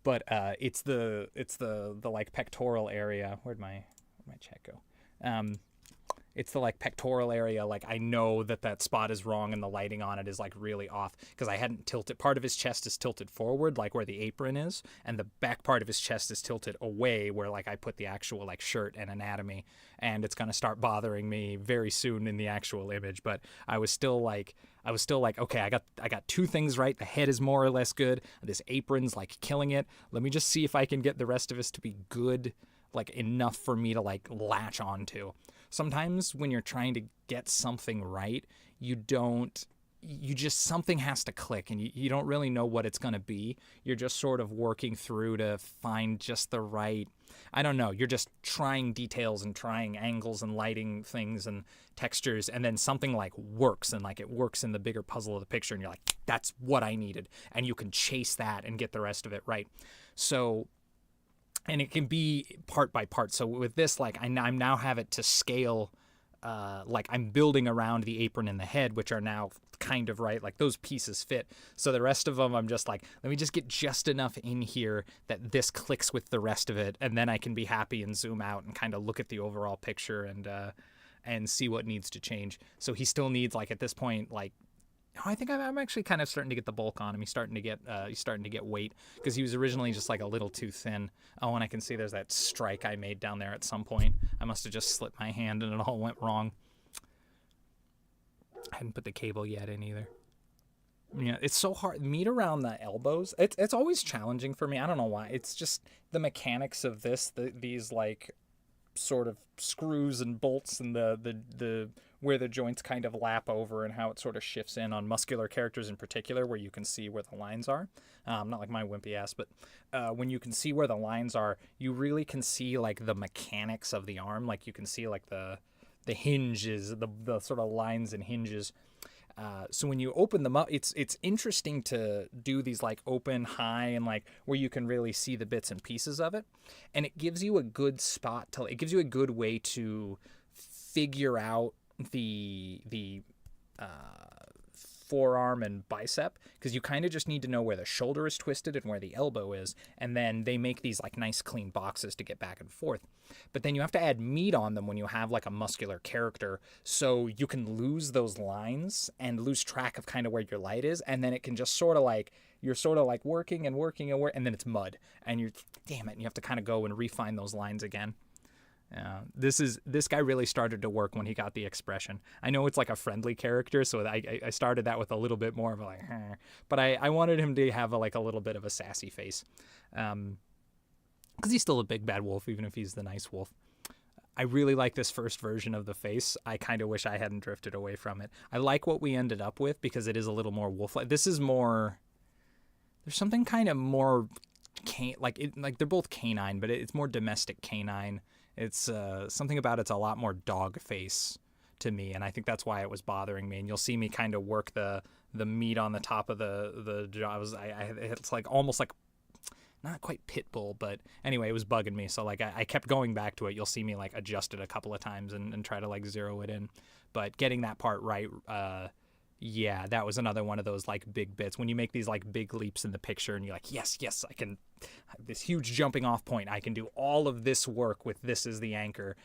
But it's the like pectoral area. Where'd my chat go? It's the like pectoral area. Like, I know that spot is wrong and the lighting on it is like really off because I hadn't tilted. Part of his chest is tilted forward, like where the apron is, and the back part of his chest is tilted away where like I put the actual like shirt and anatomy, and it's going to start bothering me very soon in the actual image. But I was still like, okay, I got two things right. The head is more or less good. This apron's like killing it. Let me just see if I can get the rest of us to be good, like enough for me to like latch onto. Sometimes when you're trying to get something right, something has to click, and you don't really know what it's going to be. You're just sort of working through to find just the right, I don't know, you're just trying details and trying angles and lighting things and textures, and then something like works, and like it works in the bigger puzzle of the picture, and you're like, that's what I needed, and you can chase that and get the rest of it right. So, and it can be part by part. So with this, like I now have it to scale, like I'm building around the apron and the head, which are now kind of right. Like those pieces fit. So the rest of them, I'm just like, let me just get just enough in here that this clicks with the rest of it. And then I can be happy and zoom out and kind of look at the overall picture and see what needs to change. So he still needs, like at this point, like, I think I'm actually kind of starting to get the bulk on him. He's starting to get weight because he was originally just like a little too thin. Oh, and I can see there's that strike I made down there at some point. I must have just slipped my hand and it all went wrong. I hadn't put the cable yet in either. Yeah, it's so hard. Meat around the elbows. It's always challenging for me. I don't know why. It's just the mechanics of this. These like sort of screws and bolts and the where the joints kind of lap over and how it sort of shifts in on muscular characters in particular, where you can see where the lines are. Not like my wimpy ass, but when you can see where the lines are, you really can see like the mechanics of the arm. Like you can see like the hinges, the sort of lines and hinges. So when you open them up, it's interesting to do these like open high and like where you can really see the bits and pieces of it. And it gives you a good spot it gives you a good way to figure out the forearm and bicep, because you kind of just need to know where the shoulder is twisted and where the elbow is, and then they make these like nice clean boxes to get back and forth. But then you have to add meat on them when you have like a muscular character, so you can lose those lines and lose track of kind of where your light is, and then it can just sort of like you're sort of like working and then it's mud, and you're damn it, and you have to kind of go and refine those lines again. This guy really started to work when he got the expression. I know it's like a friendly character, so I started that with a little bit more of a like, but I wanted him to have a little bit of a sassy face, because he's still a big bad wolf, even if he's the nice wolf. I really like this first version of the face. I kind of wish I hadn't drifted away from it. I like what we ended up with because it is a little more wolf-like. This is more. There's something kind of more, like they're both canine, but it's more domestic canine. It's something about it's a lot more dog face to me, and I think that's why it was bothering me. And you'll see me kind of work the meat on the top of the jaw. It's like almost like not quite pit bull, but anyway, it was bugging me. So like I kept going back to it. You'll see me like adjust it a couple of times and try to like zero it in. But getting that part right, yeah, that was another one of those like big bits when you make these like big leaps in the picture and you're like, yes, I can, this huge jumping off point. I can do all of this work with this as the anchor,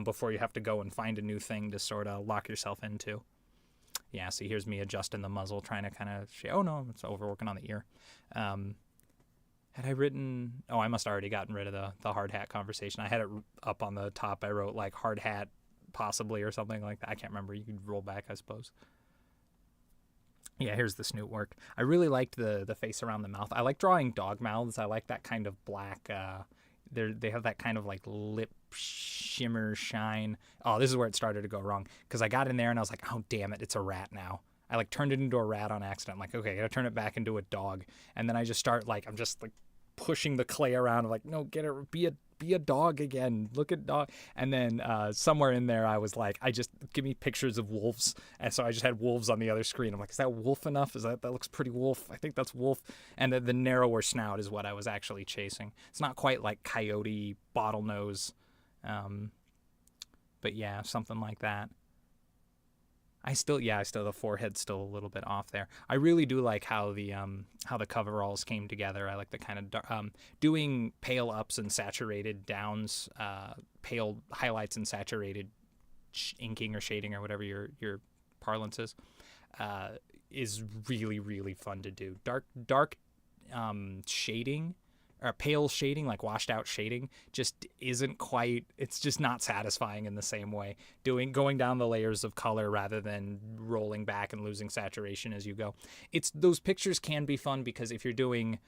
before you have to go and find a new thing to sort of lock yourself into. Yeah, see, here's me adjusting the muzzle, trying to kind of, oh no, it's overworking on the ear. Had I written, I must have already gotten rid of the hard hat conversation. I had it up on the top. I wrote like hard hat possibly or something like that. I can't remember. You could roll back, I suppose. Yeah, here's the snoot work. I really liked the face around the mouth. I like drawing dog mouths. I like that kind of black, they have that kind of like lip shimmer shine. Oh, this is where it started to go wrong, because I got in there and I was like, oh, damn it, it's a rat now. I like turned it into a rat on accident. I'm like, okay, I gotta turn it back into a dog. And then I just start like, I'm just like pushing the clay around. I'm like, no, get it, be a dog again. Look at dog. And then somewhere in there, I was like, give me pictures of wolves. And so I just had wolves on the other screen. I'm like, is that wolf enough? That looks pretty wolf. I think that's wolf. And the narrower snout is what I was actually chasing. It's not quite like coyote bottlenose. But yeah, something like that. The forehead's still a little bit off there. I really do like how the coveralls came together. I like the kind of doing pale ups and saturated downs, pale highlights and saturated inking or shading or whatever your parlance is really, really fun to do. Dark shading or pale shading, like washed out shading, just isn't quite, it's just not satisfying in the same way. Going down the layers of color rather than rolling back and losing saturation as you go. Those pictures can be fun because if you're doing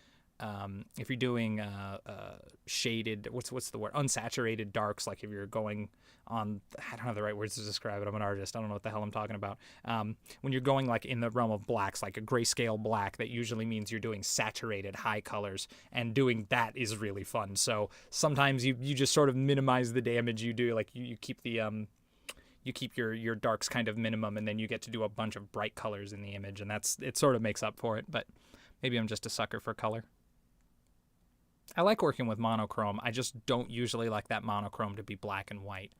shaded, what's the word, unsaturated darks, like if you're going on, I don't have the right words to describe it, I'm an artist, I don't know what the hell I'm talking about. When you're going like in the realm of blacks, like a grayscale black, that usually means you're doing saturated high colors, and doing that is really fun. So sometimes you just sort of minimize the damage you do, like you keep the you keep your darks kind of minimum, and then you get to do a bunch of bright colors in the image, and it sort of makes up for it. But maybe I'm just a sucker for color. I like working with monochrome. I just don't usually like that monochrome to be black and white,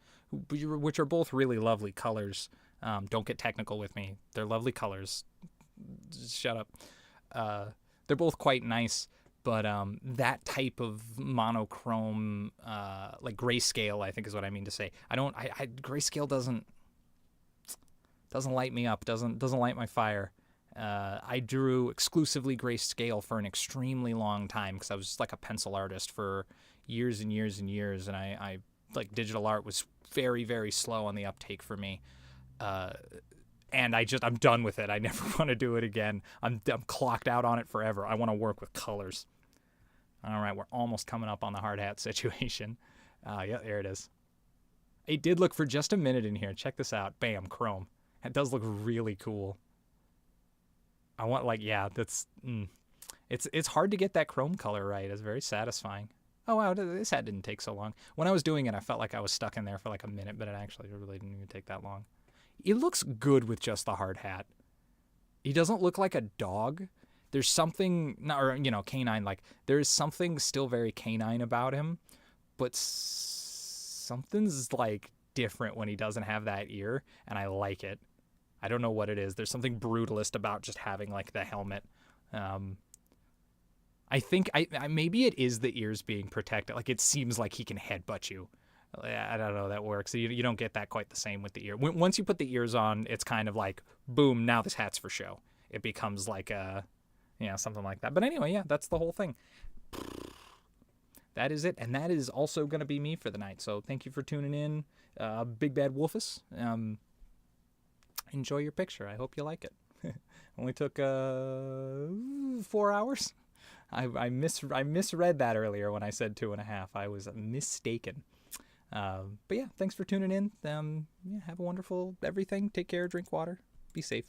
which are both really lovely colors. Don't get technical with me. They're lovely colors. Shut up. They're both quite nice, but that type of monochrome, like grayscale, I think is what I mean to say. Grayscale doesn't light me up. Doesn't light my fire. I drew exclusively grayscale for an extremely long time because I was just like a pencil artist for years and years and years, and I like digital art was very, very slow on the uptake for me. And I'm done with it. I never want to do it again. I'm clocked out on it forever. I want to work with colors. All right, we're almost coming up on the hard hat situation. Yeah, there it is. It did look for just a minute in here. Check this out. Bam, chrome. It does look really cool. I want it's hard to get that chrome color right. It's very satisfying. Oh wow, this hat didn't take so long. When I was doing it, I felt like I was stuck in there for like a minute, but it actually really didn't even take that long. It looks good with just the hard hat. He doesn't look like a dog. There's something, canine, like there's something still very canine about him, but something's like different when he doesn't have that ear, and I like it. I don't know what it is. There's something brutalist about just having like the helmet. I think maybe it is the ears being protected. Like it seems like he can headbutt you. I don't know how that works. You don't get that quite the same with the ear. Once you put the ears on, it's kind of like, boom, now this hat's for show. It becomes like something like that. But anyway, yeah, that's the whole thing. That is it. And that is also going to be me for the night. So thank you for tuning in. Big Bad Wolfus. Enjoy your picture. I hope you like it. Only took 4 hours. I misread that earlier when I said 2.5. I was mistaken. But yeah, thanks for tuning in. Have a wonderful everything. Take care. Drink water. Be safe.